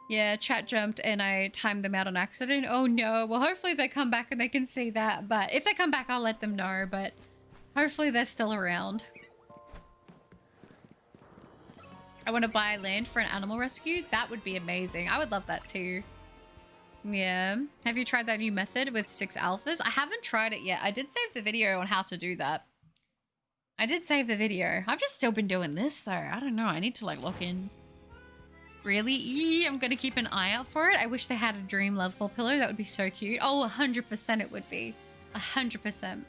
Yeah, chat jumped and I timed them out on accident. Oh no. Well, hopefully they come back and they can see that. But if they come back, I'll let them know. But hopefully they're still around. I want to buy land for an animal rescue. That would be amazing. I would love that too. Yeah. Have you tried that new method with 6 alphas? I haven't tried it yet. I did save the video on how to do that. I did save the video. I've just still been doing this though. I don't know. I need to like lock in. Really? I'm going to keep an eye out for it. I wish they had a dream lovable pillow. That would be so cute. Oh, 100% it would be. 100%.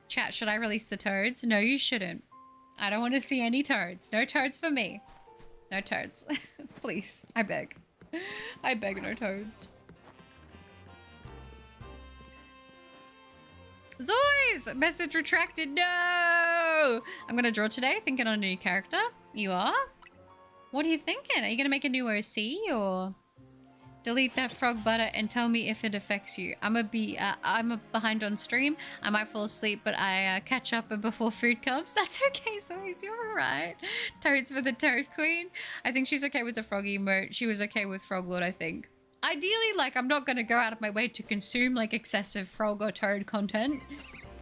Chat, should I release the toads? No, you shouldn't. I don't want to see any toads. No toads for me. No toads. Please. I beg. I beg, no toads. Zoys! Message retracted. No! I'm going to draw today, thinking on a new character. You are? What are you thinking? Are you going to make a new OC or delete that frog butter and tell me if it affects you? I'm behind on stream. I might fall asleep, but I catch up before food comes. That's okay, Zoys. You're all right. Toads for the Toad Queen. I think she's okay with the frog emote. She was okay with Frog Lord, I think. Ideally, like, I'm not going to go out of my way to consume, like, excessive frog or toad content.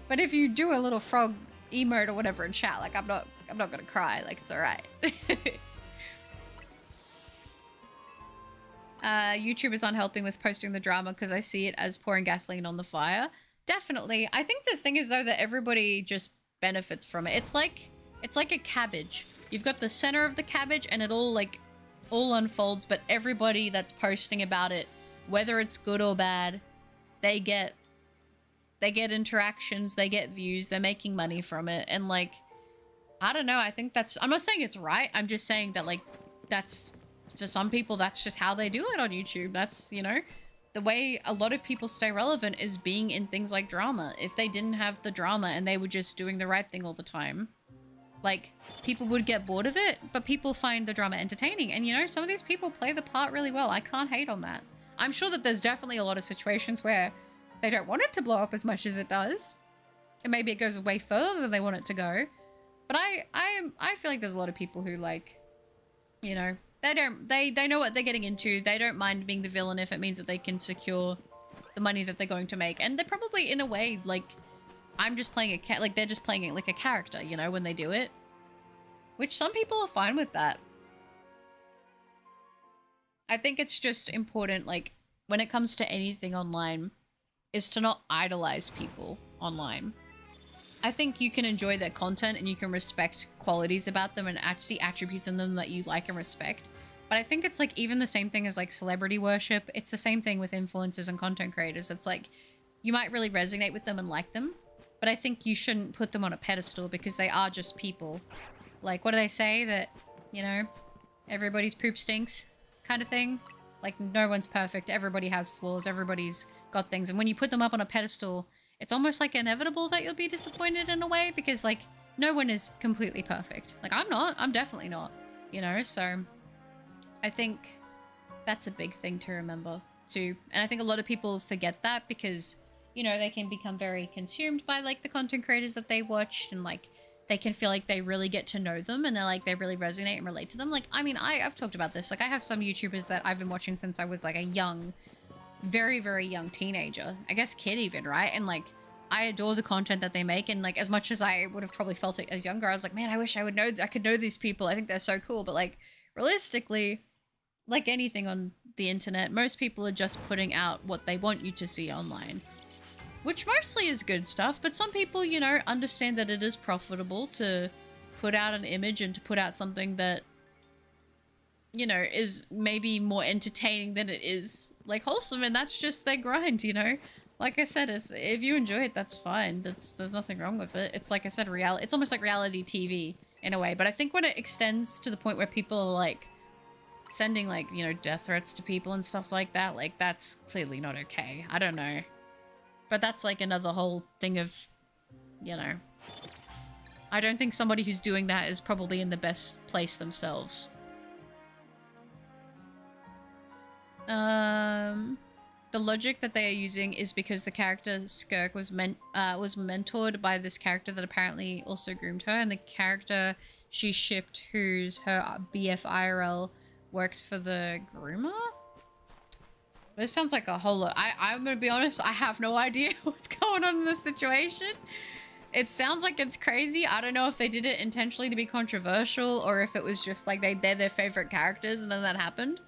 But if you do a little frog emote or whatever in chat, like, I'm not going to cry. Like, it's all right. YouTubers aren't helping with posting the drama because I see it as pouring gasoline on the fire. Definitely. I think the thing is, though, that everybody just benefits from it. It's like a cabbage. You've got the center of the cabbage and it all unfolds, but everybody that's posting about it, whether it's good or bad, they get interactions, they get views, they're making money from it. And like, I don't know, I think I'm not saying it's right. I'm just saying that, like, that's, for some people, that's just how they do it on YouTube. That's, you know, the way a lot of people stay relevant is being in things like drama. If they didn't have the drama and they were just doing the right thing all the time, like, people would get bored of it, but people find the drama entertaining. And, you know, some of these people play the part really well. I can't hate on that. I'm sure that there's definitely a lot of situations where they don't want it to blow up as much as it does. And maybe it goes way further than they want it to go. But I feel like there's a lot of people who, like, you know, they know what they're getting into. They don't mind being the villain if it means that they can secure the money that they're going to make. And they're probably, in a way, like, I'm just playing they're just playing it like a character, you know, when they do it. Which some people are fine with that. I think it's just important, like, when it comes to anything online, is to not idolize people online. I think you can enjoy their content and you can respect qualities about them and actually attributes in them that you like and respect. But I think it's like even the same thing as like celebrity worship. It's the same thing with influencers and content creators. It's like you might really resonate with them and like them, but I think you shouldn't put them on a pedestal because they are just people. Like, what do they say? That, you know, everybody's poop stinks kind of thing? Like, no one's perfect. Everybody has flaws. Everybody's got things. And when you put them up on a pedestal, it's almost like inevitable that you'll be disappointed in a way because, like, no one is completely perfect. Like, I'm not. I'm definitely not. You know? So, I think that's a big thing to remember, too. And I think a lot of people forget that because, you know, they can become very consumed by, like, the content creators that they watch and, like, they can feel like they really get to know them and they're like, they really resonate and relate to them. Like, I mean, I've talked about this. Like, I have some YouTubers that I've been watching since I was, like, a young, very, very young teenager. I guess kid even, right? And, like, I adore the content that they make. And, like, as much as I would have probably felt it as younger, I was like, man, I wish I could know these people. I think they're so cool. But, like, realistically, like anything on the internet, most people are just putting out what they want you to see online. Which mostly is good stuff, but some people, you know, understand that it is profitable to put out an image and to put out something that, you know, is maybe more entertaining than it is, like, wholesome, and that's just their grind, you know? Like I said, if you enjoy it, that's fine. There's nothing wrong with it. It's like I said, it's almost like reality TV in a way, but I think when it extends to the point where people are, like, sending, like, you know, death threats to people and stuff like that, like, that's clearly not okay. I don't know. But that's like another whole thing of, you know, I don't think somebody who's doing that is probably in the best place themselves. The logic that they are using is because the character Skirk was mentored by this character that apparently also groomed her, and the character she shipped, who's her BF IRL, works for the groomer? This sounds like a whole lot. I'm gonna be honest, I have no idea what's going on in this situation. It sounds like it's crazy. I don't know if they did it intentionally to be controversial or if it was just like they're their favorite characters and then that happened.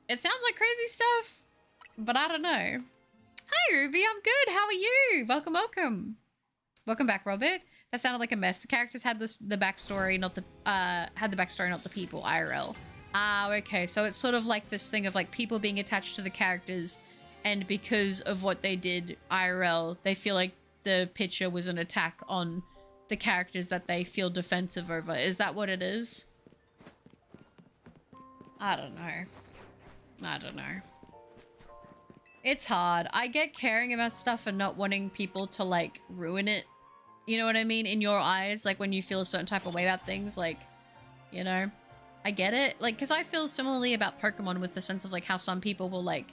It sounds like crazy stuff, but I don't know. Hi Ruby, I'm good. How are you? Welcome, welcome. Welcome back, Robert. That sounded like a mess. The characters had the backstory, not the people, IRL. Ah, okay. So it's sort of like this thing of like people being attached to the characters, and because of what they did IRL, they feel like the picture was an attack on the characters that they feel defensive over. Is that what it is? I don't know. I don't know. It's hard. I get caring about stuff and not wanting people to like ruin it. You know what I mean? In your eyes, like when you feel a certain type of way about things, like, you know, I get it. Like, because I feel similarly about Pokemon with the sense of like how some people will like,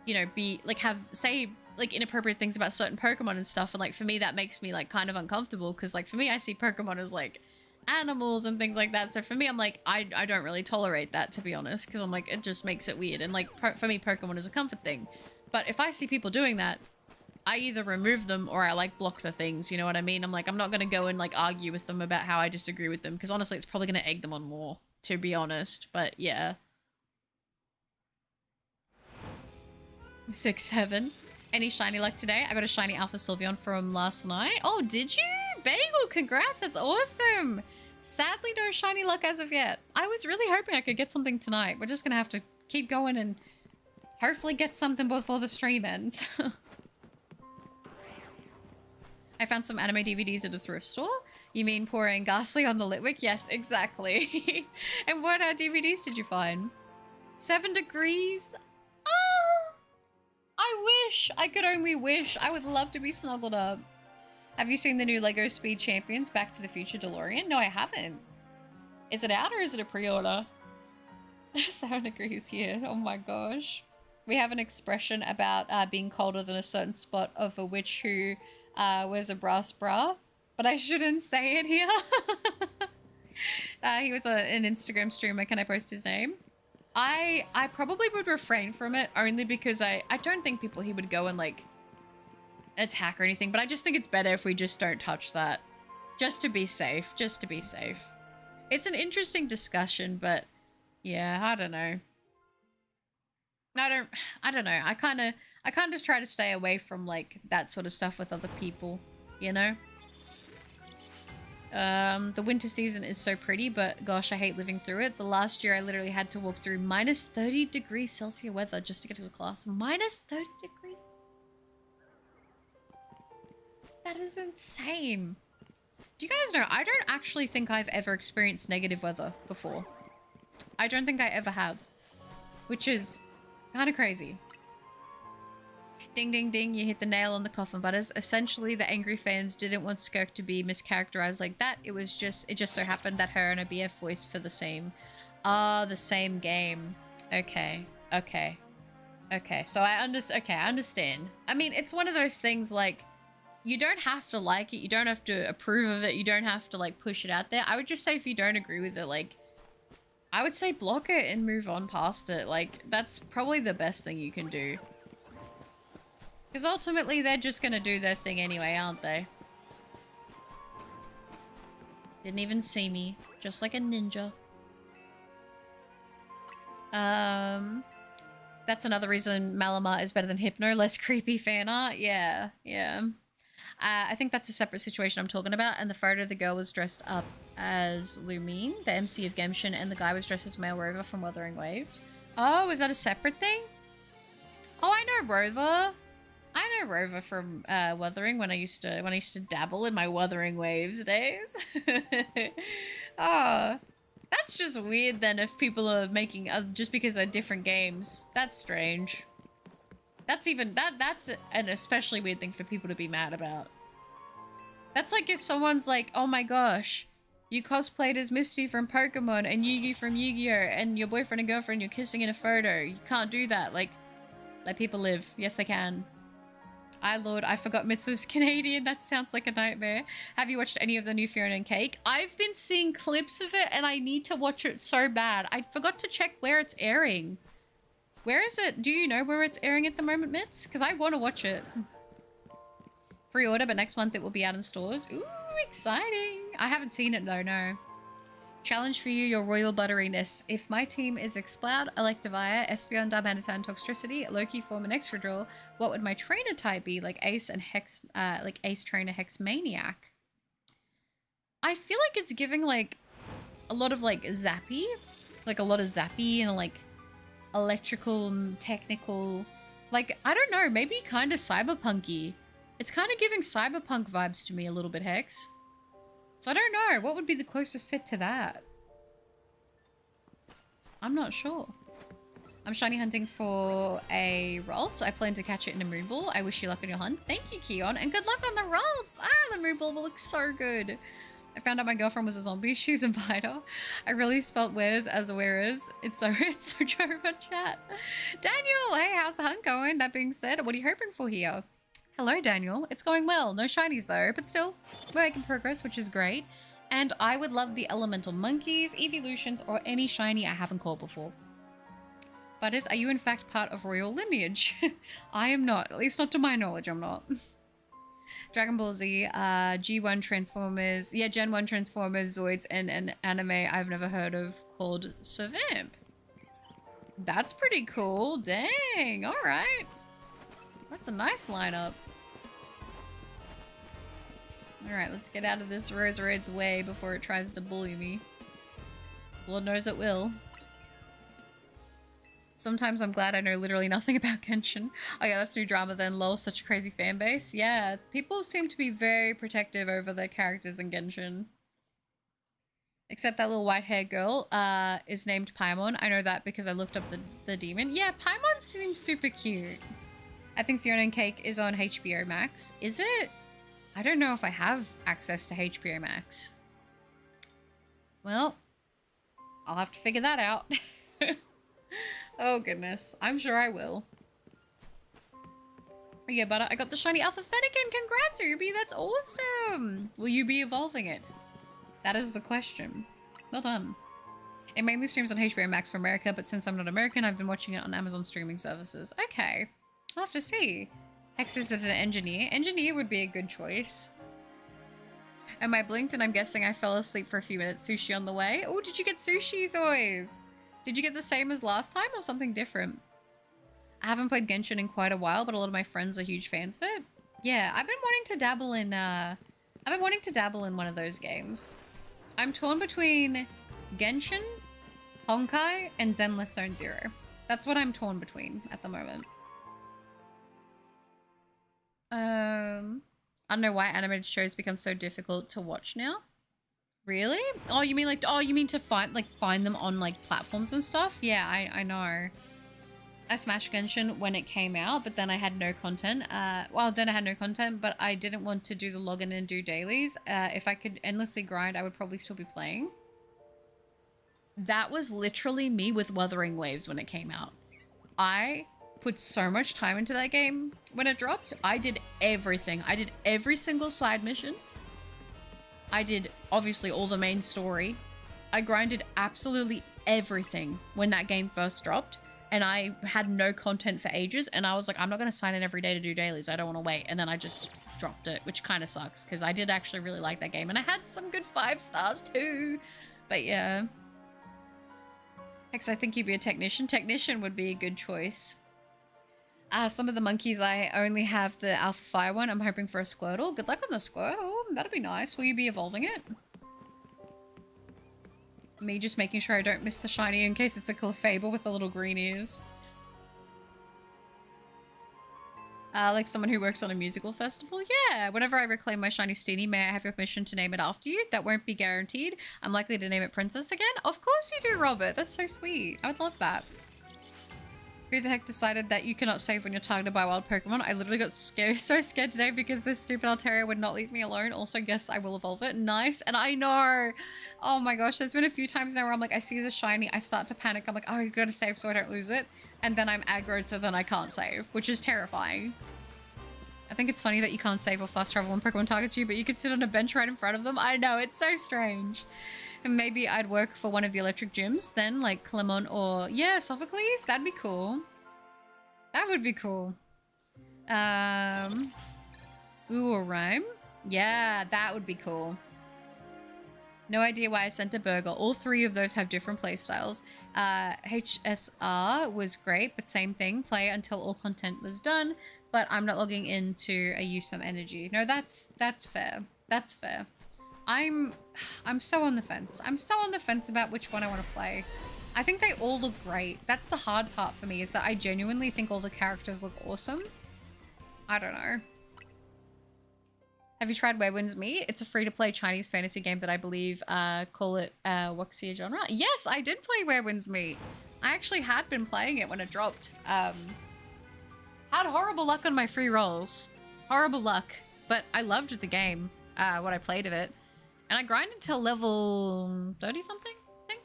you know, be like say like inappropriate things about certain Pokemon and stuff. And like for me, that makes me like kind of uncomfortable because like for me, I see Pokemon as like animals and things like that. So for me, I'm like, I don't really tolerate that, to be honest, because I'm like, it just makes it weird. And like for me, Pokemon is a comfort thing. But if I see people doing that, I either remove them or I like block the things, you know what I mean? I'm like, I'm not going to go and like argue with them about how I disagree with them because honestly, it's probably going to egg them on more, to be honest. But yeah. 6-7. Any shiny luck today? I got a shiny Alpha Sylveon from last night. Oh, did you? Bagel, congrats. That's awesome. Sadly, no shiny luck as of yet. I was really hoping I could get something tonight. We're just going to have to keep going and hopefully get something before the stream ends. I found some anime DVDs at a thrift store. You mean pouring Ghastly on the Litwick? Yes, exactly. And what DVDs did you find? 7 Degrees? Oh! I wish! I could only wish. I would love to be snuggled up. Have you seen the new LEGO Speed Champions Back to the Future DeLorean? No, I haven't. Is it out or is it a pre-order? 7 Degrees here. Oh my gosh. We have an expression about being colder than a certain spot of a witch who wears a brass bra, but I shouldn't say it here. He was an Instagram streamer. Can I post his name? I probably would refrain from it only because I don't think he would go and like attack or anything, but I just think it's better if we just don't touch that. Just to be safe. Just to be safe. It's an interesting discussion, but yeah, I don't know. I don't know. I kind of just try to stay away from like that sort of stuff with other people, you know? The winter season is so pretty, but gosh, I hate living through it. The last year I literally had to walk through minus 30 degrees Celsius weather just to get to the class. Minus 30 degrees? That is insane. Do you guys know, I don't actually think I've ever experienced negative weather before. I don't think I ever have. Which is kind of crazy. Ding, ding, ding, you hit the nail on the coffin, Butters. Essentially, the angry fans didn't want Skirk to be mischaracterized like that. It just so happened that her and her BF voiced for the same game. Okay. So I understand. I mean, it's one of those things, like, you don't have to like it, you don't have to approve of it, you don't have to, like, push it out there. I would just say if you don't agree with it, like, I would say block it and move on past it. Like, that's probably the best thing you can do. Because ultimately, they're just gonna do their thing anyway, aren't they? Didn't even see me. Just like a ninja. That's another reason Malamar is better than Hypno. Less creepy fan art. Yeah. I think that's a separate situation I'm talking about. And the photo, the girl was dressed up as Lumine, the MC of Genshin, and the guy was dressed as Male Rover from Wuthering Waves. Oh, is that a separate thing? Oh, I know Rover. I know Rover from Wuthering when I used to dabble in my Wuthering Waves days. Oh, that's just weird then if people are making just because they're different games. That's strange. That's an especially weird thing for people to be mad about. That's like if someone's like, "Oh my gosh, you cosplayed as Misty from Pokemon and Yugi from Yu-Gi-Oh! And your boyfriend and girlfriend you're kissing in a photo. You can't do that." Like, let people live. Yes, they can. Lord, I forgot Mitzvah's Canadian. That sounds like a nightmare. Have you watched any of the new Fiona and Cake? I've been seeing clips of it and I need to watch it so bad. I forgot to check where it's airing. Where is it? Do you know where it's airing at the moment, Mitz? Because I want to watch it. Pre-order, but next month it will be out in stores. Ooh, exciting. I haven't seen it though, no. Challenge for you, your royal butteriness. If my team is Exploud, Electivire, Espeon, Darmanitan, Toxtricity, Loki, Form, and Excadrill, what would my trainer type be? Like Ace and Hex, like Ace Trainer Hex Maniac. I feel like it's giving like a lot of like zappy, like a lot of zappy and like electrical, technical, like, I don't know, maybe kind of cyberpunky. It's kind of giving cyberpunk vibes to me a little bit, Hex. So I don't know, what would be the closest fit to that? I'm not sure. I'm shiny hunting for a Ralts. I plan to catch it in a Moonball. I wish you luck on your hunt. Thank you, Keon, and good luck on the Ralts! Ah, the Moonball will look so good. I found out my girlfriend was a zombie. She's a biter. I really spelt where's as a whereas. It's so Jova chat. Daniel, hey, how's the hunt going? That being said, what are you hoping for here? Hello, Daniel. It's going well. No shinies though, but still, we're making progress, which is great. And I would love the elemental monkeys, evolutions, or any shiny I haven't caught before. Butters, are you in fact part of royal lineage? I am not. At least not to my knowledge, I'm not. Dragon Ball Z, G1 Transformers, yeah, Gen 1 Transformers, Zoids, and an anime I've never heard of called Savamp. That's pretty cool. Dang, alright. That's a nice lineup. Alright, let's get out of this Rosered's way before it tries to bully me. Lord knows it will. Sometimes I'm glad I know literally nothing about Genshin. Oh yeah, that's new drama then. Lol, such a crazy fan base. Yeah, people seem to be very protective over their characters in Genshin. Except that little white-haired girl is named Paimon. I know that because I looked up the demon. Yeah, Paimon seems super cute. I think Fiona and Cake is on HBO Max. Is it? I don't know if I have access to HBO Max. Well, I'll have to figure that out. Oh goodness, I'm sure I will. Yeah, but I got the shiny Alpha Fennekin. Congrats, Ruby, that's awesome. Will you be evolving it? That is the question. Well done. It mainly streams on HBO Max for America, but since I'm not American, I've been watching it on Amazon streaming services. Okay, I'll have to see. Hex is an engineer. Engineer would be a good choice. Am I blinked and I'm guessing I fell asleep for a few minutes. Sushi on the way. Oh, did you get sushi, Zoys? Did you get the same as last time or something different? I haven't played Genshin in quite a while, but a lot of my friends are huge fans of it. Yeah, I've been wanting to dabble in I've been wanting to dabble in one of those games. I'm torn between Genshin, Honkai, and Zenless Zone Zero. That's what I'm torn between at the moment. I don't know why animated shows become so difficult to watch now. Really? Oh, you mean like, oh, you mean to find them on like platforms and stuff? Yeah, I know. I smashed Genshin when it came out, but then I had no content. Then I had no content, but I didn't want to do the login and do dailies. If I could endlessly grind, I would probably still be playing. That was literally me with Wuthering Waves when it came out. I put so much time into that game when it dropped. I did everything. I did every single side mission. I did, obviously, all the main story. I grinded absolutely everything when that game first dropped. And I had no content for ages. And I was like, I'm not going to sign in every day to do dailies. I don't want to wait. And then I just dropped it, which kind of sucks. Because I did actually really like that game. And I had some good 5 stars too. But yeah. Because I think you'd be a technician. Technician would be a good choice. Some of the monkeys, I only have the Alpha Fire one. I'm hoping for a Squirtle. Good luck on the Squirtle. That'd be nice. Will you be evolving it? Me just making sure I don't miss the shiny in case it's a Clefable with the little green ears. Like someone who works on a musical festival? Yeah, whenever I reclaim my shiny Steenie, may I have your permission to name it after you? That won't be guaranteed. I'm likely to name it Princess again. Of course you do, Robert. That's so sweet. I would love that. Who the heck decided that you cannot save when you're targeted by wild Pokemon? I literally got scared, so scared today because this stupid Altaria would not leave me alone. Also, guess I will evolve it. Nice. And I know. Oh my gosh, there's been a few times now where I'm like, I see the shiny, I start to panic. I'm like, oh, I gotta save so I don't lose it. And then I'm aggroed, so then I can't save, which is terrifying. I think it's funny that you can't save or fast travel when Pokemon targets you, but you can sit on a bench right in front of them. I know, it's so strange. And maybe I'd work for one of the electric gyms then, like Clemon or, yeah, Sophocles. That'd be cool. That would be cool. Ooh, a rhyme? Yeah, that would be cool. No idea why I sent a burger. All 3 of those have different playstyles. HSR was great, but same thing. Play until all content was done, but I'm not logging in to use some energy. No, that's fair. That's fair. I'm so on the fence. I'm so on the fence about which one I want to play. I think they all look great. That's the hard part for me, is that I genuinely think all the characters look awesome. I don't know. Have you tried Where Winds Meet? It's a free-to-play Chinese fantasy game that I believe call it wuxia genre. Yes, I did play Where Winds Meet. I actually had been playing it when it dropped. Had horrible luck on my free rolls. Horrible luck. But I loved the game when I played of it. And I grinded till level 30-something, I think.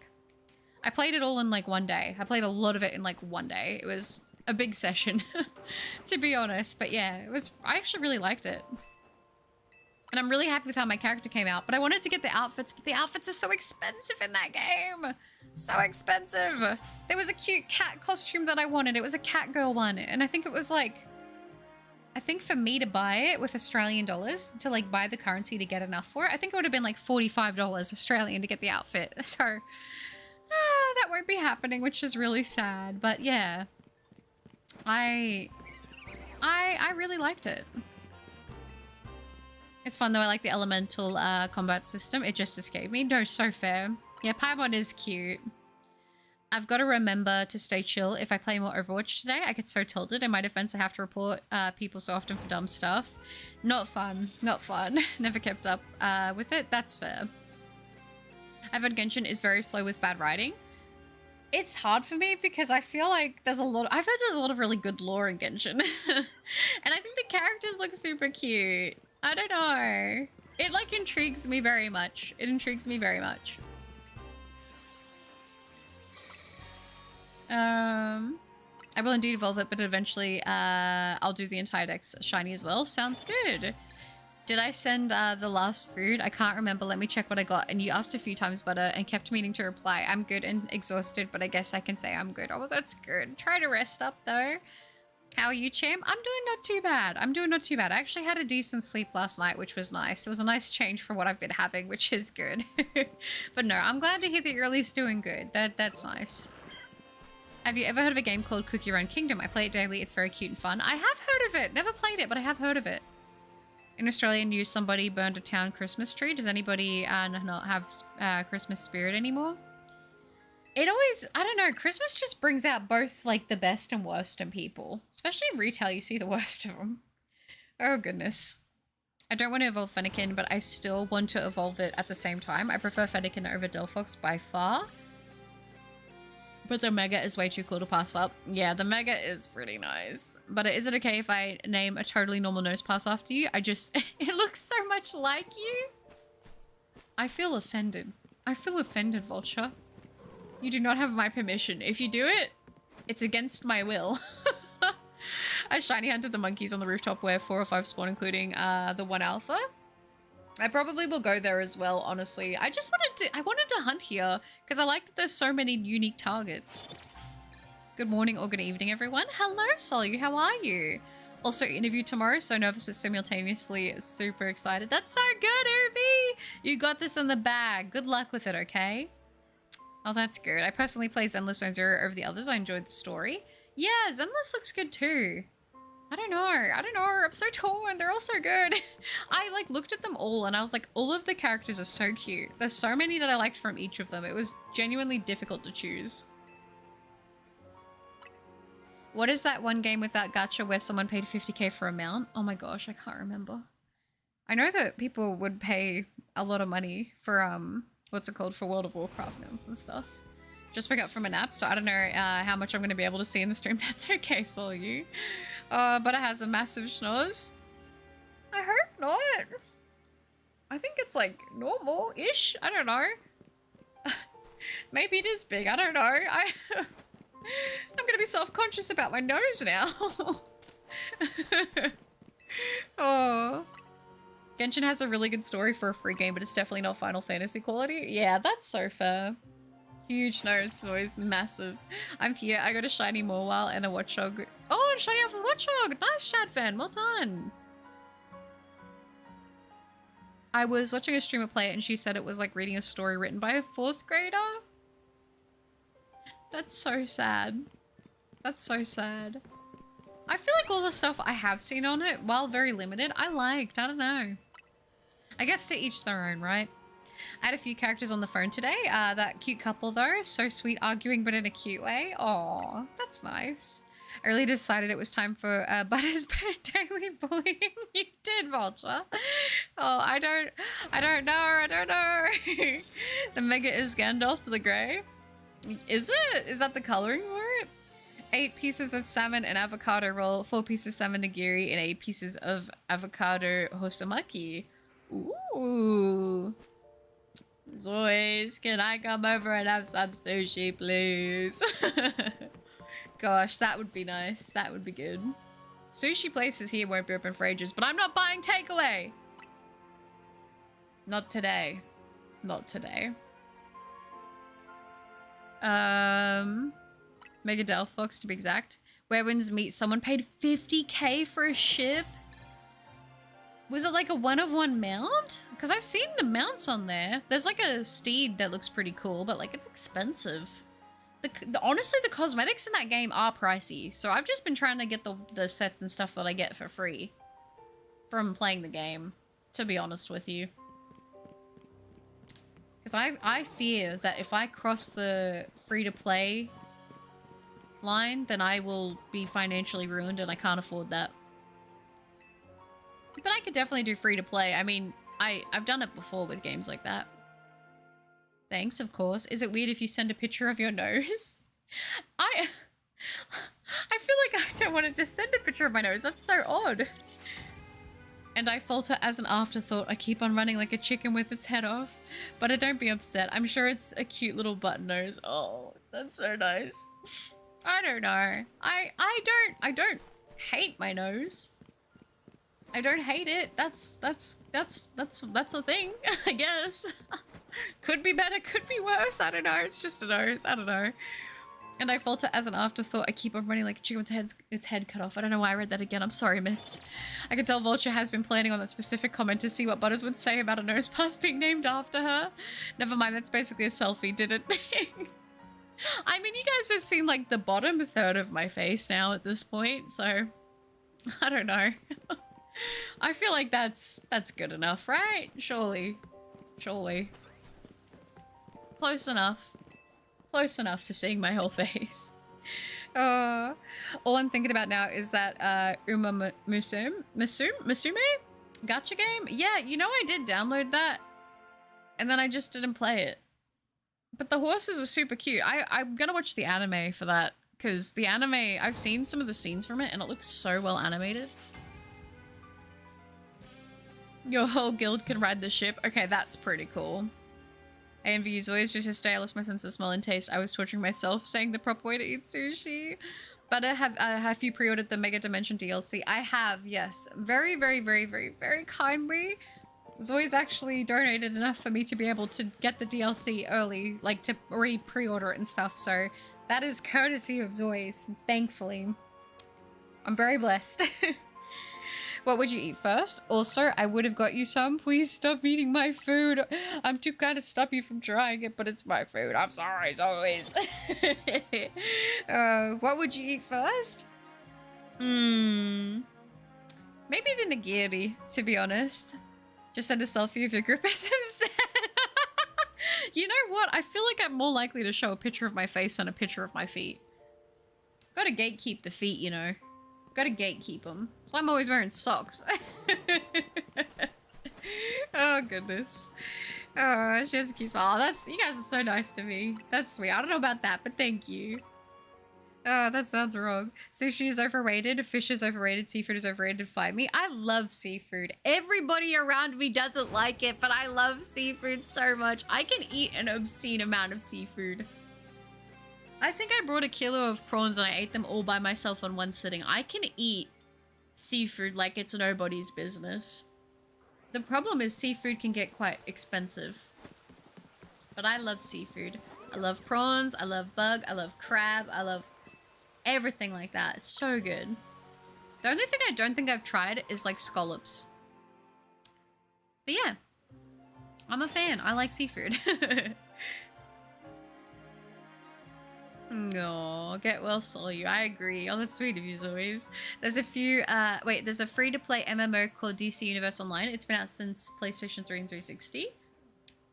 I played it all in like one day. I played a lot of it in like one day. It was a big session, to be honest. But yeah, I actually really liked it. And I'm really happy with how my character came out. But I wanted to get the outfits, but the outfits are so expensive in that game. So expensive. There was a cute cat costume that I wanted. It was a cat girl one. And I think it was like, I think for me to buy it with Australian dollars, to like buy the currency to get enough for it, I think it would have been like $45 Australian to get the outfit. So that won't be happening, which is really sad. But yeah, I really liked it. It's fun though. I like the elemental combat system. It just escaped me. No, so fair. Yeah, Paimon is cute. I've got to remember to stay chill. If I play more Overwatch today, I get so tilted. In my defense, I have to report people so often for dumb stuff. Not fun. Not fun. Never kept up with it. That's fair. I've heard Genshin is very slow with bad writing. It's hard for me because I feel like I've heard there's a lot of really good lore in Genshin. And I think the characters look super cute. I don't know. It like intrigues me very much. It intrigues me very much. I will indeed evolve it, but eventually I'll do the entire deck's shiny as well. Sounds good. Did I send the last food? I can't remember. Let me check what I got. And you asked a few times, Butter, and kept meaning to reply. I'm good and exhausted, but I guess I can say I'm good. Oh, that's good. Try to rest up, though. How are you, champ? I'm doing not too bad. I'm doing not too bad. I actually had a decent sleep last night, which was nice. It was a nice change from what I've been having, which is good. But no, I'm glad to hear that you're at least doing good. That's nice. Have you ever heard of a game called Cookie Run Kingdom? I play it daily. It's very cute and fun. I have heard of it. Never played it, but I have heard of it. In Australia, news somebody burned a town Christmas tree. Does anybody not have Christmas spirit anymore? It always, I don't know, Christmas just brings out both like the best and worst in people. Especially in retail, you see the worst of them. Oh goodness. I don't want to evolve Fennekin, but I still want to evolve it at the same time. I prefer Fennekin over Delphox by far. But the Mega is way too cool to pass up. Yeah, the Mega is pretty nice. But is it okay if I name a totally normal Nosepass after you? It looks so much like you. I feel offended. I feel offended, Vulture. You do not have my permission. If you do it, it's against my will. I shiny hunted the monkeys on the rooftop where 4 or 5 spawn, including the 1 alpha. I probably will go there as well, honestly. I wanted to hunt here because I like that there's so many unique targets. Good morning or good evening, everyone. Hello, Solu. How are you? Also, interview tomorrow, so nervous but simultaneously super excited. That's so good, Ubi! You got this in the bag. Good luck with it, okay? Oh, that's good. I personally play Zenless Zone Zero over the others. I enjoyed the story. Yeah, Zenless looks good too. I don't know. I'm so torn. They're all so good. I like looked at them all and I was like, all of the characters are so cute. There's so many that I liked from each of them. It was genuinely difficult to choose. What is that one game with that gacha where someone paid 50k for a mount? Oh my gosh, I can't remember. I know that people would pay a lot of money for what's it called, for World of Warcraft mounts and stuff. Just pick up from an app, so I don't know how much I'm going to be able to see in the stream. That's okay, Soul you. But it has a massive schnoz. I hope not. I think it's like normal-ish. I don't know. Maybe it is big. I don't know. I'm going to be self-conscious about my nose now. Oh. Genshin has a really good story for a free game, but it's definitely not Final Fantasy quality. Yeah, that's so fair. Huge nose, always massive. I'm here. I got a shiny Morwile and a Watchog. Oh, and shiny Alpha's Watchog! Nice, Shadfan. Well done. I was watching a streamer play it and she said it was like reading a story written by a 4th grader. That's so sad. That's so sad. I feel like all the stuff I have seen on it, while very limited, I liked. I don't know. I guess to each their own, right? I had a few characters on the phone today. That cute couple though, so sweet, arguing but in a cute way. Aw, that's nice. I really decided it was time for Butter's daily bullying. You did, Vulture. Oh, I don't know. The Mega is Gandalf the Grey. Is it? Is that the coloring for it? 8 pieces of salmon and avocado roll, 4 pieces salmon nigiri, and 8 pieces of avocado hosomaki. Ooh. Zoys, can I come over and have some sushi, please? Gosh, that would be nice. That would be good. Sushi places here won't be open for ages, but I'm not buying takeaway. Not today. Not today. Mega Delphox to be exact. Werewinds meet someone paid 50k for a ship. Was it like a one-of-one mount? Because I've seen the mounts on there. There's like a steed that looks pretty cool, but like it's expensive. Honestly, the cosmetics in that game are pricey. So I've just been trying to get the sets and stuff that I get for free from playing the game, to be honest with you. Because I fear that if I cross the free-to-play line, then I will be financially ruined and I can't afford that. But I could definitely do free-to-play. I mean, I've done it before with games like that. Thanks, of course. Is it weird if you send a picture of your nose? I feel like I don't want to just send a picture of my nose. That's so odd. And I falter as an afterthought. I keep on running like a chicken with its head off. But don't be upset. I'm sure it's a cute little button nose. Oh, that's so nice. I don't know. I don't hate my nose. I don't hate it. That's a thing, I guess. Could be better, could be worse. I don't know. It's just a nose. I don't know. And I falter as an afterthought. I keep on running like a chicken with its head cut off. I don't know why I read that again. I'm sorry, Mitz. I can tell Vulture has been planning on that specific comment to see what Butters would say about a Nosepass being named after her. Never mind, that's basically a selfie, didn't think. I mean, you guys have seen like the bottom third of my face now at this point, so I don't know. I feel like that's good enough, right? Surely. Surely. Close enough. Close enough to seeing my whole face. All I'm thinking about now is that Musume gacha game? Yeah, you know I did download that. And then I just didn't play it. But the horses are super cute. I'm gonna watch the anime for that. Because the anime, I've seen some of the scenes from it and it looks so well animated. Your whole guild can ride the ship. Okay, that's pretty cool. AMV is always just yesterday. I lost my sense of smell and taste. I was torturing myself saying the proper way to eat sushi. But have you pre-ordered the Mega Dimension DLC? I have, yes. Very, very, very, very, very kindly. Zoe's actually donated enough for me to be able to get the DLC early, like to already pre-order it and stuff. So that is courtesy of Zoe's, thankfully. I'm very blessed. What would you eat first? Also, I would have got you some. Please stop eating my food. I'm too kind to stop you from trying it, but it's my food. I'm sorry, as always. What would you eat first? Maybe the nigiri, to be honest. Just send a selfie of your group instead. You know what? I feel like I'm more likely to show a picture of my face than a picture of my feet. Gotta gatekeep the feet, you know. Gotta gatekeep them. That's why I'm always wearing socks. Oh, goodness. Oh, she has a cute smile. You guys are so nice to me. That's sweet. I don't know about that, but thank you. Oh, that sounds wrong. Sushi is overrated. Fish is overrated. Seafood is overrated. Find me. I love seafood. Everybody around me doesn't like it, but I love seafood so much. I can eat an obscene amount of seafood. I think I brought a kilo of prawns and I ate them all by myself on one sitting. I can eat seafood like it's nobody's business. The problem is seafood can get quite expensive. But I love seafood. I love prawns, I love bug, I love crab, I love everything like that. It's so good. The only thing I don't think I've tried is like scallops. But yeah, I'm a fan. I like seafood. No, get well, saw you. I agree. Oh, that's sweet of you, always. There's a few, there's a free-to-play MMO called DC Universe Online. It's been out since PlayStation 3 and 360.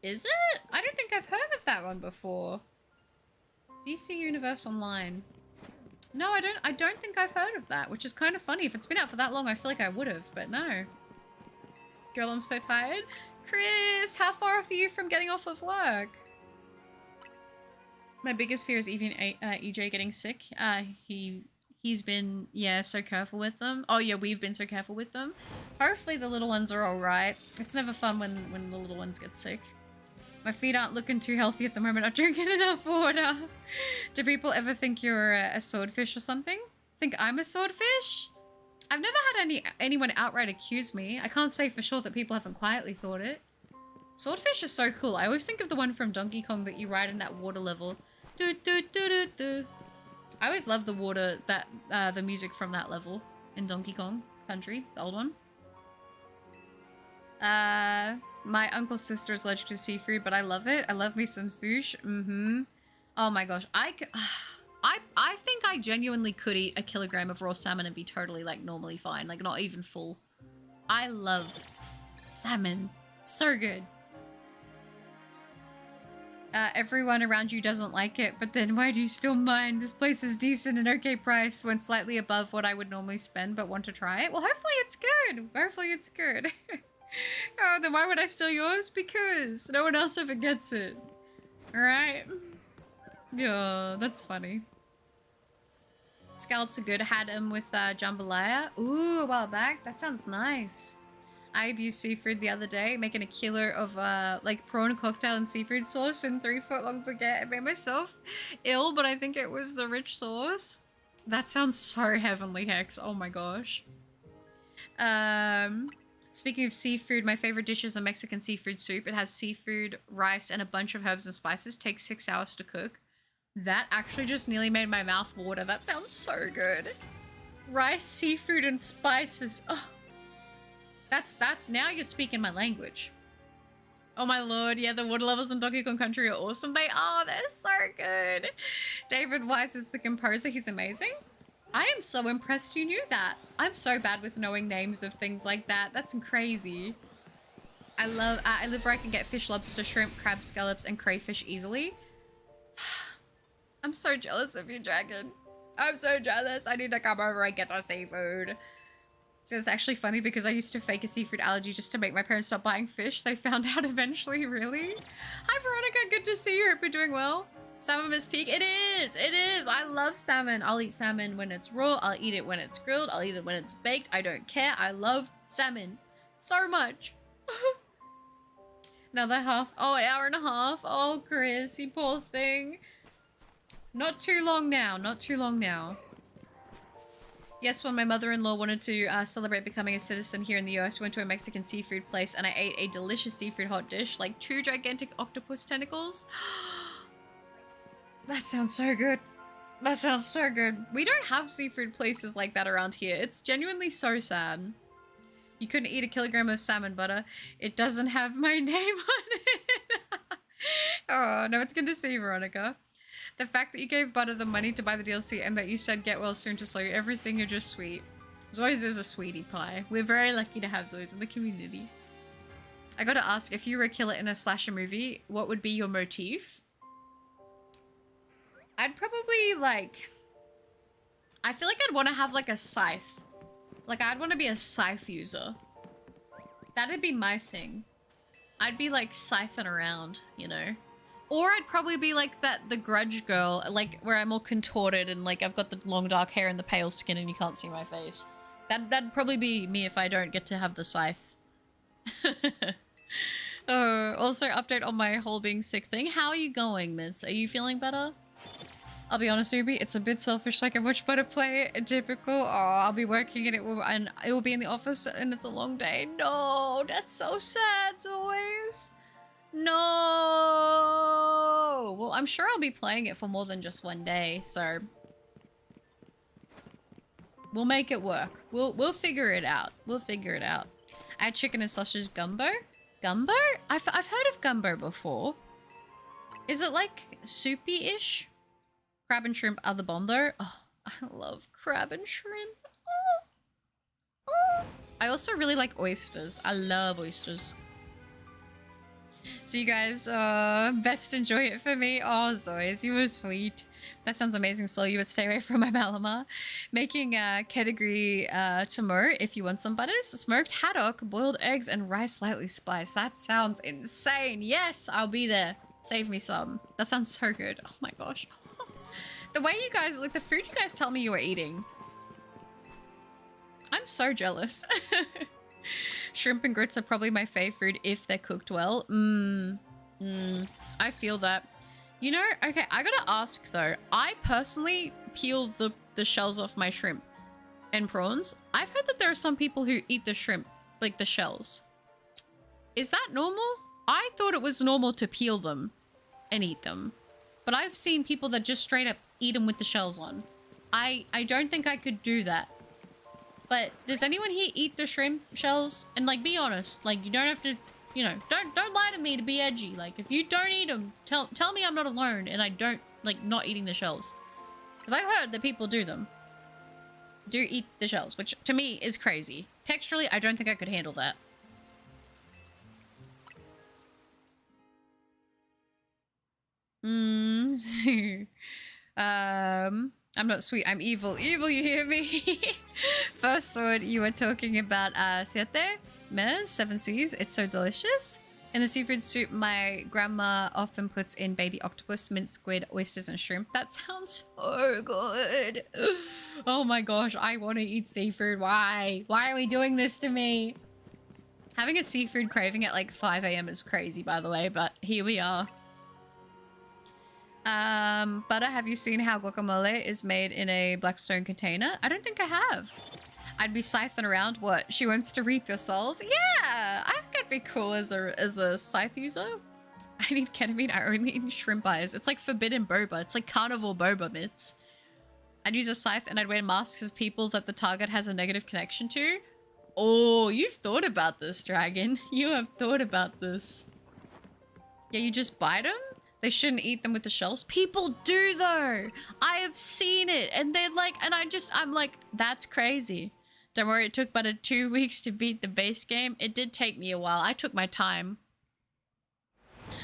Is it? I don't think I've heard of that one before. DC Universe Online. No, I don't think I've heard of that, which is kind of funny. If it's been out for that long, I feel like I would have, but no. Girl, I'm so tired. Chris, how far off are you from getting off of work? My biggest fear is even EJ getting sick. He's been, yeah, so careful with them. Oh yeah, we've been so careful with them. Hopefully the little ones are all right. It's never fun when the little ones get sick. My feet aren't looking too healthy at the moment. I'm drinking enough water. Do people ever think you're a swordfish or something? Think I'm a swordfish? I've never had anyone outright accuse me. I can't say for sure that people haven't quietly thought it. Swordfish is so cool. I always think of the one from Donkey Kong that you ride in that water level. Do, do, do, do, do. I always love the water, the music from that level in Donkey Kong Country, the old one. My uncle's sister is allergic to seafood, but I love it. I love me some sushi. Oh my gosh. I think I genuinely could eat a kilogram of raw salmon and be totally, like, normally fine. Like, not even full. I love salmon. So good. Everyone around you doesn't like it, but then why do you still mind? This place is decent and okay price, went slightly above what I would normally spend, but want to try it. Well, hopefully it's good. Hopefully it's good. Oh, then why would I steal yours? Because no one else ever gets it. Alright? Yeah, that's funny. Scallops are good. Had them with jambalaya. Ooh, a while back. That sounds nice. I abused seafood the other day, making a kilo of like prawn cocktail and seafood sauce in 3-foot-long baguette. I made myself ill, but I think it was the rich sauce. That sounds so heavenly, Hex. Oh my gosh. Speaking of seafood, my favorite dish is a Mexican seafood soup. It has seafood, rice, and a bunch of herbs and spices. Takes 6 hours to cook. That actually just nearly made my mouth water. That sounds so good. Rice, seafood, and spices. Oh. That's now you're speaking my language. Oh my lord, yeah, the water levels in Donkey Kong Country are awesome. They are, they're so good. David Wise is the composer, he's amazing. I am so impressed you knew that. I'm so bad with knowing names of things like that. That's crazy. I live where I can get fish, lobster, shrimp, crab, scallops, and crayfish easily. I'm so jealous of you, Dragon. I'm so jealous. I need to come over and get the seafood. So it's actually funny because I used to fake a seafood allergy just to make my parents stop buying fish. They found out eventually, really. Hi, Veronica. Good to see you. Hope you're doing well. Salmon Miss Peak. It is. It is. I love salmon. I'll eat salmon when it's raw. I'll eat it when it's grilled. I'll eat it when it's baked. I don't care. I love salmon so much. Another half. Oh, an hour and a half. Oh, Chris, you poor thing. Not too long now. Not too long now. Yes, when my mother-in-law wanted to celebrate becoming a citizen here in the US, we went to a Mexican seafood place and I ate a delicious seafood hot dish, like 2 gigantic octopus tentacles. That sounds so good. That sounds so good. We don't have seafood places like that around here. It's genuinely so sad. You couldn't eat a kilogram of salmon butter. It doesn't have my name on it. Oh, no, it's good to see you, Veronica. The fact that you gave Butter the money to buy the DLC and that you said get well soon to slow you everything, you're just sweet. Zoy's is a sweetie pie. We're very lucky to have Zoy's in the community. I gotta ask, if you were a killer in a slasher movie, what would be your motif? I'd probably, like... I feel like I'd want to have, like, a scythe. Like, I'd want to be a scythe user. That'd be my thing. I'd be, like, scything around, you know? Or I'd probably be like the Grudge girl, like where I'm all contorted and like I've got the long dark hair and the pale skin and you can't see my face. That'd probably be me if I don't get to have the scythe. Also, update on my whole being sick thing. How are you going, Mitz? Are you feeling better? I'll be honest, Ruby, it's a bit selfish. Like, I much better play a typical. Oh, I'll be working and it will be in the office and it's a long day. No, that's so sad. Always. No. Well, I'm sure I'll be playing it for more than just one day, so we'll make it work. We'll figure it out. We'll figure it out. I had chicken and sausage gumbo. Gumbo? I've heard of gumbo before. Is it like soupy-ish? Crab and shrimp are the bomb though. Oh, I love crab and shrimp. Oh. Oh. I also really like oysters. I love oysters. So you guys, best enjoy it for me. Oh, Zoyes, you were sweet. That sounds amazing. So you would stay away from my Malama. Making category tomorrow if you want some butters. Smoked haddock, boiled eggs, and rice lightly spiced. That sounds insane. Yes, I'll be there. Save me some. That sounds so good. Oh my gosh. The way you guys, like the food you guys tell me you are eating. I'm so jealous. Shrimp and grits are probably my fave food if they're cooked well. I feel that. You know, okay, I gotta ask though. I personally peel the shells off my shrimp and prawns. I've heard that there are some people who eat the shrimp, like the shells. Is that normal? I thought it was normal to peel them and eat them. But I've seen people that just straight up eat them with the shells on. I don't think I could do that. But does anyone here eat the shrimp shells? And like, be honest. Like, you don't have to, you know, don't lie to me to be edgy. Like, if you don't eat them, tell me I'm not alone and I don't like not eating the shells. Because I've heard that people do them. Do eat the shells, which to me is crazy. Texturally, I don't think I could handle that. I'm not sweet, I'm evil. Evil, you hear me? First sword, you were talking about siete, mes, 7 C's. It's so delicious. In the seafood soup, my grandma often puts in baby octopus, minced squid, oysters, and shrimp. That sounds so good. Oh my gosh, I want to eat seafood. Why? Why are we doing this to me? Having a seafood craving at like 5 AM is crazy, by the way, but here we are. Butter, have you seen how guacamole is made in a Blackstone container? I don't think I have. I'd be scything around. What? She wants to reap your souls? Yeah! I think I'd be cool as a scythe user. I need ketamine. I only eat shrimp eyes. It's like forbidden boba. It's like carnivore boba mitts. I'd use a scythe and I'd wear masks of people that the target has a negative connection to. Oh, you've thought about this, Dragon. You have thought about this. Yeah, you just bite them? They shouldn't eat them with the shells. People do though. I have seen it, and they're like, and I'm like, that's crazy. Don't worry, it took about 2 weeks to beat the base game. It did take me a while. I took my time.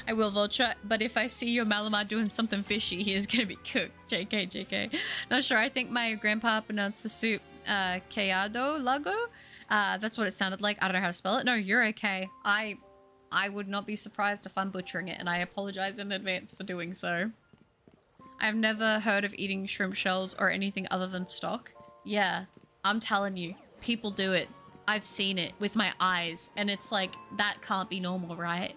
I will, Vulture, but if I see your Malamar doing something fishy, he is gonna be cooked. JK, JK. Not sure. I think my grandpa pronounced the soup Cayado Lago. That's what it sounded like. I don't know how to spell it. No, you're okay. I would not be surprised if I'm butchering it, and I apologize in advance for doing so. I've never heard of eating shrimp shells or anything other than stock. Yeah, I'm telling you, people do it. I've seen it with my eyes, and it's like, that can't be normal, right?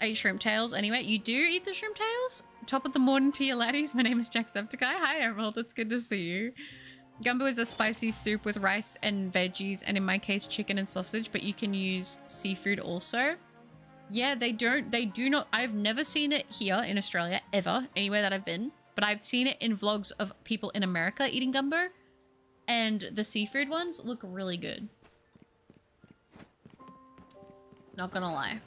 I eat shrimp tails anyway. You do eat the shrimp tails? Top of the morning to your laddies. My name is Jacksepticeye. Hi, Emerald. It's good to see you. Gumbo is a spicy soup with rice and veggies, and in my case, chicken and sausage, but you can use seafood also. Yeah, they do not, I've never seen it here in Australia, ever, anywhere that I've been, but I've seen it in vlogs of people in America eating gumbo, and the seafood ones look really good. Not gonna lie.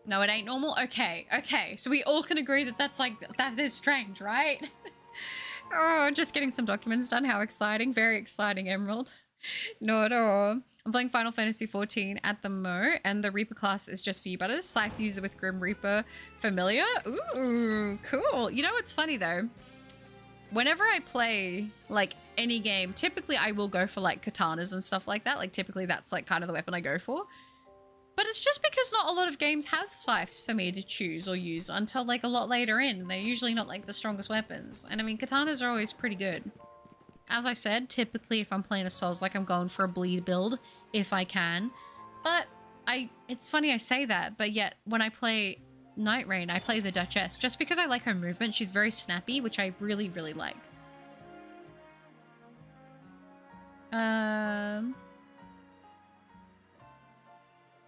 No, it ain't normal? Okay, okay, so we all can agree that that's like, that is strange, right? Oh, just getting some documents done. How exciting. Very exciting, Emerald. No at all. I'm playing Final Fantasy XIV at the Mo, and the Reaper class is just for you butters. Scythe user with Grim Reaper familiar. Ooh, cool. You know what's funny though? Whenever I play like any game, typically I will go for like katanas and stuff like that. Like typically that's like kind of the weapon I go for. But it's just because not a lot of games have scythes for me to choose or use until like a lot later in. They're usually not like the strongest weapons. And I mean, katanas are always pretty good. As I said, typically if I'm playing a Souls, like I'm going for a bleed build if I can. But it's funny I say that, but yet when I play Night Rain, I play the Duchess just because I like her movement. She's very snappy, which I really, really like.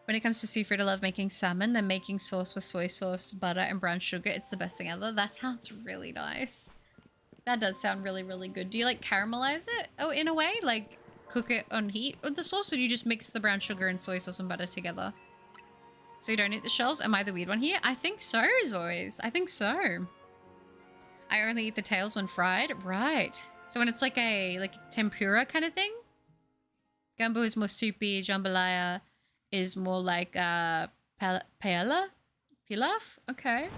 When it comes to seafood, I love making salmon, then making sauce with soy sauce, butter, and brown sugar. It's the best thing ever. That sounds really nice. That does sound really, really good. Do you like caramelize it? Oh, in a way? Like cook it on heat with the sauce, or do you just mix the brown sugar and soy sauce and butter together? So you don't eat the shells? Am I the weird one here? I think so, Zoys. I think so. I only eat the tails when fried. Right. So when it's like a tempura kind of thing? Gumbo is more soupy. Jambalaya is more like paella? Pilaf? Okay.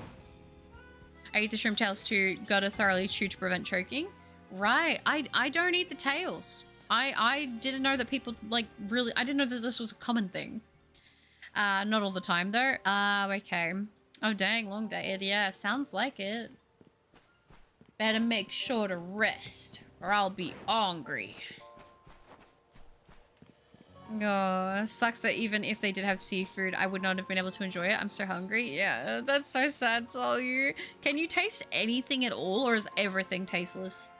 I eat the shrimp tails too. Gotta thoroughly chew to prevent choking. Right. I don't eat the tails. I didn't know that people like really, I didn't know that this was a common thing. Not all the time though. Okay. Oh dang, long day. Yeah, sounds like it. Better make sure to rest or I'll be hungry. Oh, sucks that even if they did have seafood, I would not have been able to enjoy it. I'm so hungry. Yeah, that's so sad, Solyu. Can you taste anything at all, or is everything tasteless?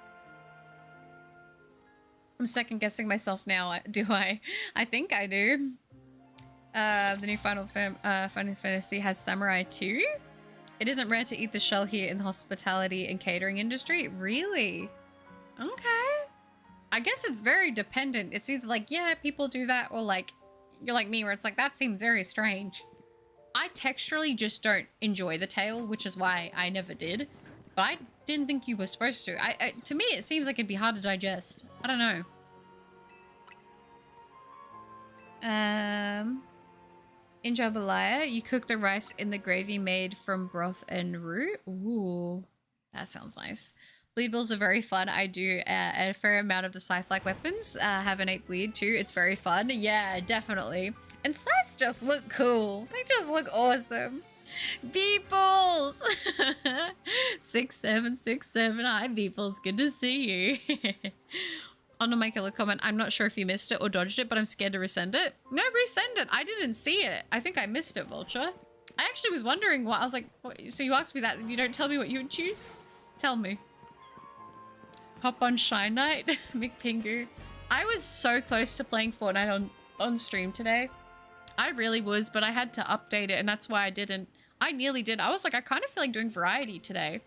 I'm second guessing myself now. Do I? I think I do. The new Final Fantasy has Samurai too? It isn't rare to eat the shell here in the hospitality and catering industry. Really? Okay. I guess it's very dependent. It's either like, yeah, people do that, or like, you're like me where it's like, that seems very strange. I texturally just don't enjoy the tail, which is why I never did. But I didn't think you were supposed to. To me, it seems like it'd be hard to digest. I don't know. In jambalaya, you cook the rice in the gravy made from broth and roux. Ooh, that sounds nice. Bleed builds are very fun. I do a fair amount of the scythe-like weapons. Have an 8 bleed too. It's very fun. Yeah, definitely. And scythes just look cool. They just look awesome. Beeples! 6767. Hi, Beeples. Good to see you. On my killer comment, I'm not sure if you missed it or dodged it, but I'm scared to resend it. No, resend it. I didn't see it. I think I missed it, Vulture. I actually was wondering why. I was like, what? So you asked me that and you don't tell me what you would choose? Tell me. Hop on Shine Knight, Mick Pingu. I was so close to playing Fortnite on stream today. I really was, but I had to update it, and that's why I didn't. I nearly did. I was like, I kind of feel like doing variety today.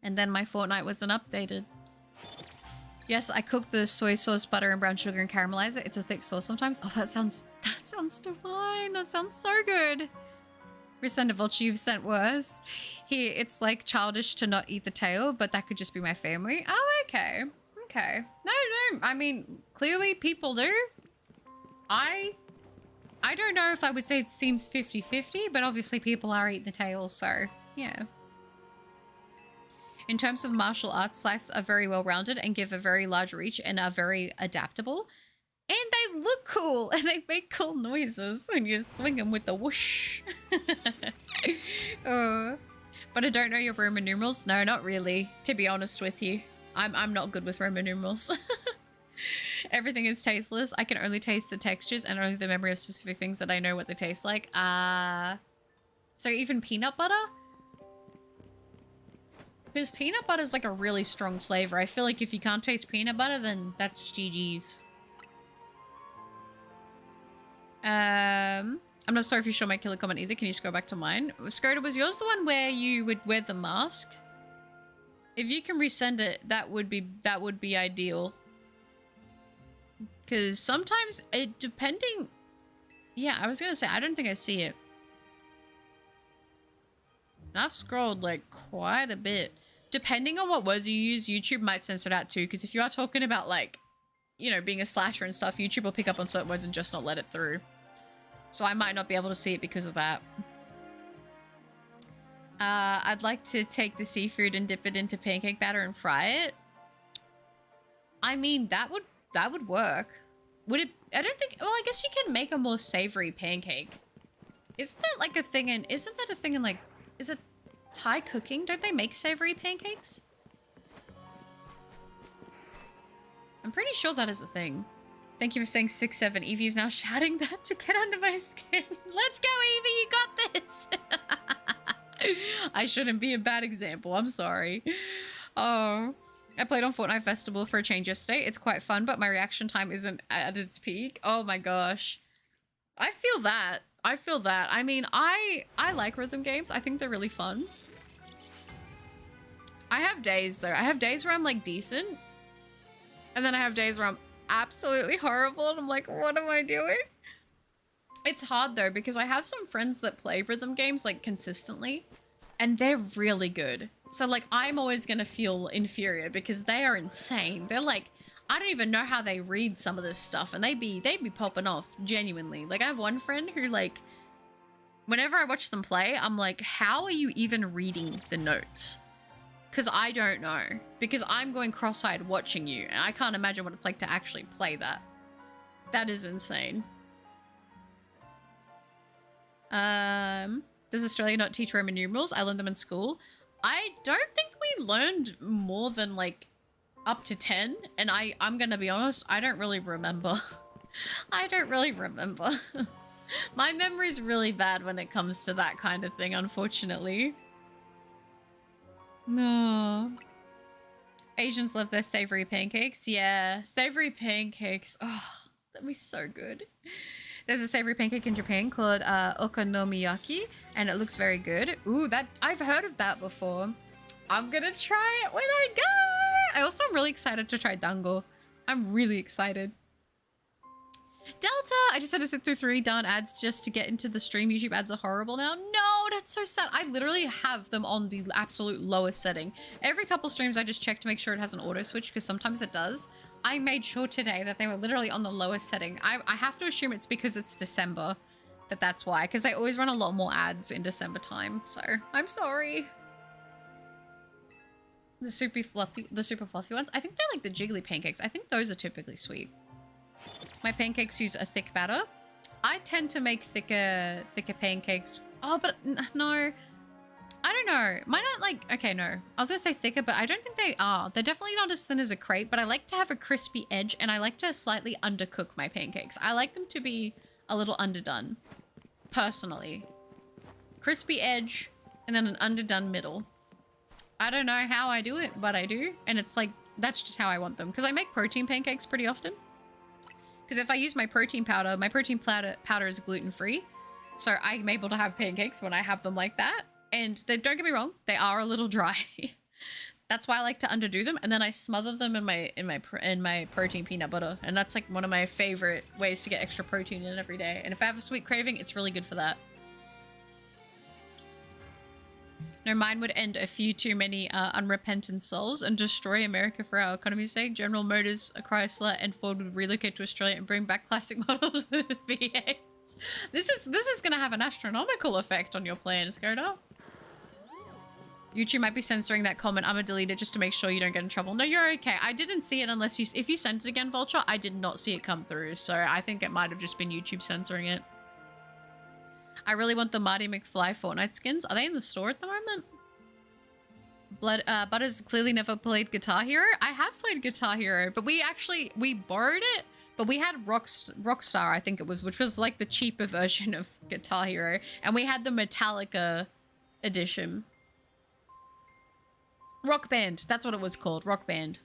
And then my Fortnite wasn't updated. Yes, I cook the soy sauce, butter, and brown sugar and caramelize it. It's a thick sauce sometimes. Oh, that sounds divine. That sounds so good. Resend a vulture you've sent worse. Here, it's like childish to not eat the tail, but that could just be my family. Oh, okay. Okay. No, no. I mean, clearly people do. I don't know if I would say it seems 50-50, but obviously people are eating the tails, so yeah. In terms of martial arts, slices are very well-rounded and give a very large reach and are very adaptable. And they look cool and they make cool noises when you swing them with the whoosh. But I don't know your Roman numerals. No, not really, to be honest with you. I'm not good with Roman numerals. Everything is tasteless. I can only taste the textures and only the memory of specific things that I know what they taste like. So even peanut butter? Because peanut butter is like a really strong flavor. I feel like if you can't taste peanut butter, then that's GG's. I'm not sorry if you saw my killer comment either. Can you scroll back to mine? Skoda, was yours the one where you would wear the mask? If you can resend it, that would be ideal. Because sometimes depending... Yeah, I was gonna say, I don't think I see it. And I've scrolled like quite a bit. Depending on what words you use, YouTube might censor it out too. Because if you are talking about like, you know, being a slasher and stuff, YouTube will pick up on certain words and just not let it through. So I might not be able to see it because of that. I'd like to take the seafood and dip it into pancake batter and fry it. I mean, that would work. Would it? I don't think... Well, I guess you can make a more savory pancake. Isn't that like a thing in... Isn't that a thing in like... Is it Thai cooking? Don't they make savory pancakes? I'm pretty sure that is a thing. Thank you for saying 6-7. Evie's now shouting that to get under my skin. Let's go, Evie! You got this! I shouldn't be a bad example. I'm sorry. Oh... I played on Fortnite Festival for a change yesterday. It's quite fun, but my reaction time isn't at its peak. Oh my gosh. I feel that. I feel that. I mean, I like rhythm games. I think they're really fun. I have days though. I have days where I'm like decent. And then I have days where I'm absolutely horrible and I'm like, what am I doing? It's hard though, because I have some friends that play rhythm games like consistently and they're really good. So, like, I'm always gonna feel inferior because they are insane. They're like, I don't even know how they read some of this stuff, and they'd be popping off, genuinely. Like, I have one friend who, like, whenever I watch them play, I'm like, how are you even reading the notes? Because I don't know. Because I'm going cross-eyed watching you, and I can't imagine what it's like to actually play that. That is insane. Does Australia not teach Roman numerals? I learned them in school. I don't think we learned more than like up to 10, and I'm gonna be honest, I don't really remember. I don't really remember. My memory's really bad when it comes to that kind of thing, unfortunately. No. Asians love their savory pancakes. Yeah, savory pancakes. Oh, that'd be so good. There's a savory pancake in Japan called okonomiyaki, and it looks very good. Ooh, that I've heard of that before. I'm gonna try it when I go. I also am really excited to try dango. I'm really excited. Delta, I just had to sit through 3 darn ads just to get into the stream. YouTube ads are horrible now. No, that's so sad. I literally have them on the absolute lowest setting. Every couple streams I just check to make sure it has an auto switch because sometimes it does. I made sure today that they were literally on the lowest setting. I have to assume it's because it's December, that's why. Because they always run a lot more ads in December time. So I'm sorry. The super fluffy ones. I think they're like the jiggly pancakes. I think those are typically sweet. My pancakes use a thick batter. I tend to make thicker pancakes. Oh, but no. I don't know. Mine aren't like... Okay, no. I was going to say thicker, but I don't think they are. They're definitely not as thin as a crepe, but I like to have a crispy edge, and I like to slightly undercook my pancakes. I like them to be a little underdone, personally. Crispy edge, and then an underdone middle. I don't know how I do it, but I do. And it's like, that's just how I want them. Because I make protein pancakes pretty often. Because if I use my protein powder is gluten-free. So I'm able to have pancakes when I have them like that. And they, don't get me wrong, they are a little dry. That's why I like to underdo them, and then I smother them in my protein peanut butter, and that's like one of my favorite ways to get extra protein in every day. And if I have a sweet craving, it's really good for that. No, mine would end a few too many unrepentant souls and destroy America for our economy's sake. General Motors, Chrysler, and Ford would relocate to Australia and bring back classic models with V8s. This is going to have an astronomical effect on your plans, Skoda. YouTube might be censoring that comment. I'm gonna delete it just to make sure you don't get in trouble. No, you're okay. I didn't see it unless if you sent it again, Vulture, I did not see it come through. So I think it might have just been YouTube censoring it. I really want the Marty McFly Fortnite skins. Are they in the store at the moment? Butters clearly never played Guitar Hero. I have played Guitar Hero, but we borrowed it. But we had Rockstar, I think it was, which was like the cheaper version of Guitar Hero. And we had the Metallica edition. Rock Band. That's what it was called. Rock Band.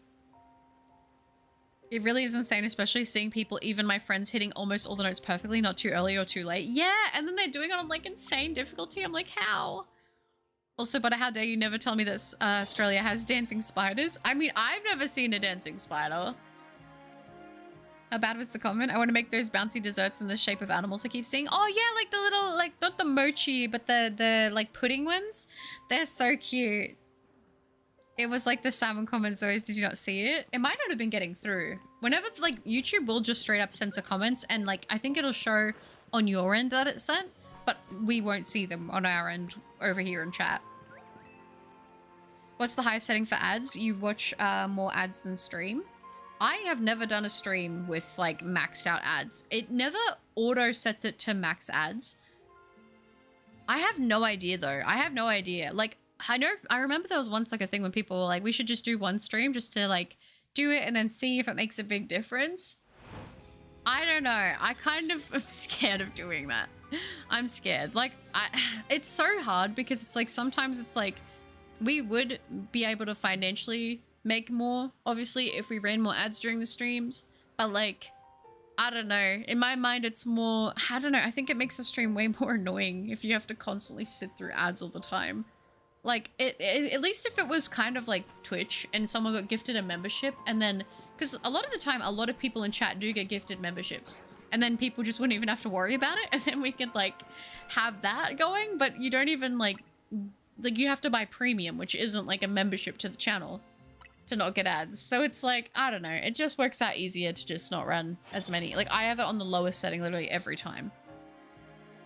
It really is insane, especially seeing people, even my friends, hitting almost all the notes perfectly, not too early or too late. Yeah, and then they're doing it on like insane difficulty. I'm like, how? Also, but how dare you never tell me that Australia has dancing spiders? I mean, I've never seen a dancing spider. How bad was the comment? I want to make those bouncy desserts in the shape of animals I keep seeing. Oh yeah, like the little, like not the mochi, but the like pudding ones. They're so cute. It was like the salmon comments always. Did you not see it? It might not have been getting through. Whenever, like, YouTube will just straight up censor comments, and like I think it'll show on your end that it's sent, but we won't see them on our end over here in chat. What's the highest setting for ads? You watch more ads than stream. I have never done a stream with like maxed out ads. It never auto sets it to max ads. I have no idea though. I have no idea. Like, I remember there was once like a thing when people were like, we should just do one stream just to like do it and then see if it makes a big difference. I don't know. I kind of am scared of doing that. I'm scared. Like, it's so hard because it's like sometimes it's like we would be able to financially make more, obviously, if we ran more ads during the streams. But like, I don't know. In my mind, it's more, I don't know. I think it makes the stream way more annoying if you have to constantly sit through ads all the time. Like, at least if it was kind of like Twitch and someone got gifted a membership and then, because a lot of the time, a lot of people in chat do get gifted memberships and then people just wouldn't even have to worry about it. And then we could like have that going, but you don't even like you have to buy premium, which isn't like a membership to the channel to not get ads. So it's like, I don't know. It just works out easier to just not run as many. Like I have it on the lowest setting literally every time.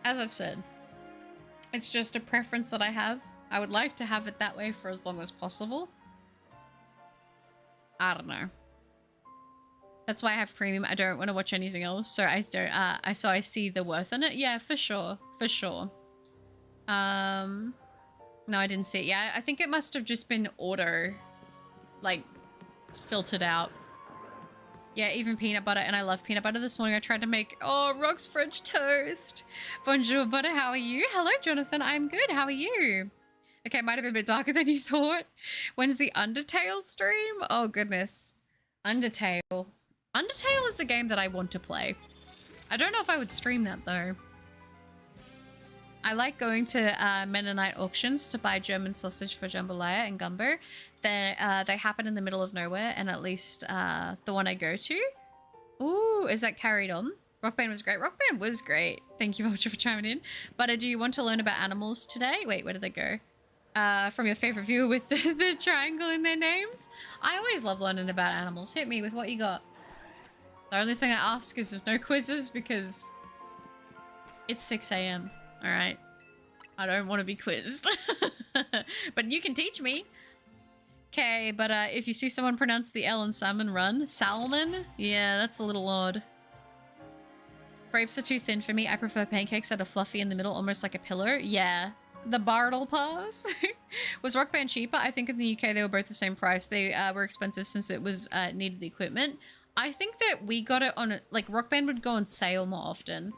As I've said, it's just a preference that I have. I would like to have it that way for as long as possible. I don't know. That's why I have premium. I don't want to watch anything else, so I don't. So I see the worth in it. Yeah, for sure, for sure. No, I didn't see it. Yeah, I think it must have just been auto, like, filtered out. Yeah, even peanut butter, and I love peanut butter. This morning I tried to make, Rock's French toast. Bonjour, butter, how are you? Hello, Jonathan, I'm good, how are you? Okay, it might have been a bit darker than you thought. When's the Undertale stream? Oh, goodness. Undertale. Undertale is a game that I want to play. I don't know if I would stream that, though. I like going to Mennonite auctions to buy German sausage for jambalaya and gumbo. They happen in the middle of nowhere, and at least the one I go to. Ooh, is that carried on? Rock Band was great. Rock Band was great. Thank you very much for chiming in. But do you want to learn about animals today? Wait, where did they go? From your favorite viewer with the triangle in their names? I always love learning about animals. Hit me with what you got. The only thing I ask is no quizzes because it's 6 a.m. All right. I don't want to be quizzed. But you can teach me. Okay, but if you see someone pronounce the L in salmon, run. Salmon? Yeah, that's a little odd. Grapes are too thin for me. I prefer pancakes that are fluffy in the middle, almost like a pillow. Yeah. The Bartle Pass. Was Rock Band cheaper? I think in the UK they were both the same price. They were expensive since it was needed the equipment. I think that we got it on, like, Rock Band would go on sale more often.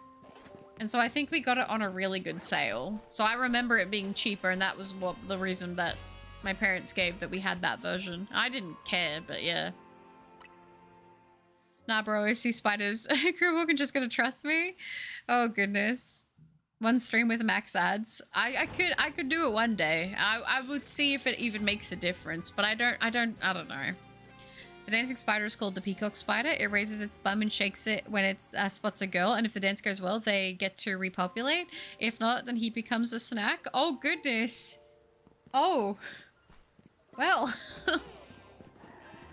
And so I think we got it on a really good sale. So I remember it being cheaper, and that was what the reason that my parents gave that we had that version. I didn't care, but yeah. Nah, bro, I see spiders. Crewwalk just gonna trust me? Oh, goodness. One stream with max ads. I could do it one day. I would see if it even makes a difference, but I don't know. The dancing spider is called the peacock spider. It raises its bum and shakes it when it spots a girl, and if the dance goes well, they get to repopulate. If not, then he becomes a snack. Oh, goodness. Oh, well.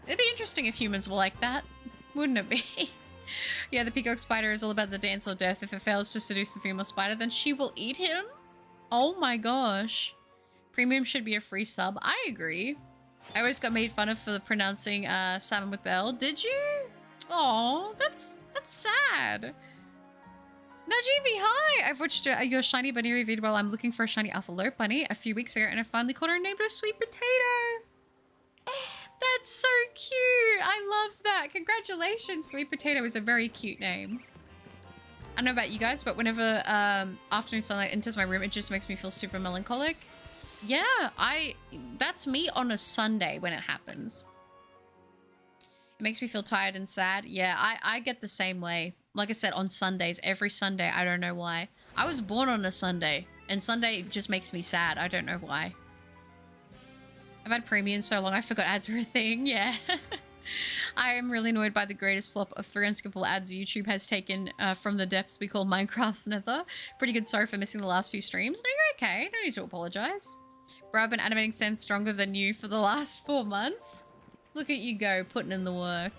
It'd be interesting if humans were like that, wouldn't it be? Yeah, the peacock spider is all about the dance or death. If it fails to seduce the female spider, then she will eat him? Oh my gosh. Premium should be a free sub. I agree. I always got made fun of for pronouncing salmon with the L. Did you? Oh, that's sad. Najimi, hi! I've watched your shiny bunny review while I'm looking for a shiny alpha alert bunny a few weeks ago, and I finally caught her named her Sweet Potato. That's so cute. I love that. Congratulations. Sweet Potato is a very cute name. I don't know about you guys, but whenever afternoon sunlight enters my room, it just makes me feel super melancholic. Yeah, that's me on a Sunday when it happens. It makes me feel tired and sad. Yeah, I get the same way. Like I said, on Sundays, every Sunday, I don't know why. I was born on a Sunday, and Sunday just makes me sad. I don't know why. I've had premium so long I forgot ads were a thing. Yeah. I am really annoyed by the greatest flop of 3 unskippable ads YouTube has taken from the depths we call Minecraft's nether. Pretty good, sorry for missing the last few streams. No, you're okay. No need to apologize. Bro, I've been animating Sans stronger than you for the last 4 months. Look at you go, putting in the work.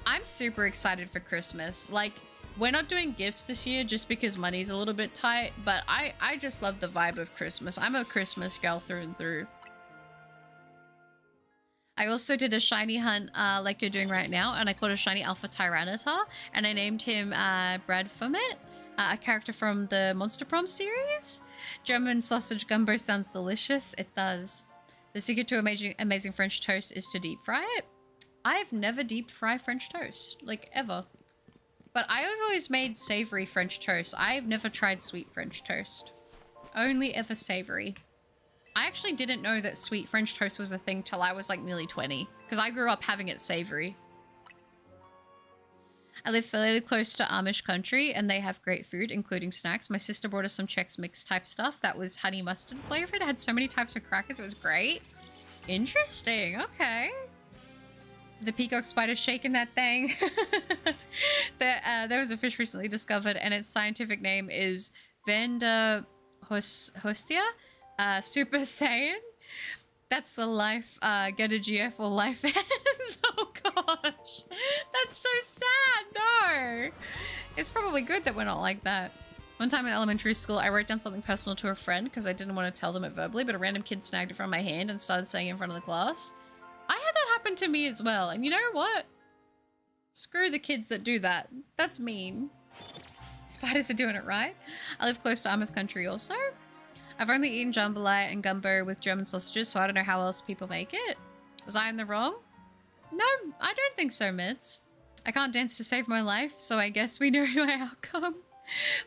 I'm super excited for Christmas. Like, we're not doing gifts this year just because money's a little bit tight, but I just love the vibe of Christmas. I'm a Christmas girl through and through. I also did a shiny hunt like you're doing right now, and I caught a shiny Alpha Tyranitar, and I named him Brad Fumet, a character from the Monster Prom series. German sausage gumbo sounds delicious. It does. The secret to amazing French toast is to deep fry it. I've never deep fried French toast, like ever. But I have always made savory French toast. I've never tried sweet French toast. Only ever savory. I actually didn't know that sweet French toast was a thing till I was like nearly 20, because I grew up having it savory. I live fairly close to Amish country, and they have great food, including snacks. My sister brought us some Chex Mix type stuff that was honey mustard flavored. It had so many types of crackers. It was great. Interesting. Okay. The peacock spider shaking that thing. There was a fish recently discovered, and its scientific name is Vanda Hostia. Super Saiyan. That's the life, get a GF or life ends. Oh gosh. That's so sad. No. It's probably good that we're not like that. One time in elementary school, I wrote down something personal to a friend because I didn't want to tell them it verbally, but a random kid snagged it from my hand and started saying it in front of the class. I had that happen to me as well. And you know what? Screw the kids that do that. That's mean. Spiders are doing it right. I live close to Amish country also. I've only eaten jambalaya and gumbo with German sausages, so I don't know how else people make it. Was I in the wrong? No, I don't think so, Mitz. I can't dance to save my life, so I guess we know my outcome.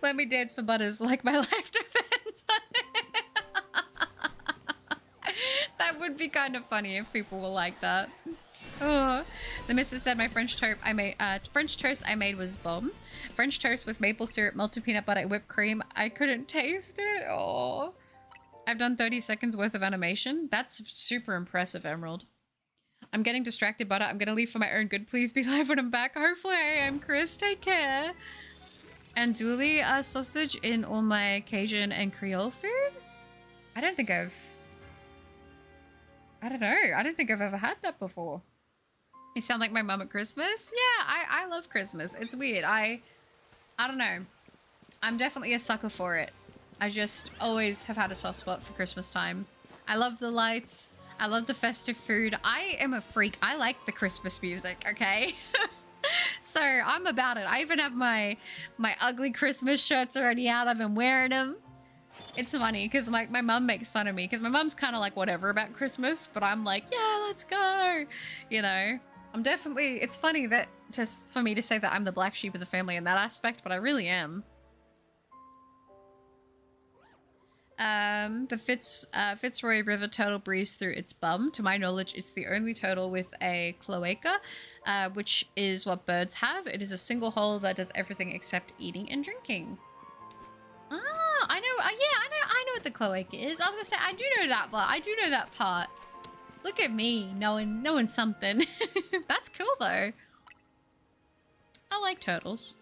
Let me dance for butters like my life depends on it. That would be kind of funny if people were like that. Oh, the missus said my French toast I made was bomb. French toast with maple syrup, melted peanut butter, and whipped cream. I couldn't taste it. Oh, I've done 30 seconds worth of animation. That's super impressive, Emerald. I'm getting distracted, but I'm gonna leave for my own good. Please be live when I'm back. Hopefully I am, Chris. Take care. Andouille sausage in all my Cajun and Creole food? I don't think I've ever had that before. You sound like my mum at Christmas? Yeah, I love Christmas. It's weird. I don't know. I'm definitely a sucker for it. I just always have had a soft spot for Christmas time. I love the lights. I love the festive food. I am a freak. I like the Christmas music, okay? So I'm about it. I even have my ugly Christmas shirts already out. I've been wearing them. It's funny because my mum makes fun of me because my mum's kind of like whatever about Christmas, but I'm like, yeah, let's go. You know, I'm definitely, it's funny that just for me to say that I'm the black sheep of the family in that aspect, but I really am. The Fitzroy River turtle breathes through its bum. To my knowledge, it's the only turtle with a cloaca, which is what birds have. It is a single hole that does everything except eating and drinking. Ah, I know. Yeah, I know what the cloaca is. I was gonna say I do know that, but I do know that part. Look at me knowing something. That's cool though. I like turtles.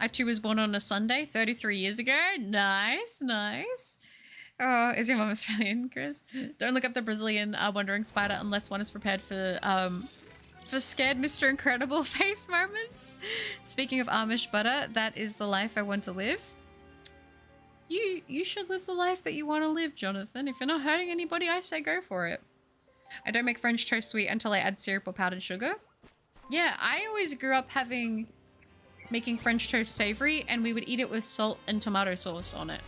I too was born on a Sunday 33 years ago. Nice, nice. Oh, is your mom Australian, Chris? Don't look up the Brazilian wandering spider unless one is prepared for scared Mr. Incredible face moments. Speaking of Amish butter, that is the life I want to live. You should live the life that you want to live, Jonathan. If you're not hurting anybody, I say go for it. I don't make French toast sweet until I add syrup or powdered sugar. Yeah, I always grew up making French toast savory, and we would eat it with salt and tomato sauce on it.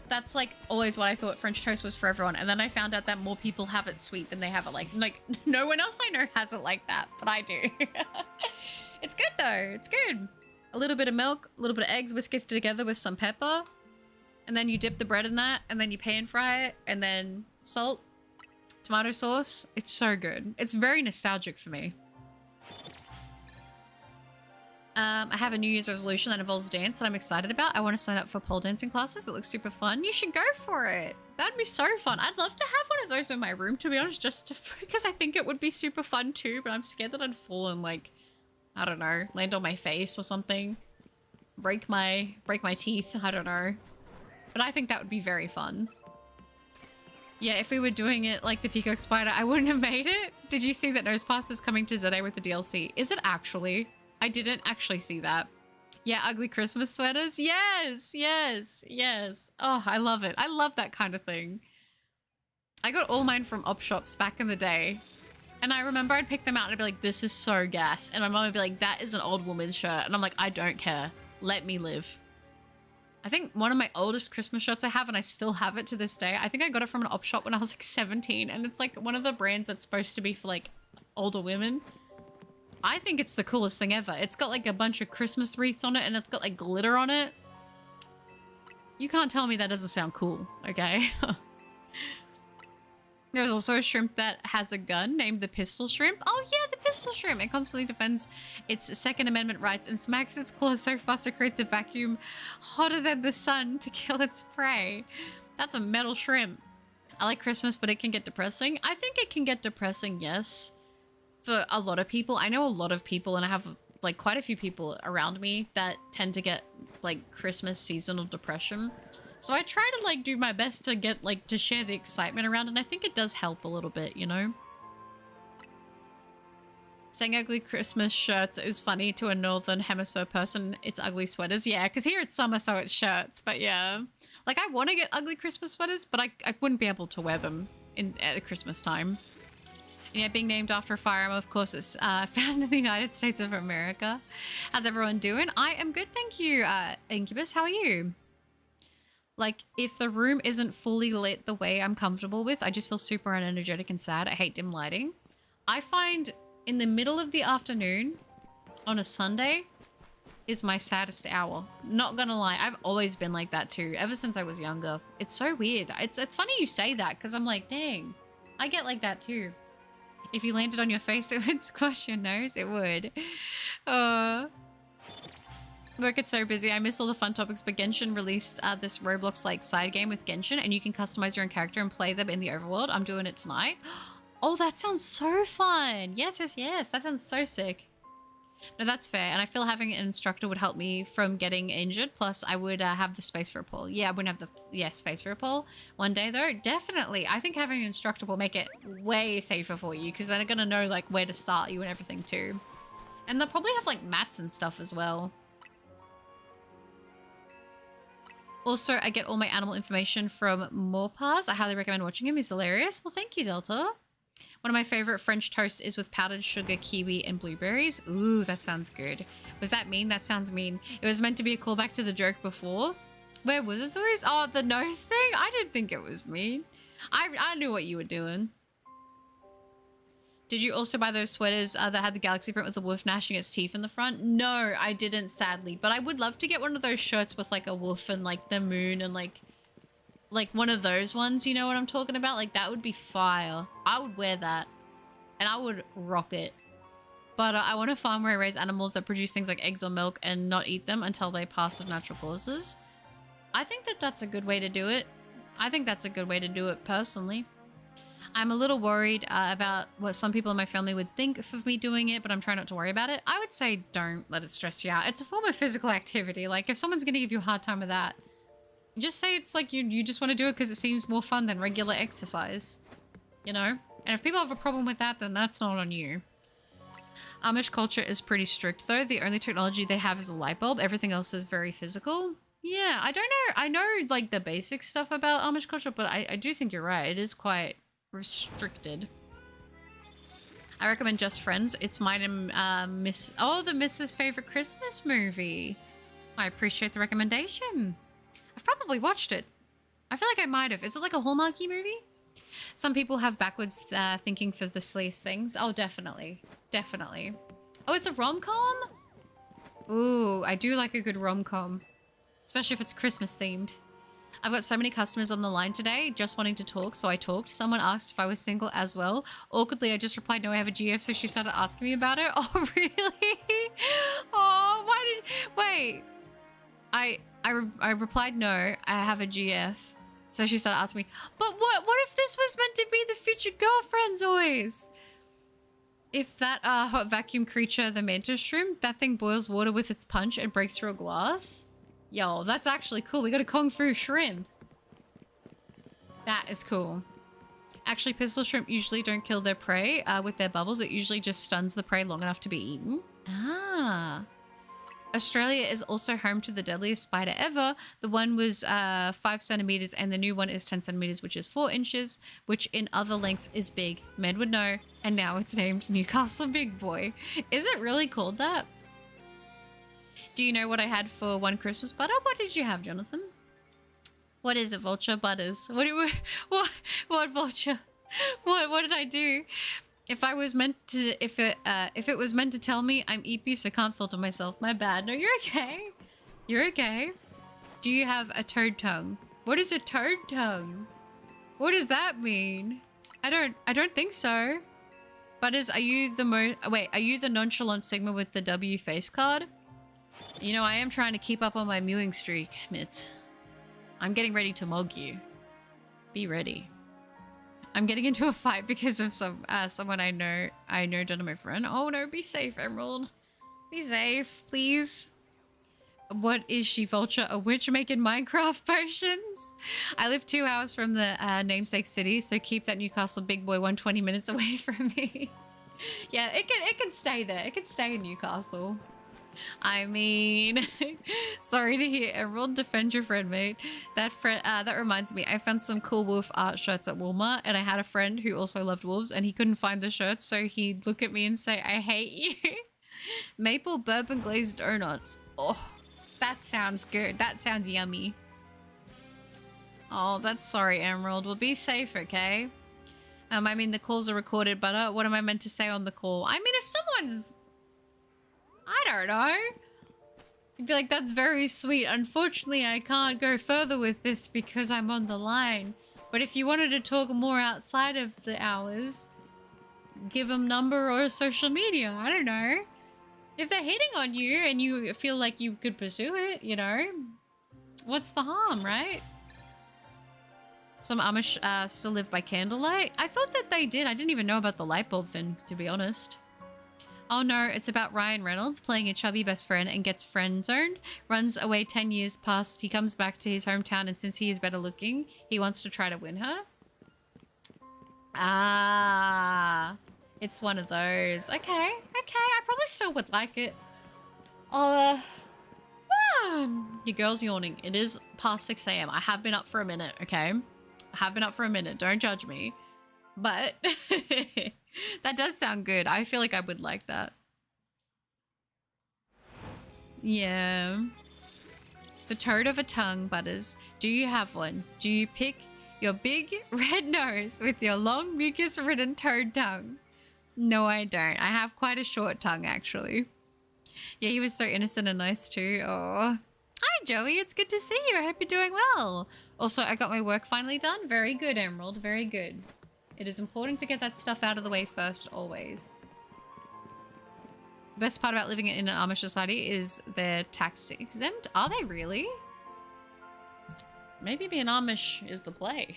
That's like always what I thought French toast was for everyone. And then I found out that more people have it sweet than they have it like no one else I know has it like that, but I do. It's good though. It's good. A little bit of milk, a little bit of eggs, whisk it together with some pepper. And then you dip the bread in that, and then you pan fry it, and then salt, tomato sauce. It's so good. It's very nostalgic for me. I have a New Year's resolution that involves dance that I'm excited about. I want to sign up for pole dancing classes. It looks super fun. You should go for it. That'd be so fun. I'd love to have one of those in my room, to be honest, because I think it would be super fun too, but I'm scared that I'd fall and like, I don't know, land on my face or something. Break my teeth. I don't know. But I think that would be very fun. Yeah, if we were doing it like the Peacock Spider, I wouldn't have made it. Did you see that Nosepass is coming to ZA with the DLC? Is it actually? I didn't actually see that. Yeah, ugly Christmas sweaters. Yes, yes, yes. Oh, I love it. I love that kind of thing. I got all mine from op shops back in the day. And I remember I'd pick them out and I'd be like, this is so gas. And my mom would be like, that is an old woman's shirt. And I'm like, I don't care. Let me live. I think one of my oldest Christmas shirts I have, and I still have it to this day. I think I got it from an op shop when I was like 17. And it's like one of the brands that's supposed to be for like older women. I think it's the coolest thing ever. It's got like a bunch of Christmas wreaths on it, and it's got like glitter on it. You can't tell me that doesn't sound cool, okay? There's also a shrimp that has a gun named the Pistol Shrimp. Oh yeah, the Pistol Shrimp. It constantly defends its Second Amendment rights and smacks its claws so fast it creates a vacuum hotter than the sun to kill its prey. That's a metal shrimp. I like Christmas, but it can get depressing. I think it can get depressing, yes. For a lot of people. I know a lot of people, and I have like quite a few people around me that tend to get like Christmas seasonal depression. So I try to like do my best to get like to share the excitement around, and I think it does help a little bit, you know? Saying ugly Christmas shirts is funny to a Northern Hemisphere person. It's ugly sweaters. Yeah, because here it's summer, so it's shirts. But yeah, like I want to get ugly Christmas sweaters, but I wouldn't be able to wear them at Christmas time. Yeah, being named after a firearm, of course, it's found in the United States of America. How's everyone doing? I am good, thank you. Incubus, how are you? Like, if the room isn't fully lit the way I'm comfortable with, I just feel super unenergetic and sad. I hate dim lighting. I find in the middle of the afternoon on a Sunday is my saddest hour. Not gonna lie, I've always been like that too, ever since I was younger. It's so weird. It's funny you say that, because I'm like, dang, I get like that too. If you landed on your face, it would squash your nose. It would. Work gets so busy. I miss all the fun topics, but Genshin released this Roblox-like side game with Genshin, and you can customize your own character and play them in the overworld. I'm doing it tonight. Oh, that sounds so fun. Yes, yes, yes. That sounds so sick. No, that's fair. And I feel having an instructor would help me from getting injured. Plus, I would have the space for a pole. Yeah, I wouldn't have the space for a pole one day, though. Definitely. I think having an instructor will make it way safer for you, because they're going to know like where to start you and everything too. And they'll probably have like mats and stuff as well. Also, I get all my animal information from Morpaz. I highly recommend watching him. He's hilarious. Well, thank you, Delta. One of my favorite French toast is with powdered sugar, kiwi, and blueberries. Ooh, that sounds good. Was that mean? That sounds mean. It was meant to be a callback to the joke before. Where was it always? Oh, the nose thing? I didn't think it was mean. I knew what you were doing. Did you also buy those sweaters that had the galaxy print with the wolf gnashing its teeth in the front? No, I didn't, sadly. But I would love to get one of those shirts with like a wolf and like the moon and like one of those ones. You know what I'm talking about? Like that would be fire. I would wear that and I would rock it. But I want a farm where I raise animals that produce things like eggs or milk and not eat them until they pass of natural causes. I think that that's a good way to do it. I think that's a good way to do it personally. I'm a little worried about what some people in my family would think of me doing it, but I'm trying not to worry about it. I would say don't let it stress you out. It's a form of physical activity. Like, if someone's going to give you a hard time with that, Just say it's like you just want to do it because it seems more fun than regular exercise. You know? And if people have a problem with that, then that's not on you. Amish culture is pretty strict, though. The only technology they have is a light bulb. Everything else is very physical. Yeah, I don't know. I know, like, the basic stuff about Amish culture, but I do think you're right. It is quite restricted. I recommend Just Friends. It's mine and the Mrs. favorite Christmas movie. I appreciate the recommendation. I've probably watched it. I feel like I might have. Is it like a Hallmarky movie? Some people have backwards thinking for the sleaze things. Oh, definitely. Definitely. Oh, it's a rom-com? Ooh, I do like a good rom-com. Especially if it's Christmas themed. I've got so many customers on the line today just wanting to talk, so I talked. Someone asked if I was single as well. Awkwardly, I just replied, no, I have a GF, so she started asking me about it. Oh, really? Oh, why did... Wait. I replied, no, I have a GF. So she started asking me, but what if this was meant to be the future girlfriends always? If that hot vacuum creature, the mantis shrimp, that thing boils water with its punch and breaks through a glass? Yo, that's actually cool. We got a kung fu shrimp. That is cool. Actually, pistol shrimp usually don't kill their prey with their bubbles. It usually just stuns the prey long enough to be eaten. Ah. Australia is also home to the deadliest spider ever. The one was 5 centimeters and the new one is 10 centimeters, which is 4 inches, which in other lengths is big. Men would know. And now it's named Newcastle Big Boy. Is it really called that? Do you know what I had for one Christmas butter? What did you have, Jonathan? What is it, Vulture? Butters. What Vulture? What did I do? If I was meant to, if it was meant to tell me, I'm EP, so can't filter myself. My bad. No, you're okay. You're okay. Do you have a toad tongue? What is a toad tongue? What does that mean? I don't think so. Butters, are you the nonchalant Sigma with the W face card? You know, I am trying to keep up on my mewing streak, Mitz. I'm getting ready to mug you. Be ready. I'm getting into a fight because of someone I know done to my friend. Oh no, be safe, Emerald. Be safe, please. What is she, Vulture? A witch making Minecraft potions? I live 2 hours from the namesake city, so keep that Newcastle Big Boy 120 minutes away from me. Yeah, it can stay there. It can stay in Newcastle. I mean, sorry to hear. Emerald, defend your friend, mate. That reminds me, I found some cool wolf art shirts at Walmart, and I had a friend who also loved wolves, and he couldn't find the shirts, so he'd look at me and say, I hate you. Maple bourbon glazed donuts. Oh, that sounds good. That sounds yummy. Oh, that's sorry, Emerald. Well, be safe, okay? I mean, the calls are recorded, but what am I meant to say on the call? I mean, if someone's... I don't know. You'd be like, that's very sweet. Unfortunately, I can't go further with this because I'm on the line. But if you wanted to talk more outside of the hours, give them number or social media. I don't know. If they're hitting on you and you feel like you could pursue it, you know, what's the harm, right? Some Amish still live by candlelight. I thought that they did. I didn't even know about the light bulb thing, to be honest. Oh no, it's about Ryan Reynolds playing a chubby best friend and gets friend-zoned, runs away 10 years past, he comes back to his hometown, and since he is better looking, he wants to try to win her. Ah, it's one of those. Okay, I probably still would like it. Your girl's yawning. It is past 6 a.m. I have been up for a minute, okay? I have been up for a minute, don't judge me. But... that does sound good. I feel like I would like that. Yeah. The toad of a tongue, Butters. Do you have one? Do you pick your big red nose with your long mucus-ridden toad tongue? No, I don't. I have quite a short tongue, actually. Yeah, he was so innocent and nice too. Oh. Hi, Joey. It's good to see you. I hope you're doing well. Also, I got my work finally done. Very good, Emerald. Very good. It is important to get that stuff out of the way first, always. The best part about living in an Amish society is they're tax exempt. Are they really? Maybe being Amish is the play.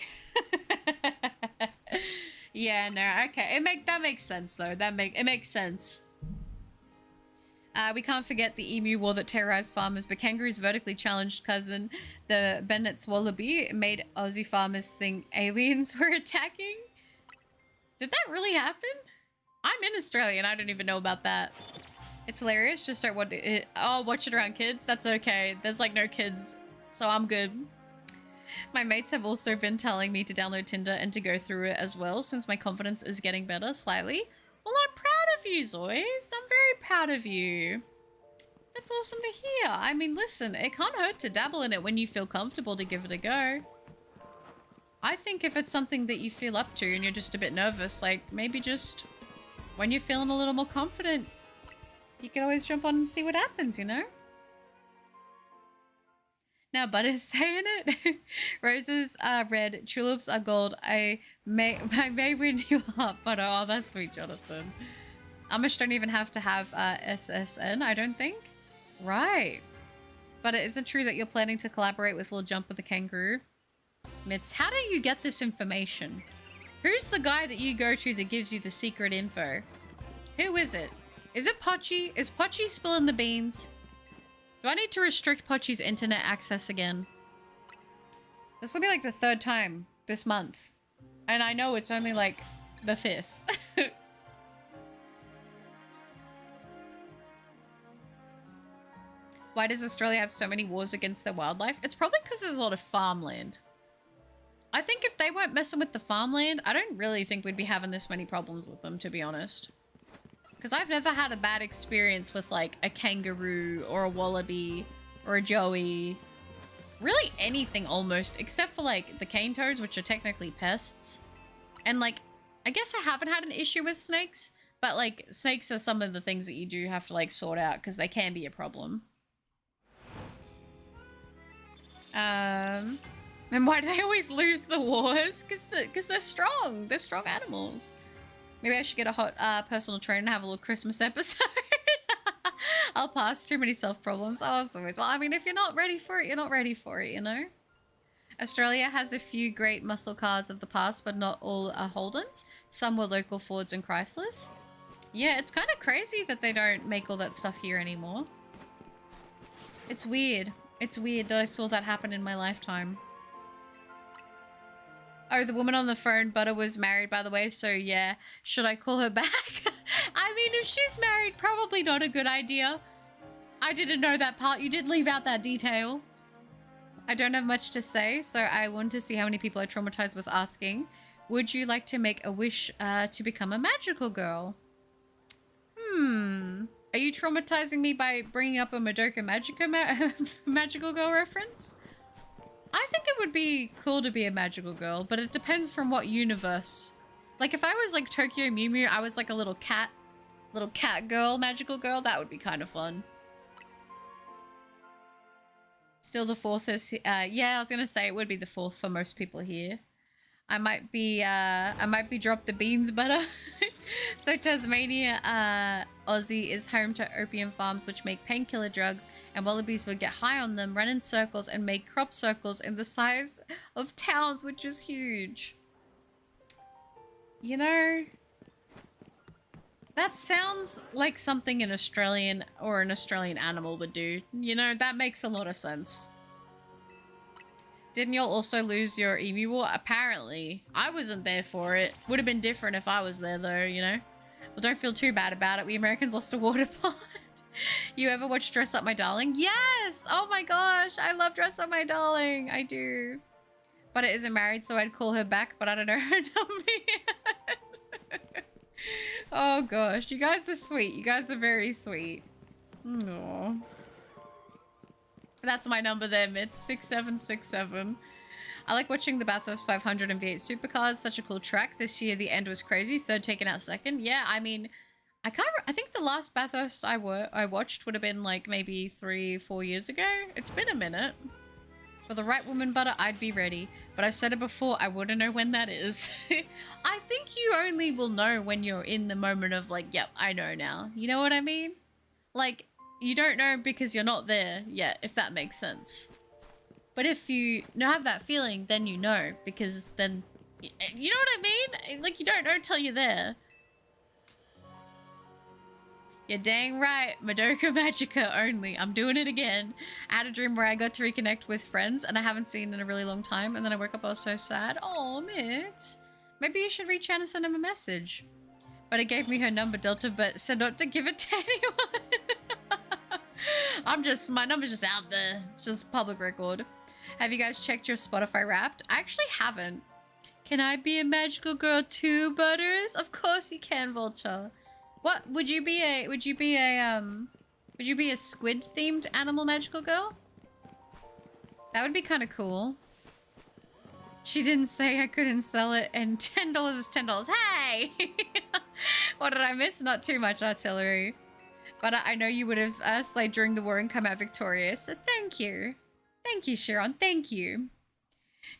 Yeah, no, okay. That makes sense though. It makes sense. We can't forget the emu war that terrorized farmers, but kangaroo's vertically challenged cousin, the Bennett's wallaby, made Aussie farmers think aliens were attacking. Did that really happen? I'm in Australia and I don't even know about that. It's hilarious. Just start watching it. Oh, watch it around kids? That's okay. There's like no kids, so I'm good. My mates have also been telling me to download Tinder and to go through it as well, since my confidence is getting better slightly. Well, I'm proud of you, Zois. I'm very proud of you. That's awesome to hear. I mean, listen, it can't hurt to dabble in it when you feel comfortable to give it a go. I think if it's something that you feel up to and you're just a bit nervous, like maybe just when you're feeling a little more confident, you can always jump on and see what happens, you know? Now Butter's saying it. Roses are red, tulips are gold. I may win you up, Butter. Oh, that's sweet, Jonathan. Amish don't even have to have SSN, I don't think. Right. But it isn't true that you're planning to collaborate with Little Jumper the Kangaroo. Mitz, how do you get this information? Who's the guy that you go to that gives you the secret info? Who is it? Is it Pochi? Is Pochi spilling the beans? Do I need to restrict Pochi's internet access again? This will be like the 3rd time this month. And I know it's only like the 5th. Why does Australia have so many wars against their wildlife? It's probably because there's a lot of farmland. I think if they weren't messing with the farmland, I don't really think we'd be having this many problems with them, to be honest. Because I've never had a bad experience with, like, a kangaroo or a wallaby or a joey. Really anything, almost. Except for, like, the cane toads, which are technically pests. And, like, I guess I haven't had an issue with snakes. But, like, snakes are some of the things that you do have to, like, sort out. Because they can be a problem. And why do they always lose the wars? Because they're strong. They're strong animals. Maybe I should get a hot personal trainer and have a little Christmas episode. I'll pass. Too many self problems. Oh, as always. Well, I mean, if you're not ready for it, you're not ready for it, you know? Australia has a few great muscle cars of the past, but not all are Holdens. Some were local Fords and Chryslers. Yeah, it's kind of crazy that they don't make all that stuff here anymore. It's weird. It's weird that I saw that happen in my lifetime. Oh, the woman on the phone, Butter, was married, by the way, so yeah. Should I call her back? I mean, if she's married, probably not a good idea. I didn't know that part. You did leave out that detail. I don't have much to say, so I want to see how many people are traumatized with asking. Would you like to make a wish to become a magical girl? Are you traumatizing me by bringing up a Madoka Magica magical girl reference? I think it would be cool to be a magical girl, but it depends from what universe. Like, if I was like Tokyo Mew Mew, I was like a little cat girl, magical girl, that would be kind of fun. Still the 4th is, yeah, I was gonna say it would be the 4th for most people here. I might be drop the beans, Butter. So Tasmania, Aussie is home to opium farms which make painkiller drugs, and wallabies would get high on them, run in circles, and make crop circles in the size of towns, which is huge. You know, that sounds like something an Australian or an Australian animal would do. You know, that makes a lot of sense. Didn't y'all also lose your emu war? Apparently. I wasn't there for it. Would have been different if I was there though, you know? Well, don't feel too bad about it. We Americans lost a water pond. You ever watch Dress Up My Darling? Yes! Oh my gosh, I love Dress Up My Darling. I do. But it isn't married, so I'd call her back, but I don't know her number yet. Oh gosh, you guys are sweet. You guys are very sweet. Aww. That's my number there, Mitz. 6767. I like watching the Bathurst 500 and V8 Supercars. Such a cool track. This year the end was crazy. 3rd taken out 2nd. Yeah, I mean, I think the last Bathurst I watched would have been like maybe 3-4 years ago. It's been a minute. For the right woman, Butter, I'd be ready. But I've said it before, I wouldn't know when that is. I think you only will know when you're in the moment of like, yep, I know now. You know what I mean? Like, you don't know because you're not there yet, if that makes sense. But if you have that feeling, then you know, because then, you know what I mean? Like, you don't know till you're there. You're dang right. Madoka Magica only. I'm doing it again. I had a dream where I got to reconnect with friends and I haven't seen in a really long time. And then I woke up, I was so sad. Oh, Mitz. Maybe you should reach out and send him a message. But it gave me her number, Delta, but said not to give it to anyone. My number's just out there. Just public record. Have you guys checked your Spotify Wrapped? I actually haven't. Can I be a magical girl too, Butters? Of course you can, Vulture. What would you be a squid themed animal magical girl? That would be kind of cool. She didn't say I couldn't sell it, and $10 is $10. Hey! What did I miss? Not too much, Artillery. But I know you would have slayed during the war and come out victorious, so thank you. Thank you, Sharon. Thank you.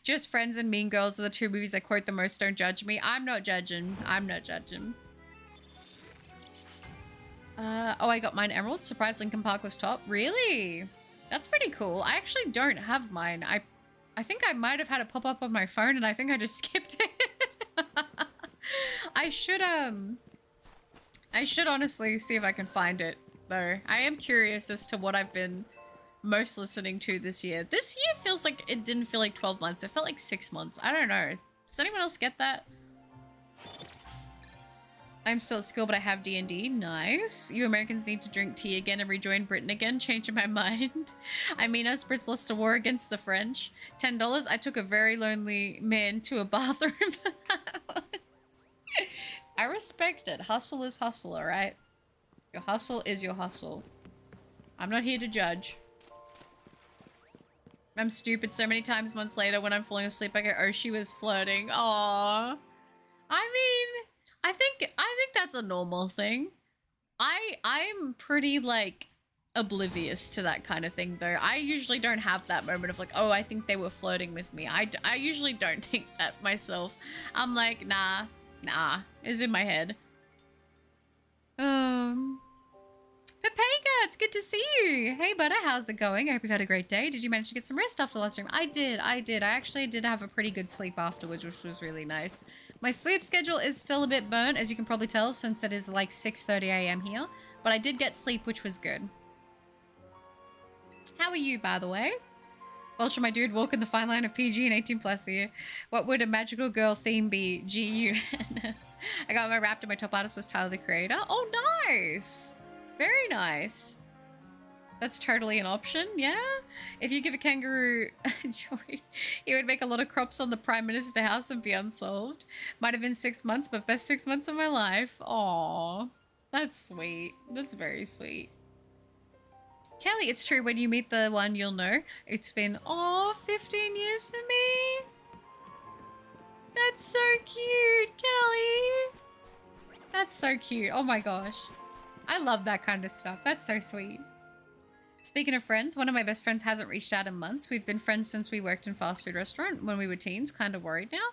Just Friends and Mean Girls are the two movies I quote the most. Don't judge me. I'm not judging. I'm not judging. Oh, I got mine Emerald. Surprise Lincoln Park was top. Really? That's pretty cool. I actually don't have mine. I think I might have had it pop up on my phone and I think I just skipped it. I should honestly see if I can find it though. I am curious as to what I've been most listening to this year. This year feels like it didn't feel like 12 months. It felt like 6 months. I don't know. Does anyone else get that? I'm still at school, but I have D&D. Nice. You Americans need to drink tea again and rejoin Britain again. Changing my mind. I mean, us Brits lost a war against the French. $10. I took a very lonely man to a bathroom for that once. I respect it. Hustle is hustle, alright? Your hustle is your hustle. I'm not here to judge. I'm stupid so many times months later when I'm falling asleep I go, oh, she was flirting. Aww. I mean, I think that's a normal thing. I'm pretty like oblivious to that kind of thing though. I usually don't have that moment of like, oh, I think they were flirting with me. I usually don't think that myself. I'm like, nah, it's in my head. Pepega, it's good to see you. Hey, Butter, how's it going? I hope you've had a great day. Did you manage to get some rest after the last stream? I did. I actually did have a pretty good sleep afterwards, which was really nice. My sleep schedule is still a bit burnt, as you can probably tell, since it is like 6:30 a.m. here. But I did get sleep, which was good. How are you, by the way? Vulture, my dude, walk in the fine line of PG and 18 plus here. What would a magical girl theme be? G-U-N-S. I got my Wrapped and my top artist was Tyler, the Creator. Oh, nice. Very nice. That's totally an option, yeah? If you give a kangaroo joy, he would make a lot of crops on the Prime Minister house and be unsolved. Might have been 6 months, but best 6 months of my life. Aww. That's sweet. That's very sweet. Kelly, it's true. When you meet the one, you'll know. It's been, 15 years for me. That's so cute, Kelly. That's so cute. Oh my gosh. I love that kind of stuff. That's so sweet. Speaking of friends, one of my best friends hasn't reached out in months. We've been friends since we worked in fast food restaurant when we were teens. Kind of worried now.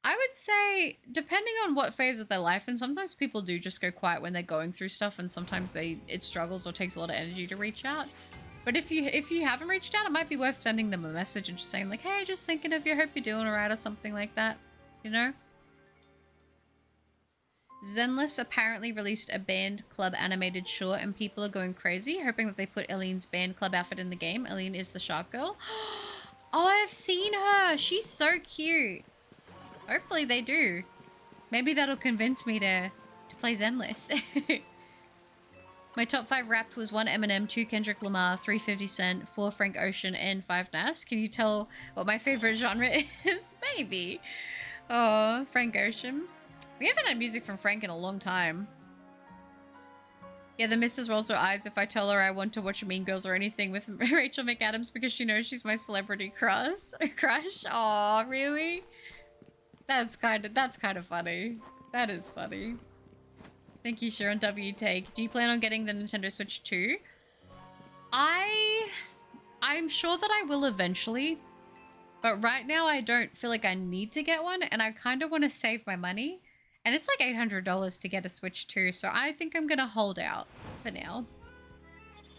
I would say, depending on what phase of their life, and sometimes people do just go quiet when they're going through stuff, and sometimes it struggles or takes a lot of energy to reach out. But if you haven't reached out, it might be worth sending them a message and just saying like, hey, just thinking of you, hope you're doing alright, or something like that. You know? Zenless apparently released a band club animated short and people are going crazy, hoping that they put Eileen's band club outfit in the game. Eileen is the shark girl. Oh, I've seen her! She's so cute! Hopefully they do. Maybe that'll convince me to play Zenless. My top 5 Wrapped was 1 Eminem, 2 Kendrick Lamar, 3 50 Cent, 4 Frank Ocean, and 5 Nas. Can you tell what my favorite genre is? Maybe. Oh, Frank Ocean. We haven't had music from Frank in a long time. Yeah, the missus rolls her eyes if I tell her I want to watch Mean Girls or anything with Rachel McAdams because she knows she's my celebrity crush. Aw, really? That's kind of funny. That is funny. Thank you, Sharon W. Take. Do you plan on getting the Nintendo Switch 2? I'm sure that I will eventually, but right now I don't feel like I need to get one, and I kind of want to save my money. And it's like $800 to get a Switch 2, so I think I'm gonna hold out for now.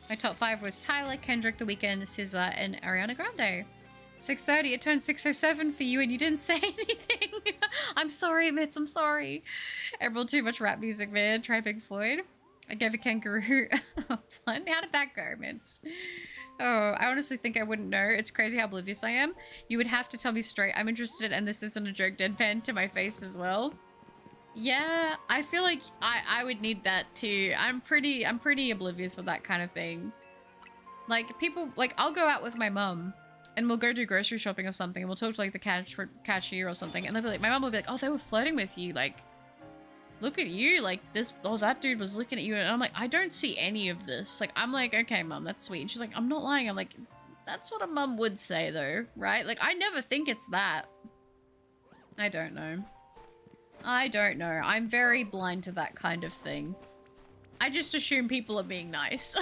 My top 5 was Tyler, Kendrick, The Weeknd, SZA, and Ariana Grande. 6:30, it turned 6:07 for you and you didn't say anything. I'm sorry, Mitz, I'm sorry. Emerald, too much rap music, man. Try Pink Floyd. I gave a kangaroo a fun. How did that go, Mints? Oh, I honestly think I wouldn't know. It's crazy how oblivious I am. You would have to tell me straight. I'm interested, and this isn't a joke deadpan to my face as well. Yeah, I feel like I would need that too. I'm pretty oblivious with that kind of thing. Like people, like I'll go out with my mum and we'll go do grocery shopping or something and we'll talk to like the cashier or something and they'll be like, my mum will be like, oh, they were flirting with you. Like, look at you. Like this, oh, that dude was looking at you. And I'm like, I don't see any of this. Like, I'm like, okay, mum, that's sweet. And she's like, I'm not lying. I'm like, that's what a mum would say though, right? Like, I never think it's that. I don't know. I don't know. I'm very blind to that kind of thing. I just assume people are being nice.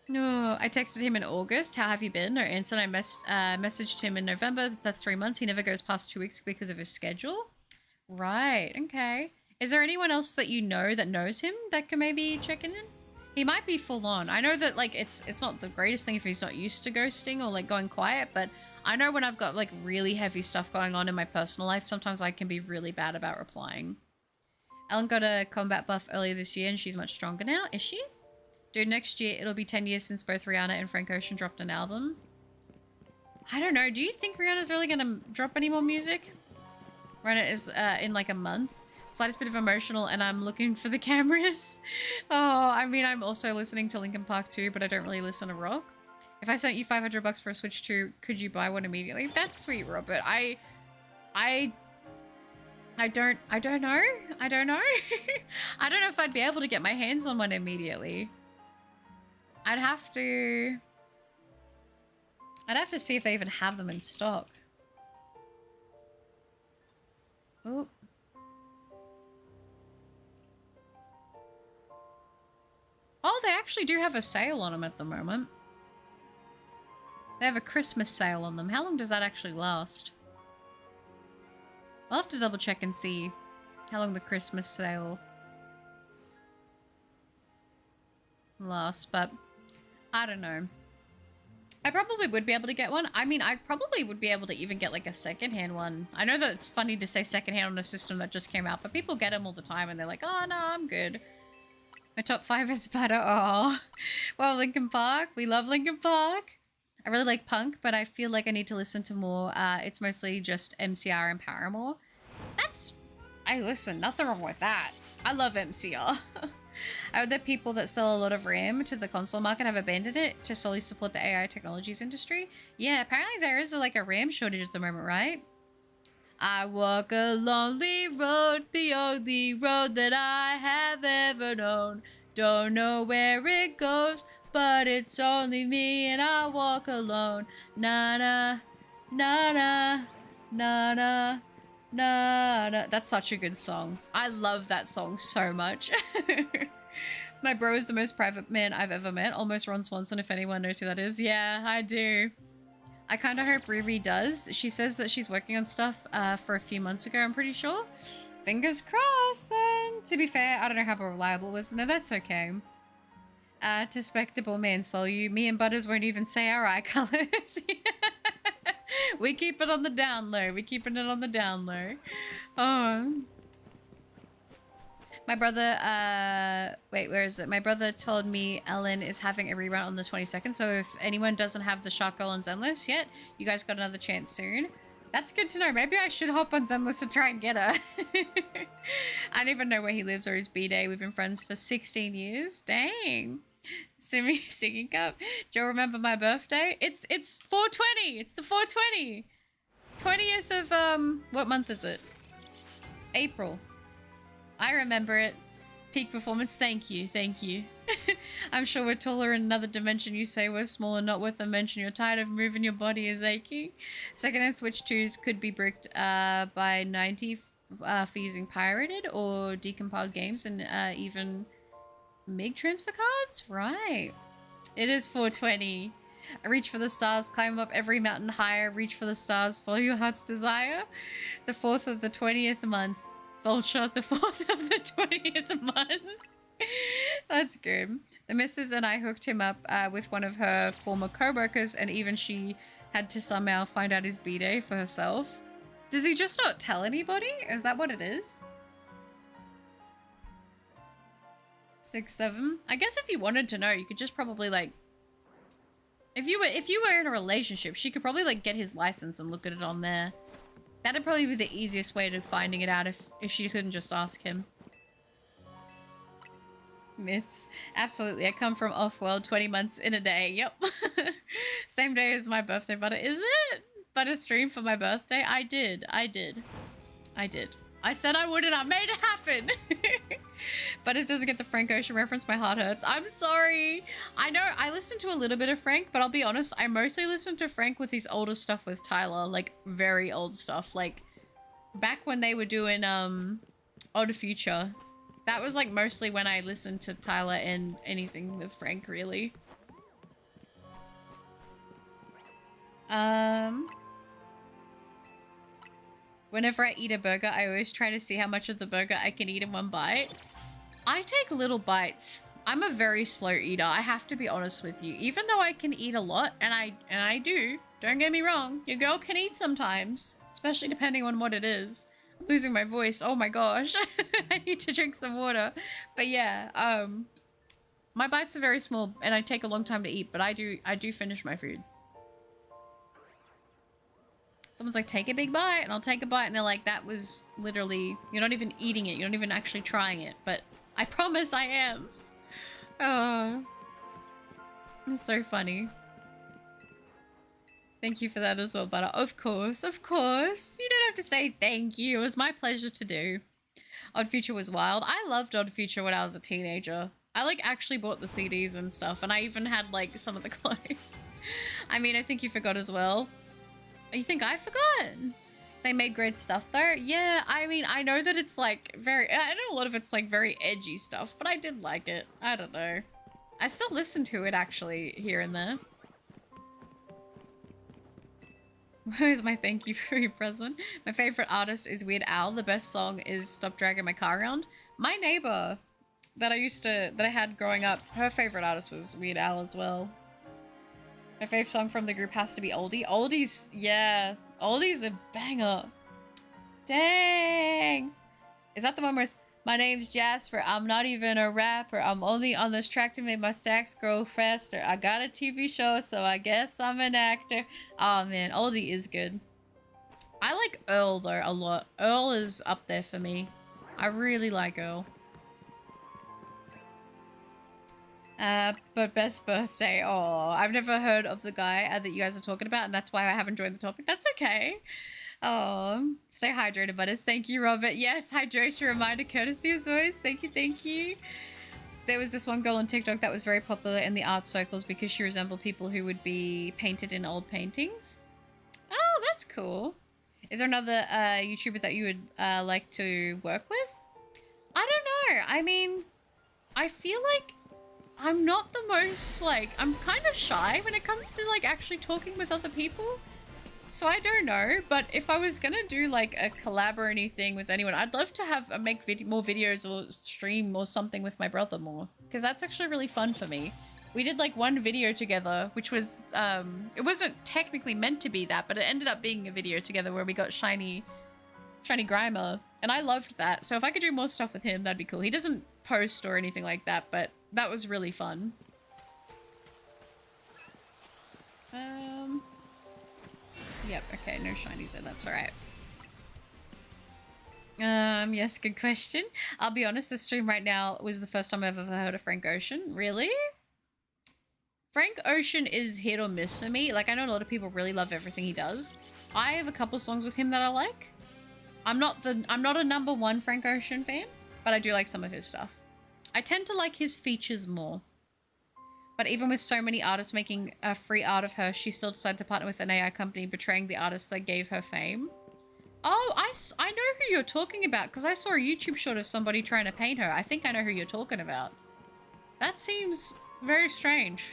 No, I texted him in August. How have you been? No answer. I messaged him in November. That's 3 months. He never goes past 2 weeks because of his schedule. Right. Okay. Is there anyone else that you know that knows him that can maybe check in? He might be full on. I know that like it's not the greatest thing if he's not used to ghosting or like going quiet, but I know when I've got like really heavy stuff going on in my personal life, sometimes I can be really bad about replying. Ellen got a combat buff earlier this year and she's much stronger now. Is she? Dude, next year it'll be 10 years since both Rihanna and Frank Ocean dropped an album. I don't know. Do you think Rihanna's really gonna drop any more music? Rihanna is in like a month. Slightest bit of emotional and I'm looking for the cameras. Oh, I mean, I'm also listening to Linkin Park too, but I don't really listen to rock. If I sent you $500 for a Switch 2, could you buy one immediately? That's sweet, Robert. I don't know. I don't know. I don't know if I'd be able to get my hands on one immediately. I'd have to see if they even have them in stock. Oop. Oh, they actually do have a sale on them at the moment. They have a Christmas sale on them. How long does that actually last? I'll have to double check and see how long the Christmas sale lasts, but I don't know. I probably would be able to get one. I mean, I probably would be able to even get like a secondhand one. I know that it's funny to say secondhand on a system that just came out, but people get them all the time and they're like, oh no, I'm good. My top 5 is better. Oh, well, Linkin Park. We love Linkin Park. I really like punk, but I feel like I need to listen to more. It's mostly just MCR and Paramore. Listen, nothing wrong with that. I love MCR. I heard that people that sell a lot of RAM to the console market have abandoned it to solely support the AI technologies industry. Yeah, apparently there is like a RAM shortage at the moment, right? I walk a lonely road, the only road that I have ever known. Don't know where it goes, but it's only me and I walk alone. Na-na, na-na, na-na, na-na. That's such a good song. I love that song so much. My bro is the most private man I've ever met. Almost Ron Swanson, if anyone knows who that is. Yeah, I do. I kind of hope Riri does. She says that she's working on stuff for a few months ago, I'm pretty sure. Fingers crossed, then. To be fair, I don't know how reliable it was. No, that's okay. Despectable man, soul you. Me and Butters won't even say our eye colors. We keep it on the down low. We're keeping it on the down low. Oh. My brother, wait, where is it? My brother told me Ellen is having a rerun on the 22nd, so if anyone doesn't have the Shark Girl on Zenless yet, you guys got another chance soon. That's good to know. Maybe I should hop on Zenless and try and get her. I don't even know where he lives or his B-day. We've been friends for 16 years. Dang. Simi singing cup. Do you remember my birthday? It's 420. It's the 420. 20th of, what month is it? April. I remember it. Peak performance. Thank you. Thank you. I'm sure we're taller in another dimension. You say we're small and not worth a mention. You're tired of moving. Your body is aching. Secondhand Switch 2s could be bricked by 90 for using pirated or decompiled games and even MIG transfer cards? Right. It is 420. I reach for the stars, climb up every mountain higher, reach for the stars, follow your heart's desire. The 4th of the 20th month. Vulture, the 4th of the 20th month. That's good. The missus and I hooked him up with one of her former co-workers, and even she had to somehow find out his B-day for herself. Does he just not tell anybody? Is that what it is? 6, 7. I guess if you wanted to know, you could just probably like, if you were in a relationship, she could probably like get his license and look at it on there. That'd probably be the easiest way to finding it out if she couldn't just ask him. It's absolutely. I come from off-world 20 months in a day. Yep. Same day as my birthday, but is it? But a stream for my birthday? I did. I said I would and I made it happen. But it doesn't get the Frank Ocean reference. My heart hurts. I'm sorry. I know I listened to a little bit of Frank, but I'll be honest, I mostly listened to Frank with his older stuff with Tyler, like very old stuff. Like back when they were doing Odd Future. That was like mostly when I listened to Tyler and anything with Frank, really. Whenever I eat a burger, I always try to see how much of the burger I can eat in one bite. I take little bites. I'm a very slow eater. I have to be honest with you. Even though I can eat a lot, and I do, don't get me wrong, your girl can eat sometimes, especially depending on what it is. I'm losing my voice. Oh my gosh. I need to drink some water. But yeah, my bites are very small and I take a long time to eat, but I do finish my food. Someone's like, take a big bite, and I'll take a bite, and they're like, that was literally, you're not even eating it, you're not even actually trying it, but I promise I am. Oh, it's so funny. Thank you for that as well, Butter. Of course, of course. You don't have to say thank you. It was my pleasure to do. Odd Future was wild. I loved Odd Future when I was a teenager. I like actually bought the CDs and stuff, and I even had like some of the clothes. I mean, I think you forgot as well. You think I forgot? They made great stuff though. Yeah, I mean, I know that it's like very, I know a lot of it's like very edgy stuff, but I did like it. I don't know. I still listen to it actually here and there. Where's my thank you for your present? My favorite artist is Weird Al. The best song is Stop Dragging My Car Around. My neighbor that I had growing up, her favorite artist was Weird Al as well. My fave song from the group has to be Oldie. Oldie's, yeah. Oldie's a banger. Dang. Is that the one where it's, my name's Jasper, I'm not even a rapper. I'm only on this track to make my stacks grow faster. I got a TV show, so I guess I'm an actor. Oh man, Oldie is good. I like Earl though a lot. Earl is up there for me. I really like Earl. But best birthday. Oh, I've never heard of the guy that you guys are talking about, and that's why I haven't joined the topic. That's okay. Oh, stay hydrated, butters. Thank you, Robert. Yes, hydration reminder courtesy as always. Thank you, thank you. There was this one girl on TikTok that was very popular in the art circles because she resembled people who would be painted in old paintings. Oh, that's cool. Is there another YouTuber that you would like to work with? I don't know. I mean, I feel like I'm not the most, like, I'm kind of shy when it comes to, like, actually talking with other people. So I don't know, but if I was gonna do, like, a collab or anything with anyone, I'd love to have make more videos or stream or something with my brother more. Because that's actually really fun for me. We did, like, one video together, which was, it wasn't technically meant to be that, but it ended up being a video together where we got Shiny Grimer. And I loved that. So if I could do more stuff with him, that'd be cool. He doesn't post or anything like that, but that was really fun. Yep, okay, no shinies there, that's alright. Yes, good question. I'll be honest, this stream right now was the first time I've ever heard of Frank Ocean. Really? Frank Ocean is hit or miss for me. Like, I know a lot of people really love everything he does. I have a couple songs with him that I like. I'm not a #1 Frank Ocean fan, but I do like some of his stuff. I tend to like his features more. But even with so many artists making free art of her, she still decided to partner with an AI company, betraying the artists that gave her fame. Oh, I know who you're talking about, because I saw a YouTube short of somebody trying to paint her. I think I know who you're talking about. That seems very strange.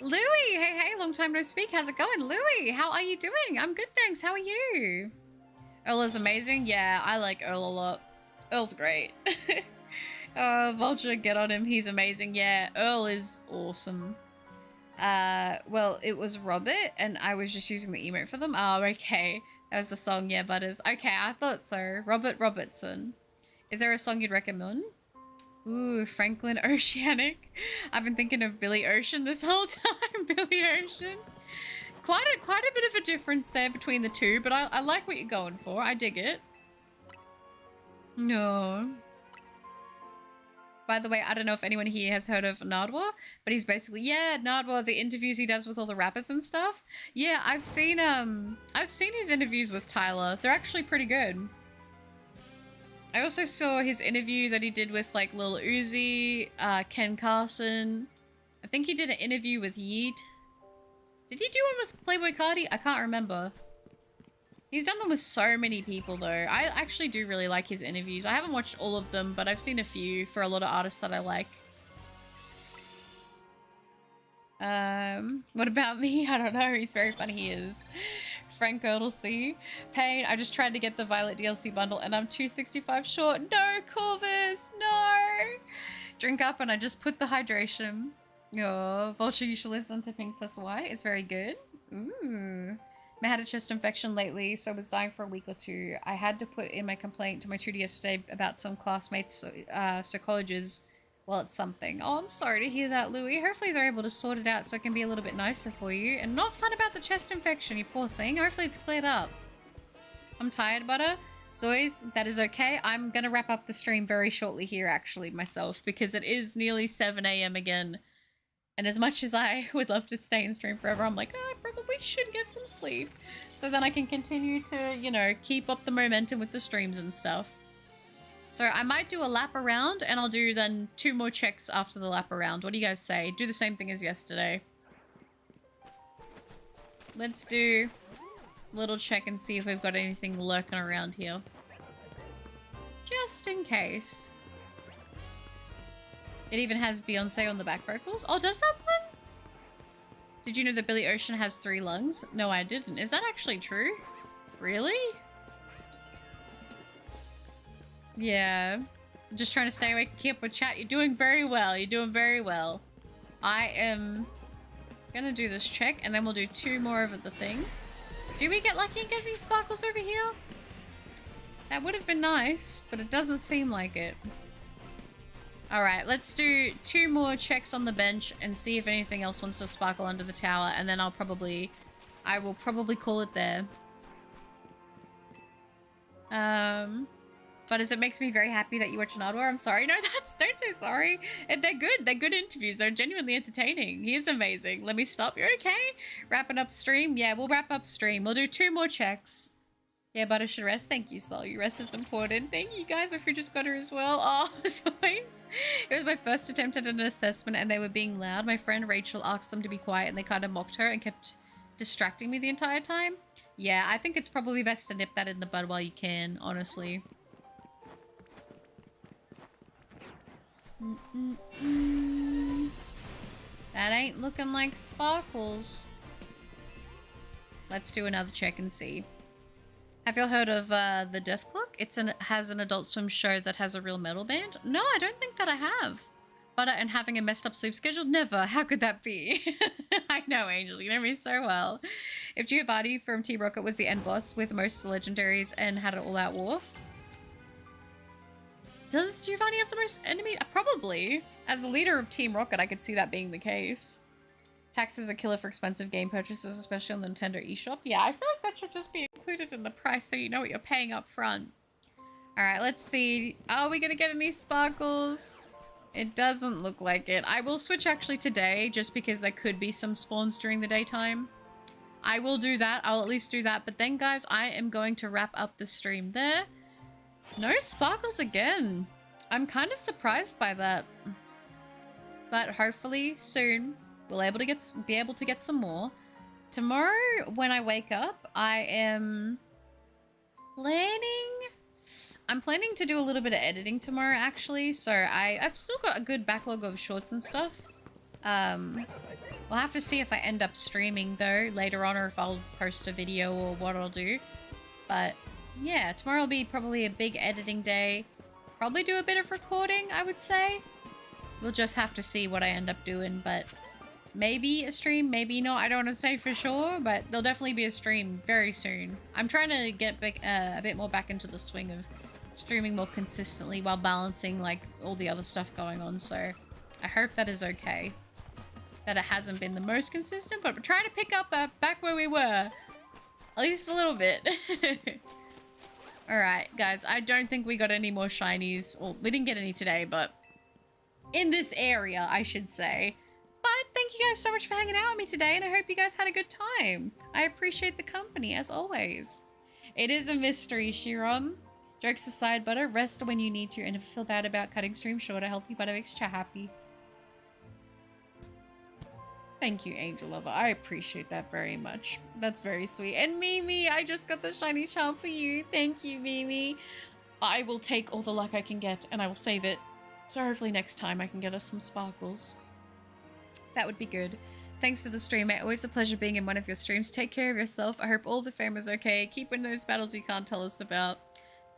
Louie! Hey, long time no speak. How's it going? Louie, how are you doing? I'm good, thanks. How are you? Earl is amazing. Yeah, I like Earl a lot. Earl's great. Vulture, get on him. He's amazing. Yeah, Earl is awesome. Well, it was Robert, and I was just using the emote for them. Oh, okay. That was the song, yeah, Butters. Okay, I thought so. Robert Robertson. Is there a song you'd recommend? Ooh, Franklin Oceanic. I've been thinking of Billy Ocean this whole time. Billy Ocean. Quite a bit of a difference there between the two, but I like what you're going for. I dig it. No. By the way, I don't know if anyone here has heard of Nardwuar, but he's basically, yeah, Nardwuar, the interviews he does with all the rappers and stuff. Yeah, I've seen his interviews with Tyler. They're actually pretty good. I also saw his interview that he did with like Lil Uzi, Ken Carson. I think he did an interview with Yeet. Did he do one with Playboy Cardi? I can't remember. He's done them with so many people though. I actually do really like his interviews. I haven't watched all of them, but I've seen a few for a lot of artists that I like. What about me? I don't know. He's very funny, he is. Frank Girdlesey. Pain, I just tried to get the Violet DLC bundle and I'm 265 short. No, Corvus, no! Drink up and I just put the hydration. Oh, Vulture, you should listen to Pink Plus White. It's very good. Ooh. I had a chest infection lately, so I was dying for a week or two. I had to put in my complaint to my tutor yesterday about some classmates' psychologists. Well, it's something. Oh, I'm sorry to hear that, Louie. Hopefully they're able to sort it out so it can be a little bit nicer for you. And not fun about the chest infection, you poor thing. Hopefully it's cleared up. I'm tired, Butter. As always, that is okay. I'm going to wrap up the stream very shortly here, actually, myself, because it is nearly 7 a.m. again. And as much as I would love to stay and stream forever, I'm like, oh, I probably should get some sleep. So then I can continue to, you know, keep up the momentum with the streams and stuff. So I might do a lap around and I'll do then 2 more checks after the lap around. What do you guys say? Do the same thing as yesterday. Let's do a little check and see if we've got anything lurking around here. Just in case. It even has Beyonce on the back vocals. Oh, does that one? Did you know that Billy Ocean has 3 lungs? No, I didn't. Is that actually true? Really? Yeah. I'm just trying to stay awake and keep up with chat. You're doing very well. You're doing very well. I am gonna do this check and then we'll do 2 more of the thing. Do we get lucky and get any sparkles over here? That would have been nice, but it doesn't seem like it. Alright, let's do 2 more checks on the bench and see if anything else wants to sparkle under the tower, and then I will probably call it there. But as it makes me very happy that you watch Nardwuar, I'm sorry. No, don't say sorry. And they're good. They're good interviews. They're genuinely entertaining. He is amazing. Let me stop. You're okay? Wrapping up stream? Yeah, we'll wrap up stream. We'll do 2 more checks. Yeah, but I should rest. Thank you, Sol. Your rest is important. Thank you, guys. My fridge just got her as well. Oh, as always. It was my first attempt at an assessment and they were being loud. My friend Rachel asked them to be quiet and they kind of mocked her and kept distracting me the entire time. Yeah, I think it's probably best to nip that in the bud while you can, honestly. That ain't looking like sparkles. Let's do another check and see. Have you all heard of the Death Clock? It has an Adult Swim show that has a real metal band. No, I don't think that I have. But and having a messed up sleep schedule? Never. How could that be? I know, Angel. You know me so well. If Giovanni from Team Rocket was the end boss with most of the legendaries and had an all-out war. Does Giovanni have the most enemies? Probably. As the leader of Team Rocket, I could see that being the case. Taxes are killer for expensive game purchases, especially on the Nintendo eShop. Yeah, I feel like that should just be included in the price so you know what you're paying up front. Alright, let's see. Are we gonna get any sparkles? It doesn't look like it. I will switch actually today just because there could be some spawns during the daytime. I will do that. I'll at least do that. But then, guys, I am going to wrap up the stream there. No sparkles again. I'm kind of surprised by that. But hopefully soon we'll be able to get some more. Tomorrow when I wake up, I'm planning to do a little bit of editing tomorrow actually. So I've still got a good backlog of shorts and stuff. We'll have to see if I end up streaming though later on or if I'll post a video or what I'll do. But yeah, tomorrow will be probably a big editing day. Probably do a bit of recording, I would say. We'll just have to see what I end up doing, but maybe a stream, maybe not. I don't want to say for sure, but there'll definitely be a stream very soon. I'm trying to get back, a bit more back into the swing of streaming more consistently while balancing like all the other stuff going on. So I hope that is okay. That it hasn't been the most consistent, but we're trying to pick up back where we were. At least a little bit. Alright, guys, I don't think we got any more shinies. Well, we didn't get any today, but in this area, I should say. But thank you guys so much for hanging out with me today, and I hope you guys had a good time. I appreciate the company, as always. It is a mystery, Shiron. Jokes aside, butter, rest when you need to, and if you feel bad about cutting stream short, a healthy butter makes chat happy. Thank you, Angel Lover. I appreciate that very much. That's very sweet. And Mimi, I just got the shiny charm for you. Thank you, Mimi. I will take all the luck I can get, and I will save it. So hopefully next time I can get us some sparkles. That would be good. Thanks for the stream, mate. Always a pleasure being in one of your streams. Take care of yourself. I hope all the fam is okay. Keep winning those battles you can't tell us about.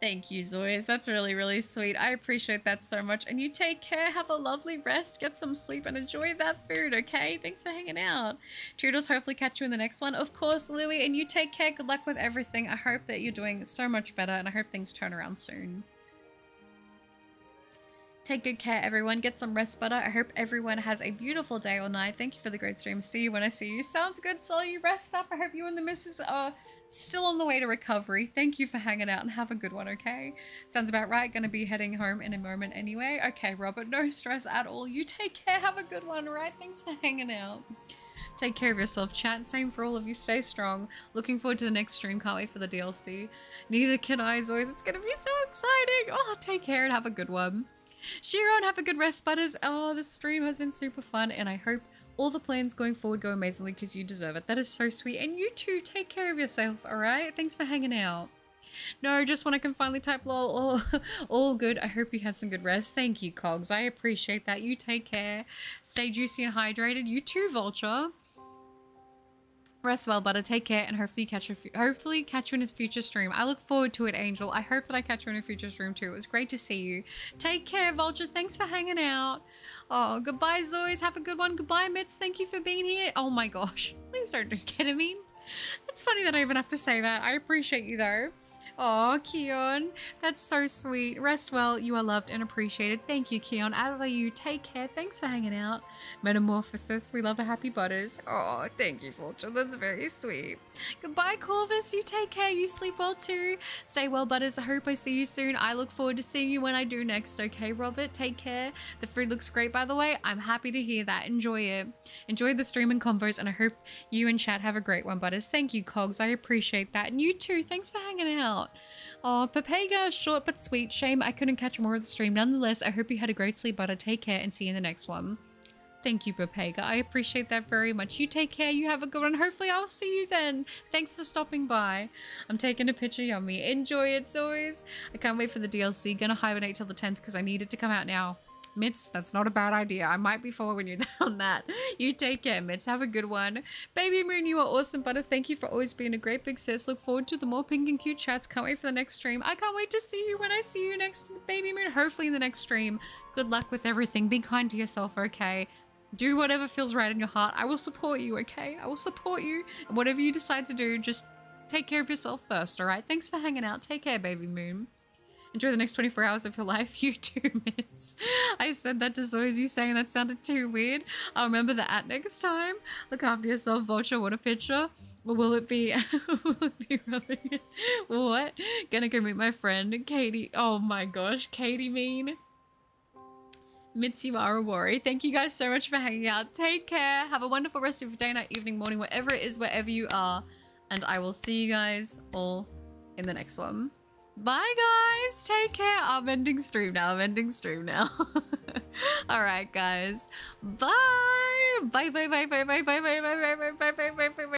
Thank you, Zoyas. That's really, really sweet. I appreciate that so much. And you take care. Have a lovely rest. Get some sleep and enjoy that food, okay? Thanks for hanging out. Toodles, hopefully catch you in the next one. Of course, Louie. And you take care. Good luck with everything. I hope that you're doing so much better. And I hope things turn around soon. Take good care, everyone. Get some rest, butter. I hope everyone has a beautiful day or night. Thank you for the great stream. See you when I see you. Sounds good, Sol. You rest up. I hope you and the missus are still on the way to recovery. Thank you for hanging out and have a good one, okay? Sounds about right. Gonna be heading home in a moment anyway. Okay, Robert, no stress at all. You take care. Have a good one, right? Thanks for hanging out. Take care of yourself, chat. Same for all of you. Stay strong. Looking forward to the next stream. Can't wait for the DLC. Neither can I, as always. It's gonna be so exciting. Oh, take care and have a good one. Shiron, have a good rest, butters. Oh, this stream has been super fun, and I hope all the plans going forward go amazingly because you deserve it. That is so sweet. And you too, take care of yourself, alright? Thanks for hanging out. No, just when I can finally type lol, all good. I hope you have some good rest. Thank you, Cogs. I appreciate that. You take care. Stay juicy and hydrated. You too, Vulture. Rest well, butter. Take care, and hopefully catch you in a future stream. I look forward to it, Angel. I hope that I catch you in a future stream too. It was great to see you. Take care, Vulture. Thanks for hanging out. Oh, goodbye, Zoes. Have a good one. Goodbye, Mitz. Thank you for being here. Oh my gosh. Please don't do ketamine. It's funny that I even have to say that. I appreciate you though. Oh, Keon. That's so sweet. Rest well. You are loved and appreciated. Thank you, Keon. As are you. Take care. Thanks for hanging out. Metamorphosis. We love a happy butters. Oh, thank you, Vulture. That's very sweet. Goodbye, Corvus. You take care. You sleep well too. Stay well, butters. I hope I see you soon. I look forward to seeing you when I do next. Okay, Robert? Take care. The food looks great, by the way. I'm happy to hear that. Enjoy it. Enjoy the stream and convos, and I hope you and chat have a great one, butters. Thank you, Cogs. I appreciate that. And you too. Thanks for hanging out. Oh, Pepega, short but sweet. Shame I couldn't catch more of the stream. Nonetheless, I hope you had a great sleep, butter. Take care and see you in the next one. Thank you, Pepega. I appreciate that very much. You take care. You have a good one. Hopefully I'll see you then. Thanks for stopping by. I'm taking a picture. Yummy. Enjoy it, Zoes. I can't wait for the DLC. Gonna hibernate till the 10th because I need it to come out now. Mitz, that's not a bad idea. I might be following you on that. You take care, Mitz. Have a good one. Baby Moon, you are awesome, butter. Thank you for always being a great big sis. Look forward to the more pink and cute chats. Can't wait for the next stream. I can't wait to see you when I see you next, Baby Moon. Hopefully in the next stream. Good luck with everything. Be kind to yourself, okay? Do whatever feels right in your heart. I will support you, okay? I will support you. And whatever you decide to do, just take care of yourself first, alright? Thanks for hanging out. Take care, Baby Moon. Enjoy the next 24 hours of your life. You too, Miss. I said that to Zoe. You saying that sounded too weird. I'll remember the at next time. Look after yourself, Vulture. What a picture. Or will it be rubbing it? What? Gonna go meet my friend, Katie. Oh my gosh, Katie mean. Mitz, you are a worry. Thank you guys so much for hanging out. Take care. Have a wonderful rest of your day, night, evening, morning, whatever it is, wherever you are. And I will see you guys all in the next one. Bye guys, take care. I'm ending stream now. All right guys, bye bye bye bye bye bye bye bye bye bye bye bye bye bye bye bye.